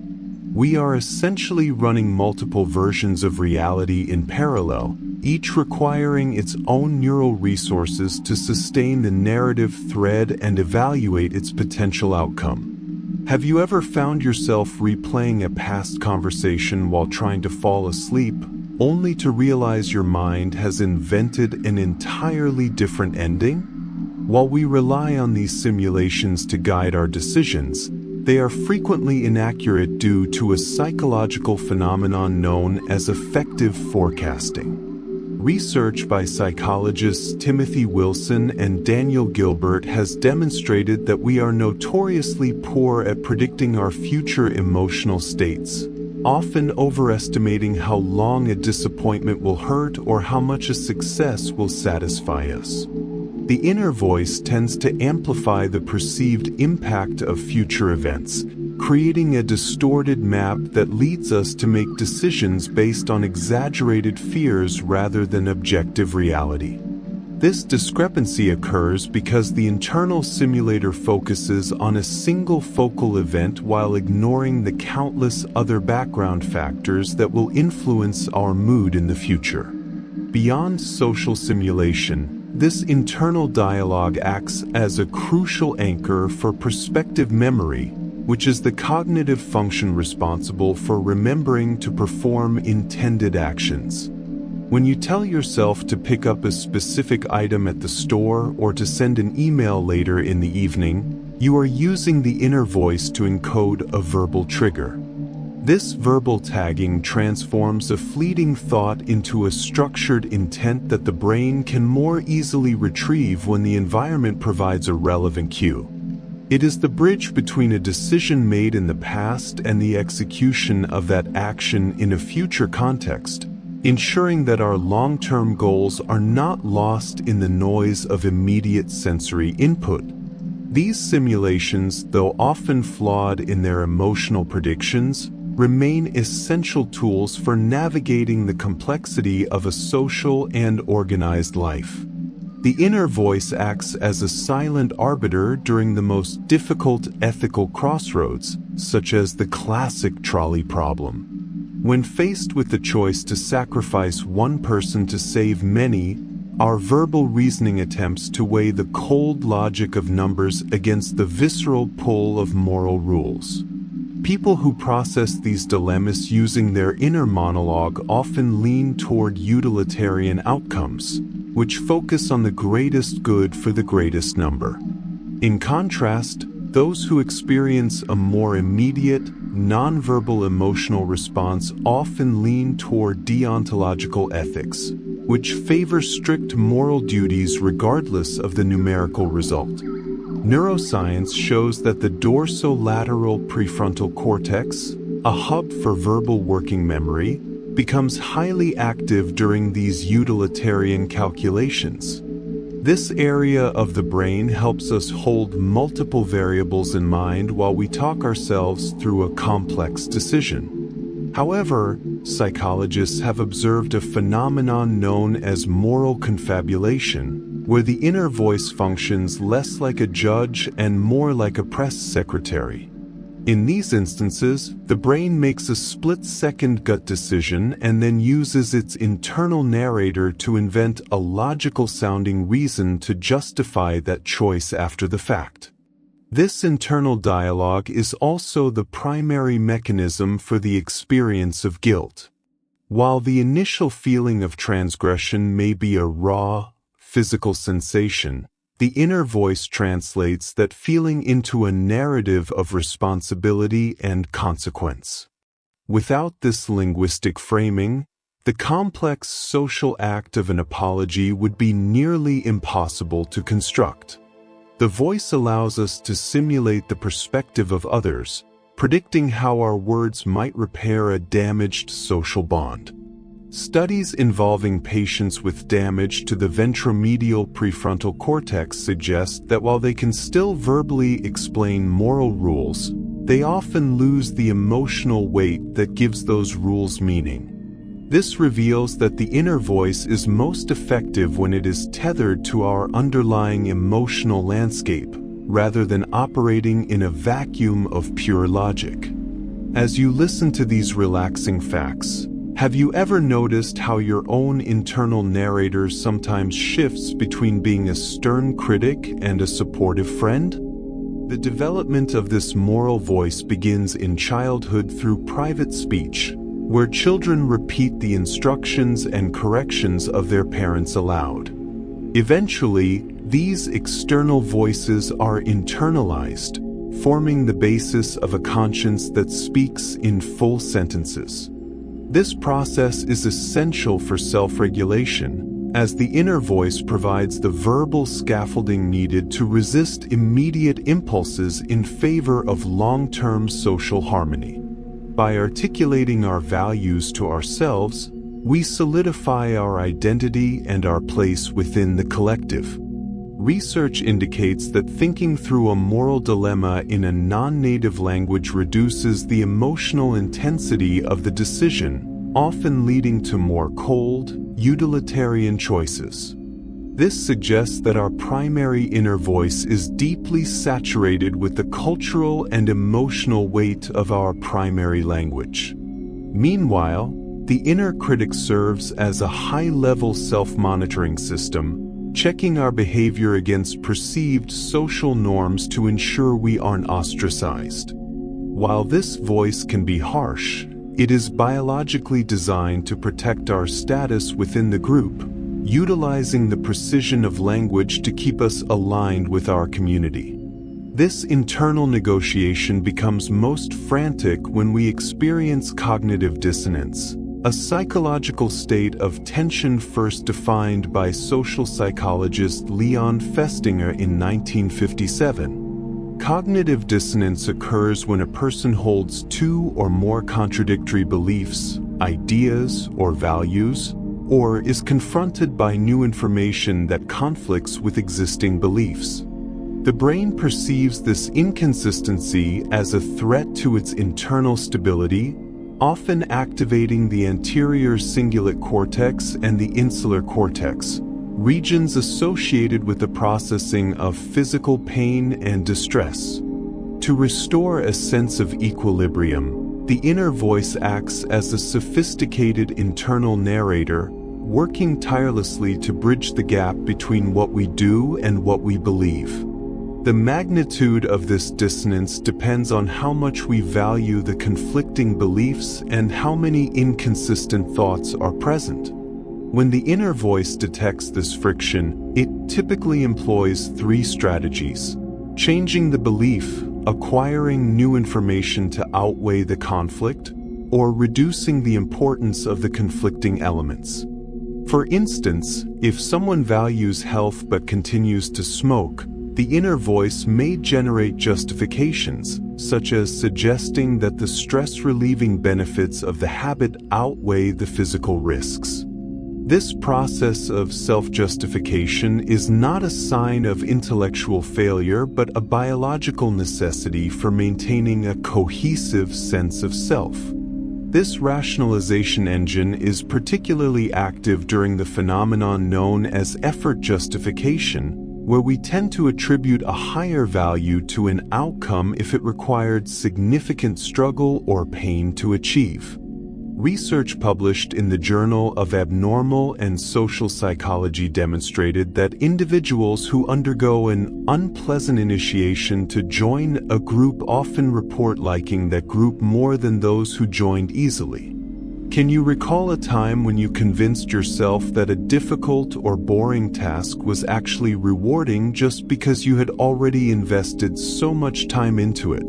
We are essentially running multiple versions of reality in parallel, each requiring its own neural resources to sustain the narrative thread and evaluate its potential outcome. Have you ever found yourself replaying a past conversation while trying to fall asleep, only to realize your mind has invented an entirely different ending? While we rely on these simulations to guide our decisions, they are frequently inaccurate due to a psychological phenomenon known as affective forecasting. Research by psychologists Timothy Wilson and Daniel Gilbert has demonstrated that we are notoriously poor at predicting our future emotional states, often overestimating how long a disappointment will hurt or how much a success will satisfy us. The inner voice tends to amplify the perceived impact of future events, creating a distorted map that leads us to make decisions based on exaggerated fears rather than objective reality. This discrepancy occurs because the internal simulator focuses on a single focal event while ignoring the countless other background factors that will influence our mood in the future. Beyond social simulation, this internal dialogue acts as a crucial anchor for perspective memory, which is the cognitive function responsible for remembering to perform intended actions. When you tell yourself to pick up a specific item at the store or to send an email later in the evening, you are using the inner voice to encode a verbal trigger. This verbal tagging transforms a fleeting thought into a structured intent that the brain can more easily retrieve when the environment provides a relevant cue. It is the bridge between a decision made in the past and the execution of that action in a future context, ensuring that our long-term goals are not lost in the noise of immediate sensory input. These simulations, though often flawed in their emotional predictions, remain essential tools for navigating the complexity of a social and organized life. The inner voice acts as a silent arbiter during the most difficult ethical crossroads, such as the classic trolley problem. When faced with the choice to sacrifice one person to save many, our verbal reasoning attempts to weigh the cold logic of numbers against the visceral pull of moral rules. People who process these dilemmas using their inner monologue often lean toward utilitarian outcomes, which focus on the greatest good for the greatest number. In contrast, those who experience a more immediate, nonverbal emotional response often lean toward deontological ethics, which favor strict moral duties regardless of the numerical result. Neuroscience shows that the dorsolateral prefrontal cortex, a hub for verbal working memory, becomes highly active during these utilitarian calculations. This area of the brain helps us hold multiple variables in mind while we talk ourselves through a complex decision. However, psychologists have observed a phenomenon known as moral confabulation, where the inner voice functions less like a judge and more like a press secretary. In these instances, the brain makes a split-second gut decision and then uses its internal narrator to invent a logical-sounding reason to justify that choice after the fact. This internal dialogue is also the primary mechanism for the experience of guilt. While the initial feeling of transgression may be a raw, physical sensation, the inner voice translates that feeling into a narrative of responsibility and consequence. Without this linguistic framing, the complex social act of an apology would be nearly impossible to construct. The voice allows us to simulate the perspective of others, predicting how our words might repair a damaged social bond. Studies involving patients with damage to the ventromedial prefrontal cortex suggest that while they can still verbally explain moral rules, they often lose the emotional weight that gives those rules meaning. This reveals that the inner voice is most effective when it is tethered to our underlying emotional landscape, rather than operating in a vacuum of pure logic. As you listen to these relaxing facts, have you ever noticed how your own internal narrator sometimes shifts between being a stern critic and a supportive friend? The development of this moral voice begins in childhood through private speech, where children repeat the instructions and corrections of their parents aloud. Eventually, these external voices are internalized, forming the basis of a conscience that speaks in full sentences. This process is essential for self-regulation, as the inner voice provides the verbal scaffolding needed to resist immediate impulses in favor of long-term social harmony. By articulating our values to ourselves, we solidify our identity and our place within the collective. Research indicates that thinking through a moral dilemma in a non-native language reduces the emotional intensity of the decision, often leading to more cold, utilitarian choices. This suggests that our primary inner voice is deeply saturated with the cultural and emotional weight of our primary language. Meanwhile, the inner critic serves as a high-level self-monitoring system, checking our behavior against perceived social norms to ensure we aren't ostracized. While this voice can be harsh, it is biologically designed to protect our status within the group, utilizing the precision of language to keep us aligned with our community. This internal negotiation becomes most frantic when we experience cognitive dissonance, a psychological state of tension first defined by social psychologist Leon Festinger in 1957. Cognitive dissonance occurs when a person holds two or more contradictory beliefs, ideas, or values, or is confronted by new information that conflicts with existing beliefs. The brain perceives this inconsistency as a threat to its internal stability, often activating the anterior cingulate cortex and the insular cortex, regions associated with the processing of physical pain and distress. To restore a sense of equilibrium, the inner voice acts as a sophisticated internal narrator, working tirelessly to bridge the gap between what we do and what we believe. The magnitude of this dissonance depends on how much we value the conflicting beliefs and how many inconsistent thoughts are present. When the inner voice detects this friction, it typically employs three strategies: changing the belief, acquiring new information to outweigh the conflict, or reducing the importance of the conflicting elements. For instance, if someone values health but continues to smoke, the inner voice may generate justifications, such as suggesting that the stress-relieving benefits of the habit outweigh the physical risks. This process of self-justification is not a sign of intellectual failure but a biological necessity for maintaining a cohesive sense of self. This rationalization engine is particularly active during the phenomenon known as effort justification, where we tend to attribute a higher value to an outcome if it required significant struggle or pain to achieve. Research published in the Journal of Abnormal and Social Psychology demonstrated that individuals who undergo an unpleasant initiation to join a group often report liking that group more than those who joined easily. Can you recall a time when you convinced yourself that a difficult or boring task was actually rewarding just because you had already invested so much time into it?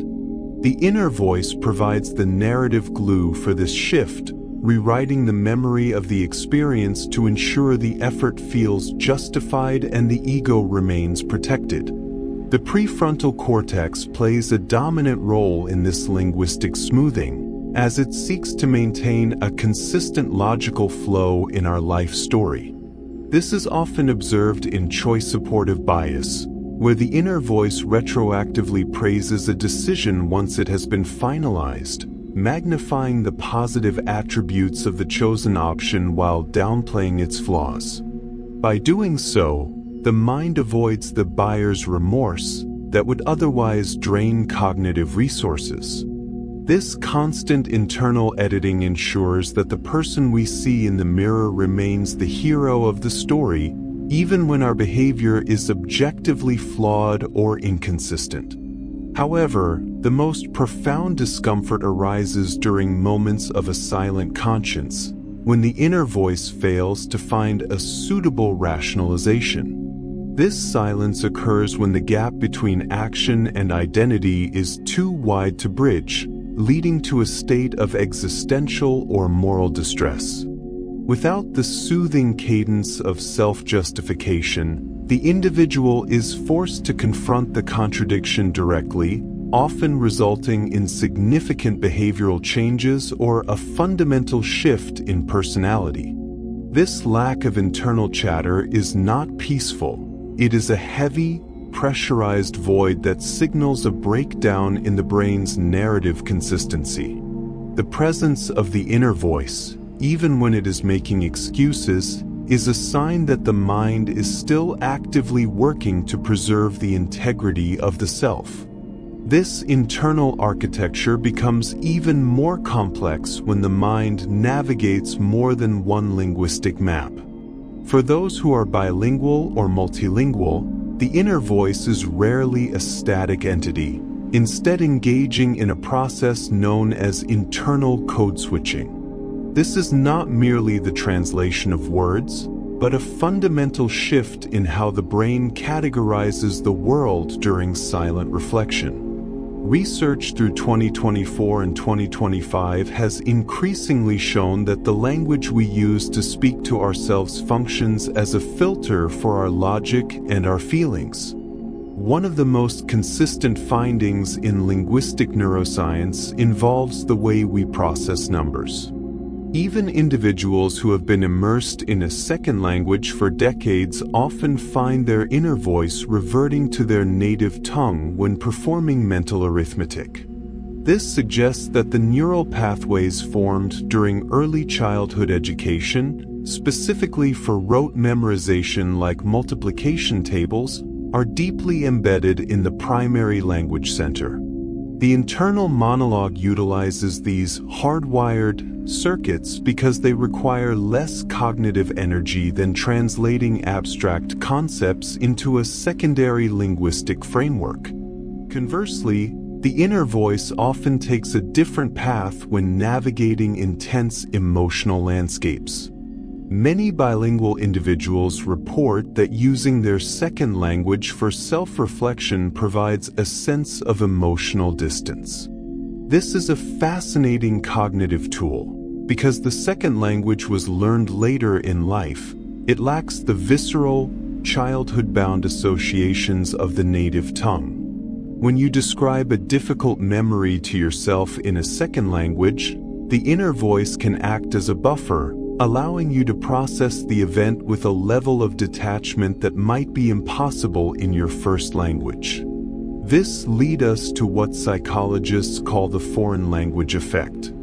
The inner voice provides the narrative glue for this shift, rewriting the memory of the experience to ensure the effort feels justified and the ego remains protected. The prefrontal cortex plays a dominant role in this linguistic smoothing, as it seeks to maintain a consistent logical flow in our life story. This is often observed in choice-supportive bias, where the inner voice retroactively praises a decision once it has been finalized, magnifying the positive attributes of the chosen option while downplaying its flaws. By doing so, the mind avoids the buyer's remorse that would otherwise drain cognitive resources. This constant internal editing ensures that the person we see in the mirror remains the hero of the story, even when our behavior is objectively flawed or inconsistent. However, the most profound discomfort arises during moments of a silent conscience, when the inner voice fails to find a suitable rationalization. This silence occurs when the gap between action and identity is too wide to bridge, leading to a state of existential or moral distress. Without the soothing cadence of self-justification, the individual is forced to confront the contradiction directly, often resulting in significant behavioral changes or a fundamental shift in personality. This lack of internal chatter is not peaceful. It is a heavy, pressurized void that signals a breakdown in the brain's narrative consistency. The presence of the inner voice, even when it is making excuses, is a sign that the mind is still actively working to preserve the integrity of the self. This internal architecture becomes even more complex when the mind navigates more than one linguistic map. For those who are bilingual or multilingual, the inner voice is rarely a static entity, instead engaging in a process known as internal code switching. This is not merely the translation of words, but a fundamental shift in how the brain categorizes the world during silent reflection. Research through 2024 and 2025 has increasingly shown that the language we use to speak to ourselves functions as a filter for our logic and our feelings. One of the most consistent findings in linguistic neuroscience involves the way we process numbers. Even individuals who have been immersed in a second language for decades often find their inner voice reverting to their native tongue when performing mental arithmetic. This suggests that the neural pathways formed during early childhood education, specifically for rote memorization like multiplication tables, are deeply embedded in the primary language center. The internal monologue utilizes these hardwired circuits because they require less cognitive energy than translating abstract concepts into a secondary linguistic framework. Conversely, the inner voice often takes a different path when navigating intense emotional landscapes. Many bilingual individuals report that using their second language for self-reflection provides a sense of emotional distance. This is a fascinating cognitive tool. Because the second language was learned later in life, it lacks the visceral, childhood-bound associations of the native tongue. When you describe a difficult memory to yourself in a second language, the inner voice can act as a buffer, allowing you to process the event with a level of detachment that might be impossible in your first language. This leads us to what psychologists call the foreign language effect.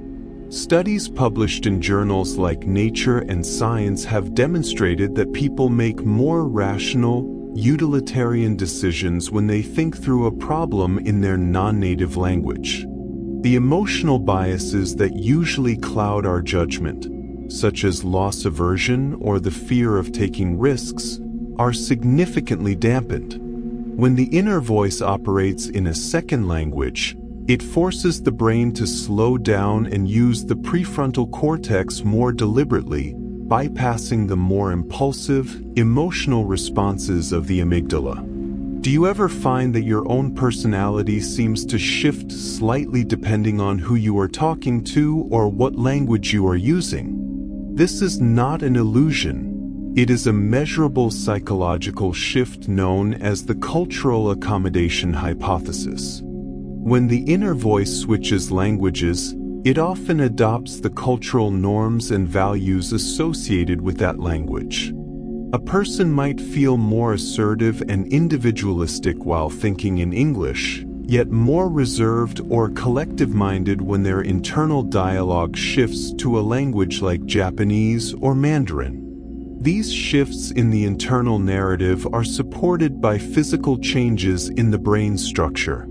Studies published in journals like Nature and Science have demonstrated that people make more rational, utilitarian decisions when they think through a problem in their non-native language. The emotional biases that usually cloud our judgment, such as loss aversion or the fear of taking risks, are significantly dampened. When the inner voice operates in a second language, it forces the brain to slow down and use the prefrontal cortex more deliberately, bypassing the more impulsive, emotional responses of the amygdala. Do you ever find that your own personality seems to shift slightly depending on who you are talking to or what language you are using? This is not an illusion. It is a measurable psychological shift known as the cultural accommodation hypothesis. When the inner voice switches languages, it often adopts the cultural norms and values associated with that language. A person might feel more assertive and individualistic while thinking in English, yet more reserved or collective-minded when their internal dialogue shifts to a language like Japanese or Mandarin. These shifts in the internal narrative are supported by physical changes in the brain structure.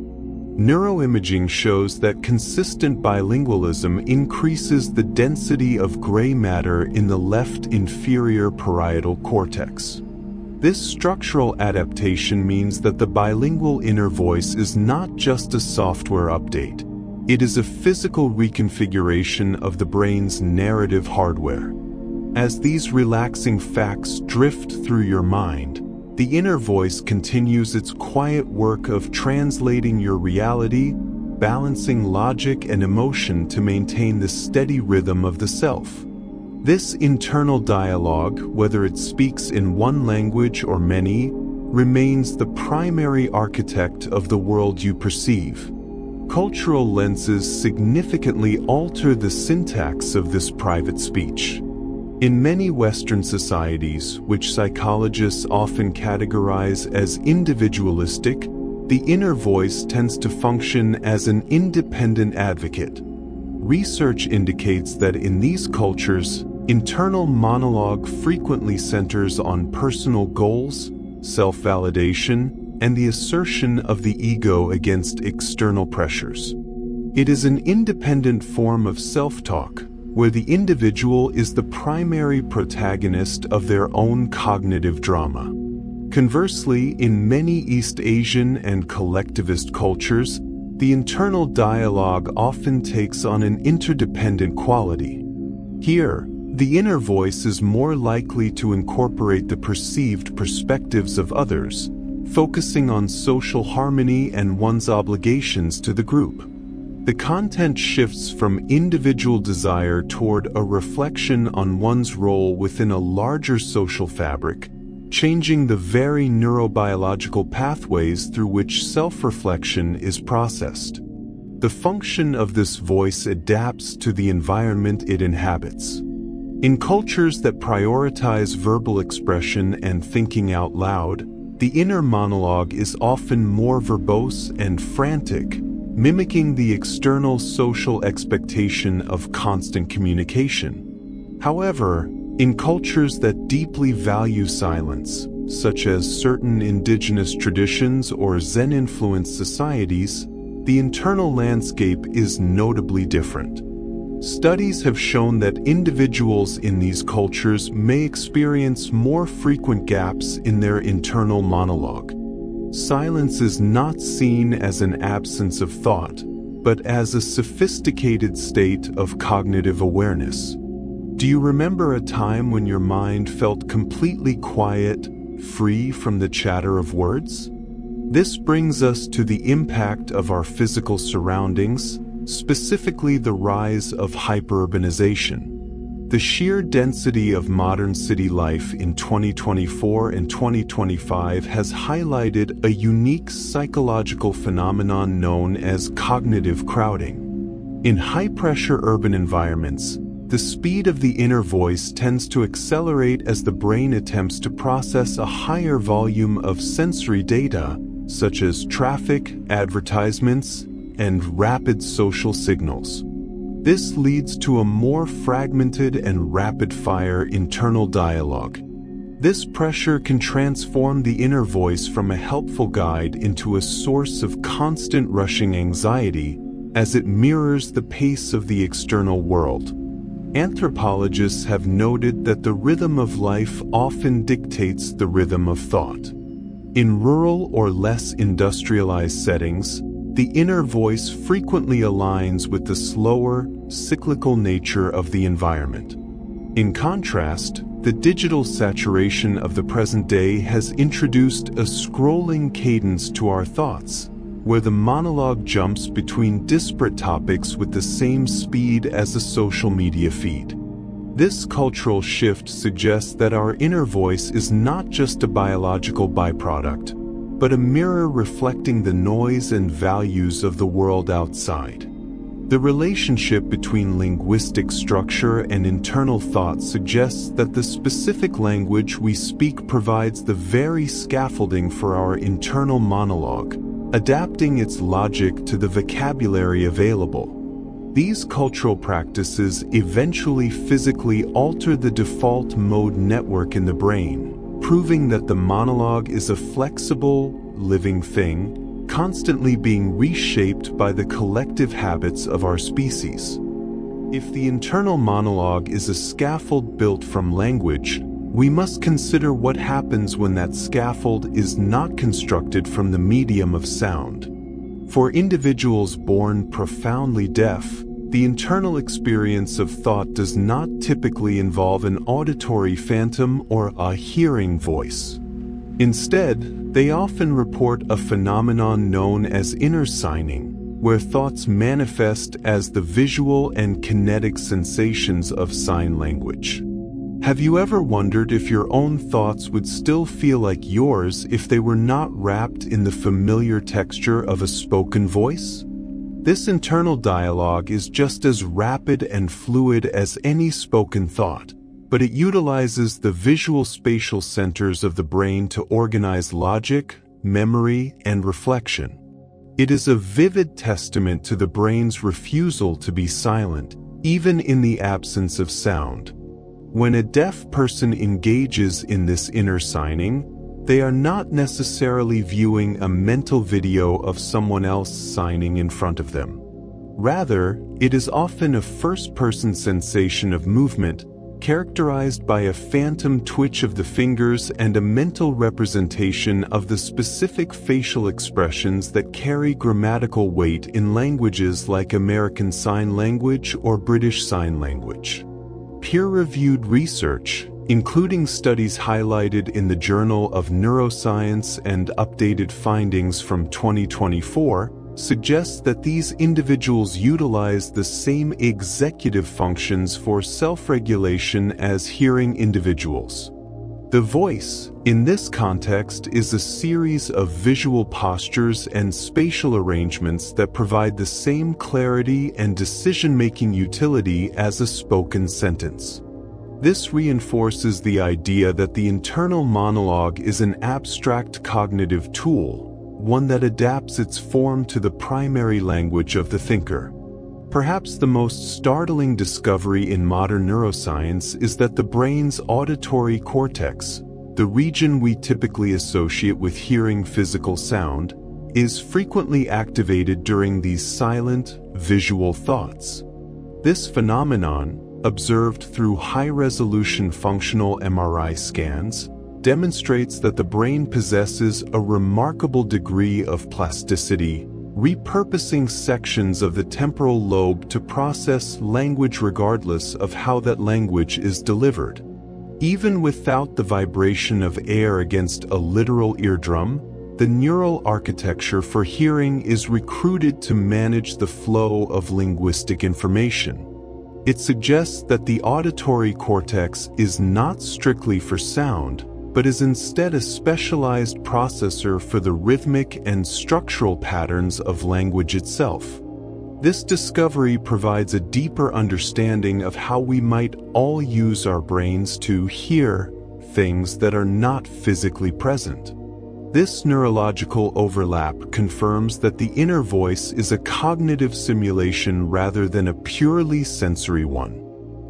Neuroimaging shows that consistent bilingualism increases the density of gray matter in the left inferior parietal cortex. This structural adaptation means that the bilingual inner voice is not just a software update. It is a physical reconfiguration of the brain's narrative hardware. As these relaxing facts drift through your mind, the inner voice continues its quiet work of translating your reality, balancing logic and emotion to maintain the steady rhythm of the self. This internal dialogue, whether it speaks in one language or many, remains the primary architect of the world you perceive. Cultural lenses significantly alter the syntax of this private speech. In many Western societies, which psychologists often categorize as individualistic, the inner voice tends to function as an independent advocate. Research indicates that in these cultures, internal monologue frequently centers on personal goals, self-validation, and the assertion of the ego against external pressures. It is an independent form of self-talk, where the individual is the primary protagonist of their own cognitive drama. Conversely, in many East Asian and collectivist cultures, the internal dialogue often takes on an interdependent quality. Here, the inner voice is more likely to incorporate the perceived perspectives of others, focusing on social harmony and one's obligations to the group. The content shifts from individual desire toward a reflection on one's role within a larger social fabric, changing the very neurobiological pathways through which self-reflection is processed. The function of this voice adapts to the environment it inhabits. In cultures that prioritize verbal expression and thinking out loud, the inner monologue is often more verbose and frantic, mimicking the external social expectation of constant communication. However, in cultures that deeply value silence, such as certain indigenous traditions or Zen-influenced societies, the internal landscape is notably different. Studies have shown that individuals in these cultures may experience more frequent gaps in their internal monologue. Silence is not seen as an absence of thought, but as a sophisticated state of cognitive awareness. Do you remember a time when your mind felt completely quiet, free from the chatter of words? This brings us to the impact of our physical surroundings, specifically the rise of hyperurbanization. The sheer density of modern city life in 2024 and 2025 has highlighted a unique psychological phenomenon known as cognitive crowding. In high-pressure urban environments, the speed of the inner voice tends to accelerate as the brain attempts to process a higher volume of sensory data, such as traffic, advertisements, and rapid social signals. This leads to a more fragmented and rapid-fire internal dialogue. This pressure can transform the inner voice from a helpful guide into a source of constant rushing anxiety as it mirrors the pace of the external world. Anthropologists have noted that the rhythm of life often dictates the rhythm of thought. In rural or less industrialized settings, the inner voice frequently aligns with the slower, cyclical nature of the environment. In contrast, the digital saturation of the present day has introduced a scrolling cadence to our thoughts, where the monologue jumps between disparate topics with the same speed as a social media feed. This cultural shift suggests that our inner voice is not just a biological byproduct, but a mirror reflecting the noise and values of the world outside. The relationship between linguistic structure and internal thought suggests that the specific language we speak provides the very scaffolding for our internal monologue, adapting its logic to the vocabulary available. These cultural practices eventually physically alter the default mode network in the brain, proving that the monologue is a flexible, living thing, constantly being reshaped by the collective habits of our species. If the internal monologue is a scaffold built from language, we must consider what happens when that scaffold is not constructed from the medium of sound. For individuals born profoundly deaf, the internal experience of thought does not typically involve an auditory phantom or a hearing voice. Instead, they often report a phenomenon known as inner signing, where thoughts manifest as the visual and kinetic sensations of sign language. Have you ever wondered if your own thoughts would still feel like yours if they were not wrapped in the familiar texture of a spoken voice? This internal dialogue is just as rapid and fluid as any spoken thought, but it utilizes the visual spatial centers of the brain to organize logic, memory, and reflection. It is a vivid testament to the brain's refusal to be silent, even in the absence of sound. When a deaf person engages in this inner signing, they are not necessarily viewing a mental video of someone else signing in front of them. Rather, it is often a first-person sensation of movement, characterized by a phantom twitch of the fingers and a mental representation of the specific facial expressions that carry grammatical weight in languages like American Sign Language or British Sign Language. Peer-reviewed research, including studies highlighted in the Journal of Neuroscience and updated findings from 2024, suggests that these individuals utilize the same executive functions for self-regulation as hearing individuals. The voice, in this context, is a series of visual postures and spatial arrangements that provide the same clarity and decision-making utility as a spoken sentence. This reinforces the idea that the internal monologue is an abstract cognitive tool, one that adapts its form to the primary language of the thinker. Perhaps the most startling discovery in modern neuroscience is that the brain's auditory cortex, the region we typically associate with hearing physical sound, is frequently activated during these silent, visual thoughts. This phenomenon, observed through high-resolution functional MRI scans, demonstrates that the brain possesses a remarkable degree of plasticity, repurposing sections of the temporal lobe to process language regardless of how that language is delivered. Even without the vibration of air against a literal eardrum, the neural architecture for hearing is recruited to manage the flow of linguistic information. It suggests that the auditory cortex is not strictly for sound, but is instead a specialized processor for the rhythmic and structural patterns of language itself. This discovery provides a deeper understanding of how we might all use our brains to hear things that are not physically present. This neurological overlap confirms that the inner voice is a cognitive simulation rather than a purely sensory one.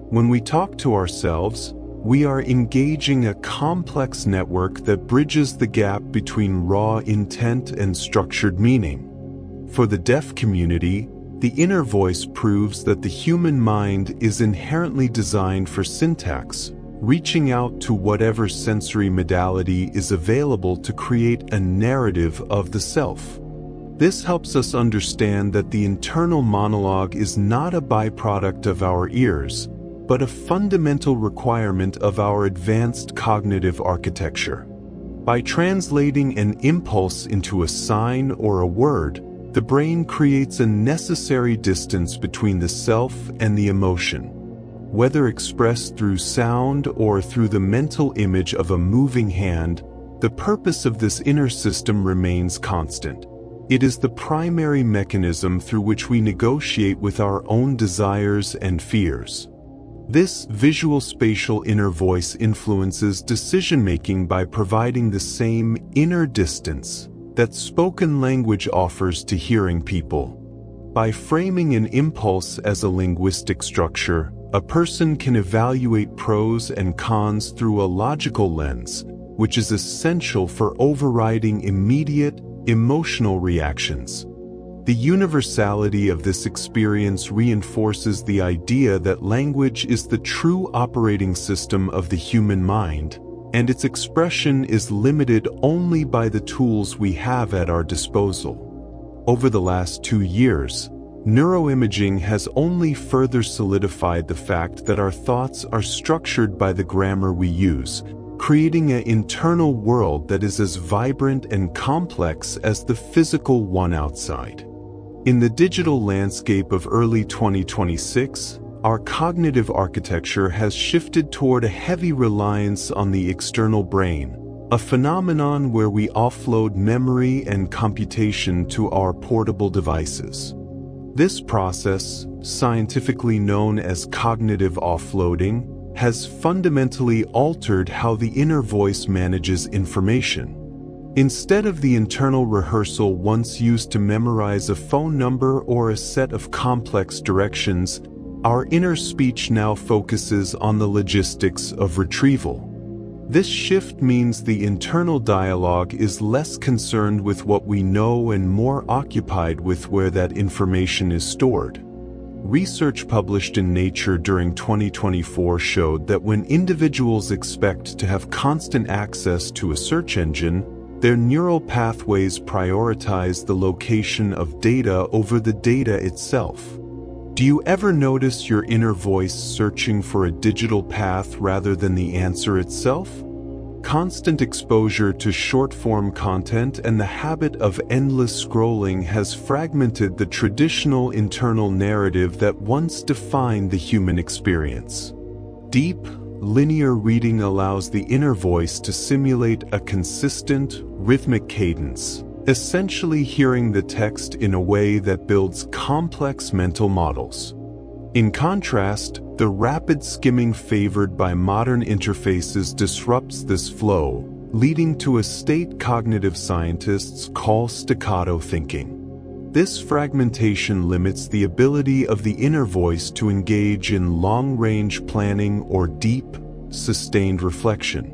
When we talk to ourselves, we are engaging a complex network that bridges the gap between raw intent and structured meaning. For the deaf community, the inner voice proves that the human mind is inherently designed for syntax, reaching out to whatever sensory modality is available to create a narrative of the self. This helps us understand that the internal monologue is not a byproduct of our ears, but a fundamental requirement of our advanced cognitive architecture. By translating an impulse into a sign or a word, the brain creates a necessary distance between the self and the emotion. Whether expressed through sound or through the mental image of a moving hand, the purpose of this inner system remains constant. It is the primary mechanism through which we negotiate with our own desires and fears. This visual spatial inner voice influences decision-making by providing the same inner distance that spoken language offers to hearing people. By framing an impulse as a linguistic structure, a person can evaluate pros and cons through a logical lens, which is essential for overriding immediate, emotional reactions. The universality of this experience reinforces the idea that language is the true operating system of the human mind, and its expression is limited only by the tools we have at our disposal. Over the last 2 years, neuroimaging has only further solidified the fact that our thoughts are structured by the grammar we use, creating an internal world that is as vibrant and complex as the physical one outside. In the digital landscape of early 2026, our cognitive architecture has shifted toward a heavy reliance on the external brain, a phenomenon where we offload memory and computation to our portable devices. This process, scientifically known as cognitive offloading, has fundamentally altered how the inner voice manages information. Instead of the internal rehearsal once used to memorize a phone number or a set of complex directions, our inner speech now focuses on the logistics of retrieval. This shift means the internal dialogue is less concerned with what we know and more occupied with where that information is stored. Research published in Nature during 2024 showed that when individuals expect to have constant access to a search engine, their neural pathways prioritize the location of data over the data itself. Do you ever notice your inner voice searching for a digital path rather than the answer itself? Constant exposure to short-form content and the habit of endless scrolling has fragmented the traditional internal narrative that once defined the human experience. Deep, linear reading allows the inner voice to simulate a consistent, rhythmic cadence, essentially hearing the text in a way that builds complex mental models. In contrast, the rapid skimming favored by modern interfaces disrupts this flow, leading to a state cognitive scientists call staccato thinking. This fragmentation limits the ability of the inner voice to engage in long-range planning or deep, sustained reflection.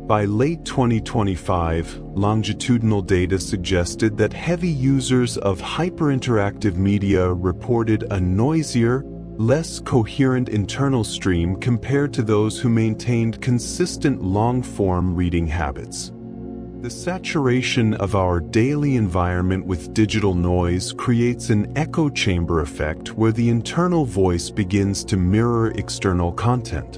By late 2025, longitudinal data suggested that heavy users of hyperinteractive media reported a noisier, less coherent internal stream compared to those who maintained consistent long-form reading habits. The saturation of our daily environment with digital noise creates an echo chamber effect where the internal voice begins to mirror external content.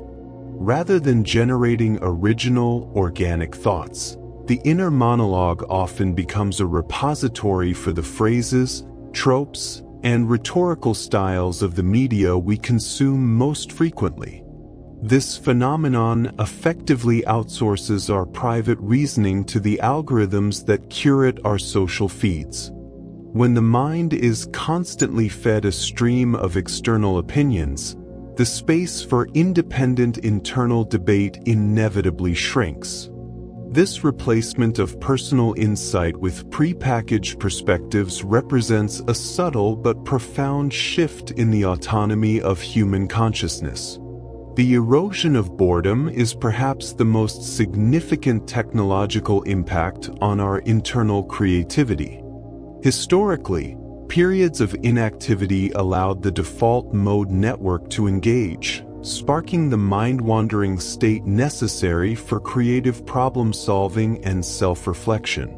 Rather than generating original, organic thoughts, The inner monologue often becomes a repository for the phrases, tropes, and rhetorical styles of the media we consume most frequently. This phenomenon effectively outsources our private reasoning to the algorithms that curate our social feeds. When the mind is constantly fed a stream of external opinions, the space for independent internal debate inevitably shrinks. This replacement of personal insight with prepackaged perspectives represents a subtle but profound shift in the autonomy of human consciousness. The erosion of boredom is perhaps the most significant technological impact on our internal creativity. Historically, periods of inactivity allowed the default mode network to engage, sparking the mind-wandering state necessary for creative problem-solving and self-reflection.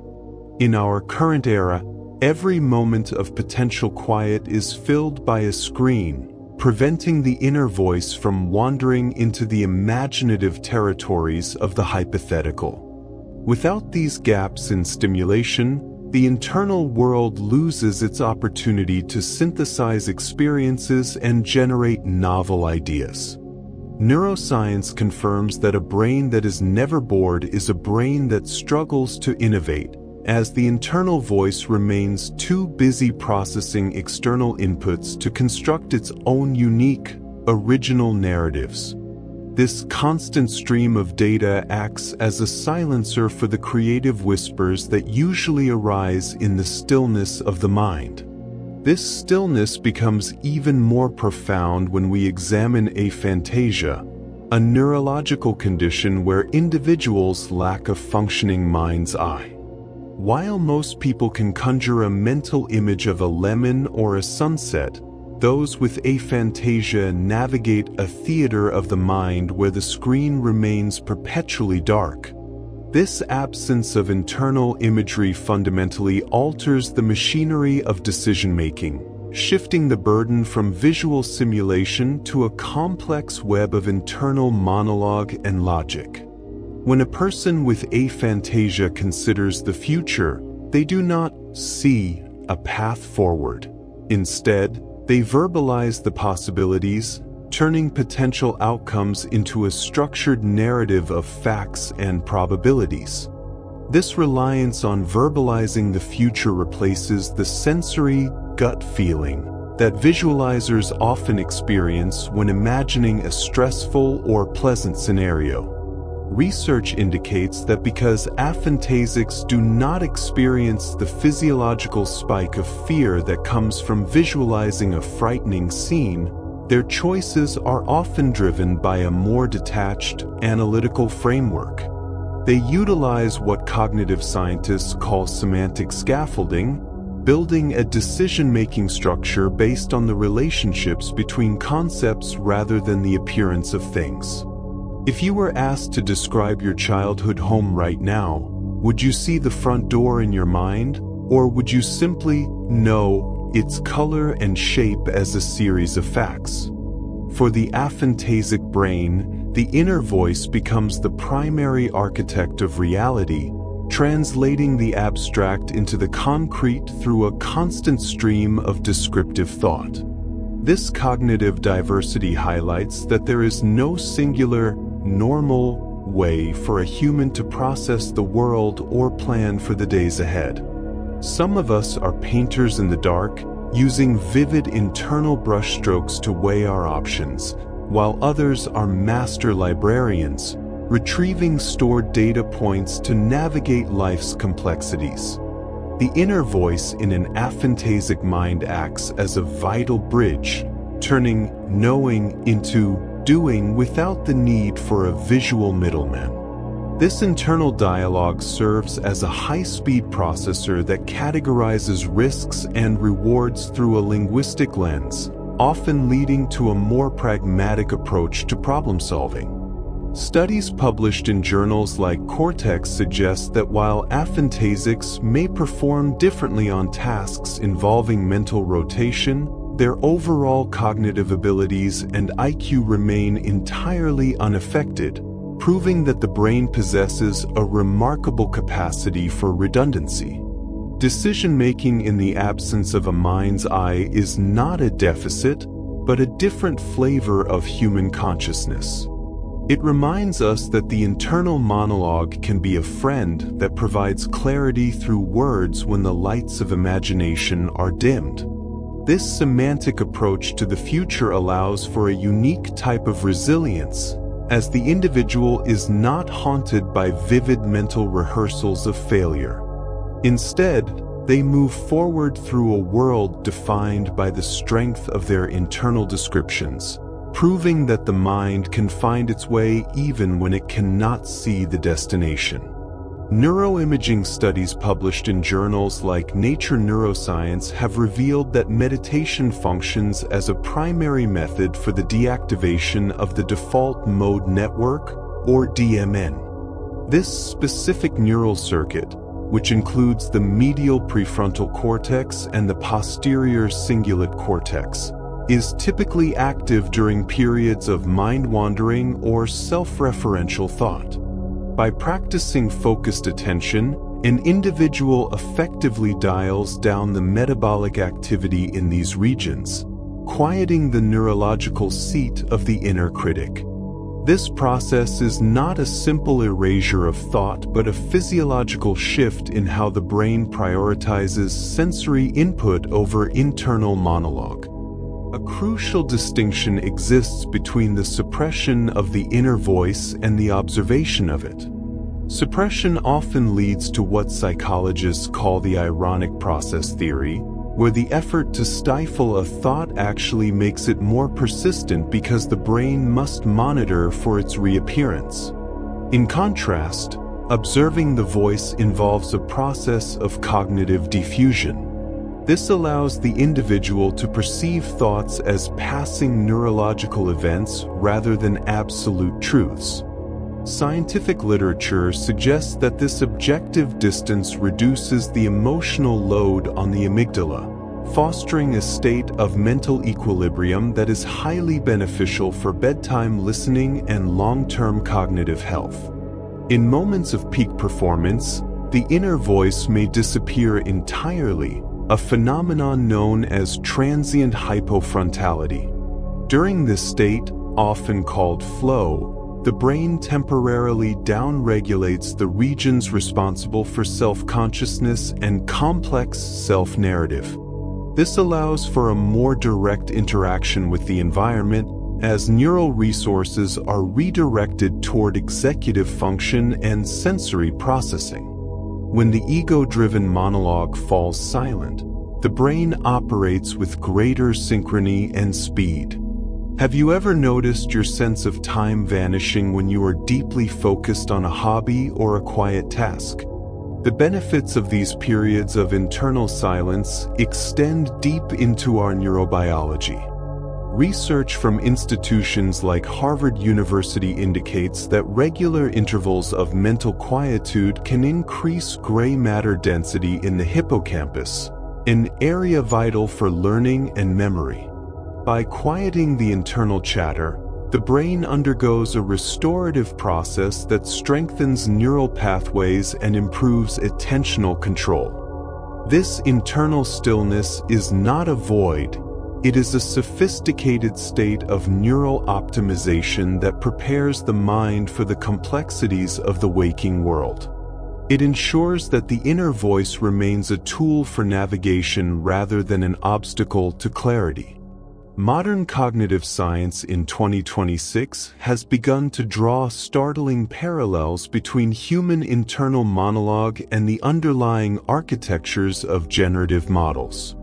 In our current era, every moment of potential quiet is filled by a screen, preventing the inner voice from wandering into the imaginative territories of the hypothetical. Without these gaps in stimulation, the internal world loses its opportunity to synthesize experiences and generate novel ideas. Neuroscience confirms that a brain that is never bored is a brain that struggles to innovate, as the internal voice remains too busy processing external inputs to construct its own unique, original narratives. This constant stream of data acts as a silencer for the creative whispers that usually arise in the stillness of the mind. This stillness becomes even more profound when we examine aphantasia, a neurological condition where individuals lack a functioning mind's eye. While most people can conjure a mental image of a lemon or a sunset, those with aphantasia navigate a theater of the mind where the screen remains perpetually dark. This absence of internal imagery fundamentally alters the machinery of decision-making, shifting the burden from visual simulation to a complex web of internal monologue and logic. When a person with aphantasia considers the future, they do not see a path forward. Instead, they verbalize the possibilities, turning potential outcomes into a structured narrative of facts and probabilities. This reliance on verbalizing the future replaces the sensory gut feeling that visualizers often experience when imagining a stressful or pleasant scenario. Research indicates that because aphantasics do not experience the physiological spike of fear that comes from visualizing a frightening scene, their choices are often driven by a more detached, analytical framework. They utilize what cognitive scientists call semantic scaffolding, building a decision-making structure based on the relationships between concepts rather than the appearance of things. If you were asked to describe your childhood home right now, would you see the front door in your mind, or would you simply know its color and shape as a series of facts? For the aphantasic brain, the inner voice becomes the primary architect of reality, translating the abstract into the concrete through a constant stream of descriptive thought. This cognitive diversity highlights that there is no singular, normal way for a human to process the world or plan for the days ahead. Some of us are painters in the dark, using vivid internal brushstrokes to weigh our options, while others are master librarians, retrieving stored data points to navigate life's complexities. The inner voice in an aphantasic mind acts as a vital bridge, turning knowing into doing without the need for a visual middleman. This internal dialogue serves as a high-speed processor that categorizes risks and rewards through a linguistic lens, often leading to a more pragmatic approach to problem-solving. Studies published in journals like Critic suggest that while aphantasics may perform differently on tasks involving mental rotation, their overall cognitive abilities and IQ remain entirely unaffected, proving that the brain possesses a remarkable capacity for redundancy. Decision-making in the absence of a mind's eye is not a deficit, but a different flavor of human consciousness. It reminds us that the internal monologue can be a friend that provides clarity through words when the lights of imagination are dimmed. This semantic approach to the future allows for a unique type of resilience, as the individual is not haunted by vivid mental rehearsals of failure. Instead, they move forward through a world defined by the strength of their internal descriptions, proving that the mind can find its way even when it cannot see the destination. Neuroimaging studies published in journals like Nature Neuroscience have revealed that meditation functions as a primary method for the deactivation of the default mode network, or DMN. This specific neural circuit, which includes the medial prefrontal cortex and the posterior cingulate cortex, is typically active during periods of mind-wandering or self-referential thought. By practicing focused attention, an individual effectively dials down the metabolic activity in these regions, quieting the neurological seat of the inner critic. This process is not a simple erasure of thought, but a physiological shift in how the brain prioritizes sensory input over internal monologue. A crucial distinction exists between the suppression of the inner voice and the observation of it. Suppression often leads to what psychologists call the ironic process theory, where the effort to stifle a thought actually makes it more persistent because the brain must monitor for its reappearance. In contrast, observing the voice involves a process of cognitive diffusion. This allows the individual to perceive thoughts as passing neurological events rather than absolute truths. Scientific literature suggests that this objective distance reduces the emotional load on the amygdala, fostering a state of mental equilibrium that is highly beneficial for bedtime listening and long-term cognitive health. In moments of peak performance, the inner voice may disappear entirely, a phenomenon known as transient hypofrontality. During this state, often called flow, the brain temporarily downregulates the regions responsible for self-consciousness and complex self-narrative. This allows for a more direct interaction with the environment, as neural resources are redirected toward executive function and sensory processing. When the ego-driven monologue falls silent, the brain operates with greater synchrony and speed. Have you ever noticed your sense of time vanishing when you are deeply focused on a hobby or a quiet task? The benefits of these periods of internal silence extend deep into our neurobiology. Research from institutions like Harvard University indicates that regular intervals of mental quietude can increase gray matter density in the hippocampus, an area vital for learning and memory. By quieting the internal chatter, the brain undergoes a restorative process that strengthens neural pathways and improves attentional control. This internal stillness is not a void. It is a sophisticated state of neural optimization that prepares the mind for the complexities of the waking world. It ensures that the inner voice remains a tool for navigation rather than an obstacle to clarity. Modern cognitive science in 2026 has begun to draw startling parallels between human internal monologue and the underlying architectures of generative models.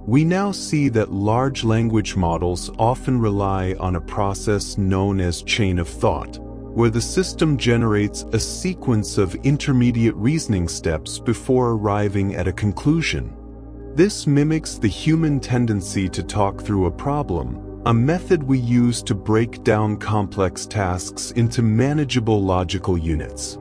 We now see that large language models often rely on a process known as chain of thought, where the system generates a sequence of intermediate reasoning steps before arriving at a conclusion. This mimics the human tendency to talk through a problem, a method we use to break down complex tasks into manageable logical units.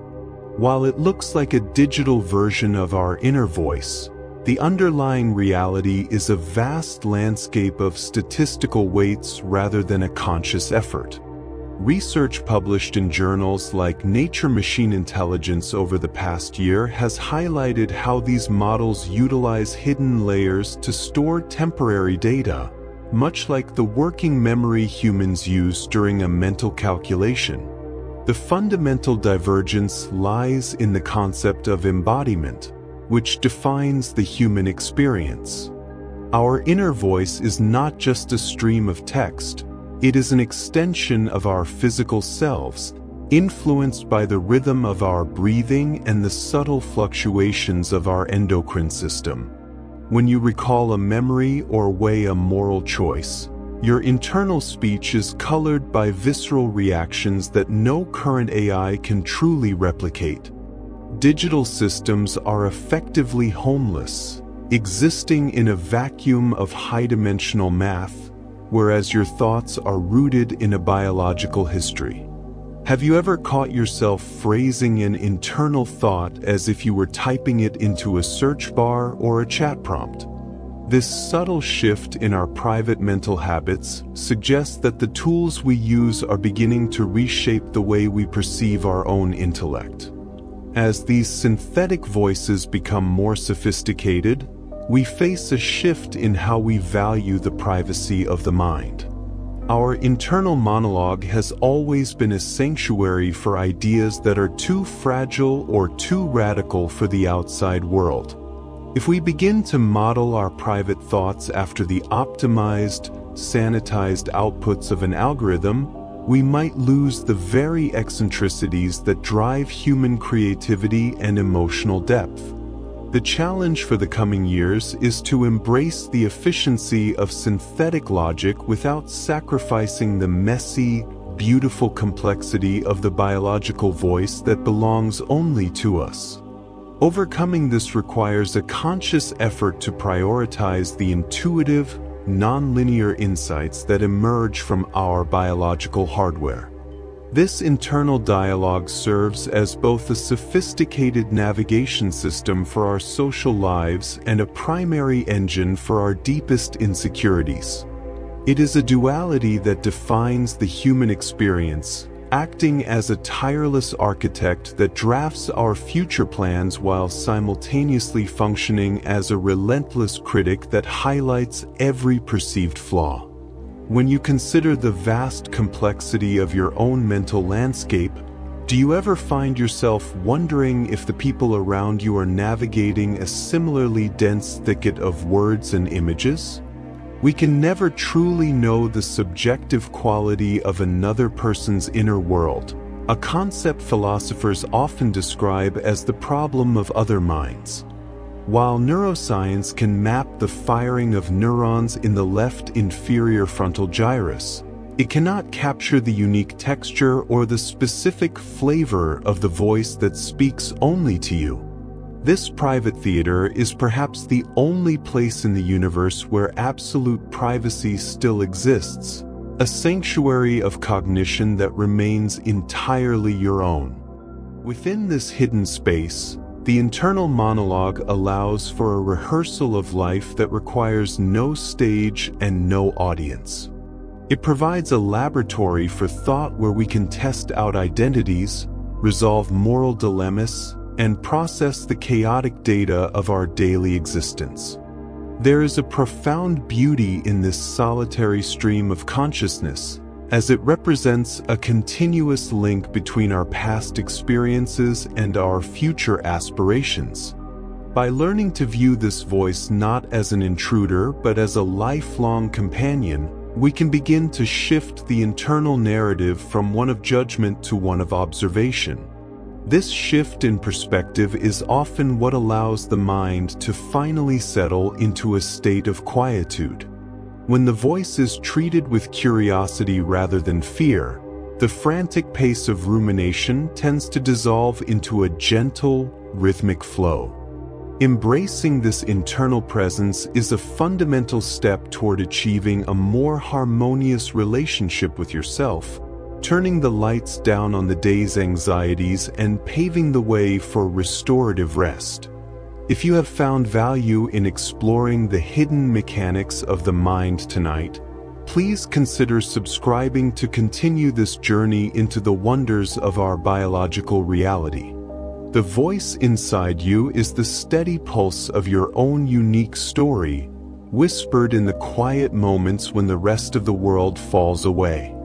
While it looks like a digital version of our inner voice, the underlying reality is a vast landscape of statistical weights rather than a conscious effort. Research published in journals like Nature Machine Intelligence over the past year has highlighted how these models utilize hidden layers to store temporary data, much like the working memory humans use during a mental calculation. The fundamental divergence lies in the concept of embodiment, which defines the human experience. Our inner voice is not just a stream of text. It is an extension of our physical selves, influenced by the rhythm of our breathing and the subtle fluctuations of our endocrine system. When you recall a memory or weigh a moral choice, your internal speech is colored by visceral reactions that no current AI can truly replicate. Digital systems are effectively homeless, existing in a vacuum of high-dimensional math, whereas your thoughts are rooted in a biological history. Have you ever caught yourself phrasing an internal thought as if you were typing it into a search bar or a chat prompt? This subtle shift in our private mental habits suggests that the tools we use are beginning to reshape the way we perceive our own intellect. As these synthetic voices become more sophisticated, we face a shift in how we value the privacy of the mind. Our internal monologue has always been a sanctuary for ideas that are too fragile or too radical for the outside world. If we begin to model our private thoughts after the optimized, sanitized outputs of an algorithm, we might lose the very eccentricities that drive human creativity and emotional depth. The challenge for the coming years is to embrace the efficiency of synthetic logic without sacrificing the messy, beautiful complexity of the biological voice that belongs only to us. Overcoming this requires a conscious effort to prioritize the intuitive, non-linear insights that emerge from our biological hardware. This internal dialogue serves as both a sophisticated navigation system for our social lives and a primary engine for our deepest insecurities. It is a duality that defines the human experience, acting as a tireless architect that drafts our future plans while simultaneously functioning as a relentless critic that highlights every perceived flaw. When you consider the vast complexity of your own mental landscape, do you ever find yourself wondering if the people around you are navigating a similarly dense thicket of words and images? We can never truly know the subjective quality of another person's inner world, a concept philosophers often describe as the problem of other minds. While neuroscience can map the firing of neurons in the left inferior frontal gyrus, it cannot capture the unique texture or the specific flavor of the voice that speaks only to you. This private theater is perhaps the only place in the universe where absolute privacy still exists, a sanctuary of cognition that remains entirely your own. Within this hidden space, the internal monologue allows for a rehearsal of life that requires no stage and no audience. It provides a laboratory for thought where we can test out identities, resolve moral dilemmas, and process the chaotic data of our daily existence. There is a profound beauty in this solitary stream of consciousness, as it represents a continuous link between our past experiences and our future aspirations. By learning to view this voice not as an intruder but as a lifelong companion, we can begin to shift the internal narrative from one of judgment to one of observation. This shift in perspective is often what allows the mind to finally settle into a state of quietude. When the voice is treated with curiosity rather than fear, the frantic pace of rumination tends to dissolve into a gentle, rhythmic flow. Embracing this internal presence is a fundamental step toward achieving a more harmonious relationship with yourself, turning the lights down on the day's anxieties and paving the way for restorative rest. If you have found value in exploring the hidden mechanics of the mind tonight, Please consider subscribing to continue this journey into the wonders of our biological reality. The voice inside you is the steady pulse of your own unique story, whispered in the quiet moments when the rest of the world falls away.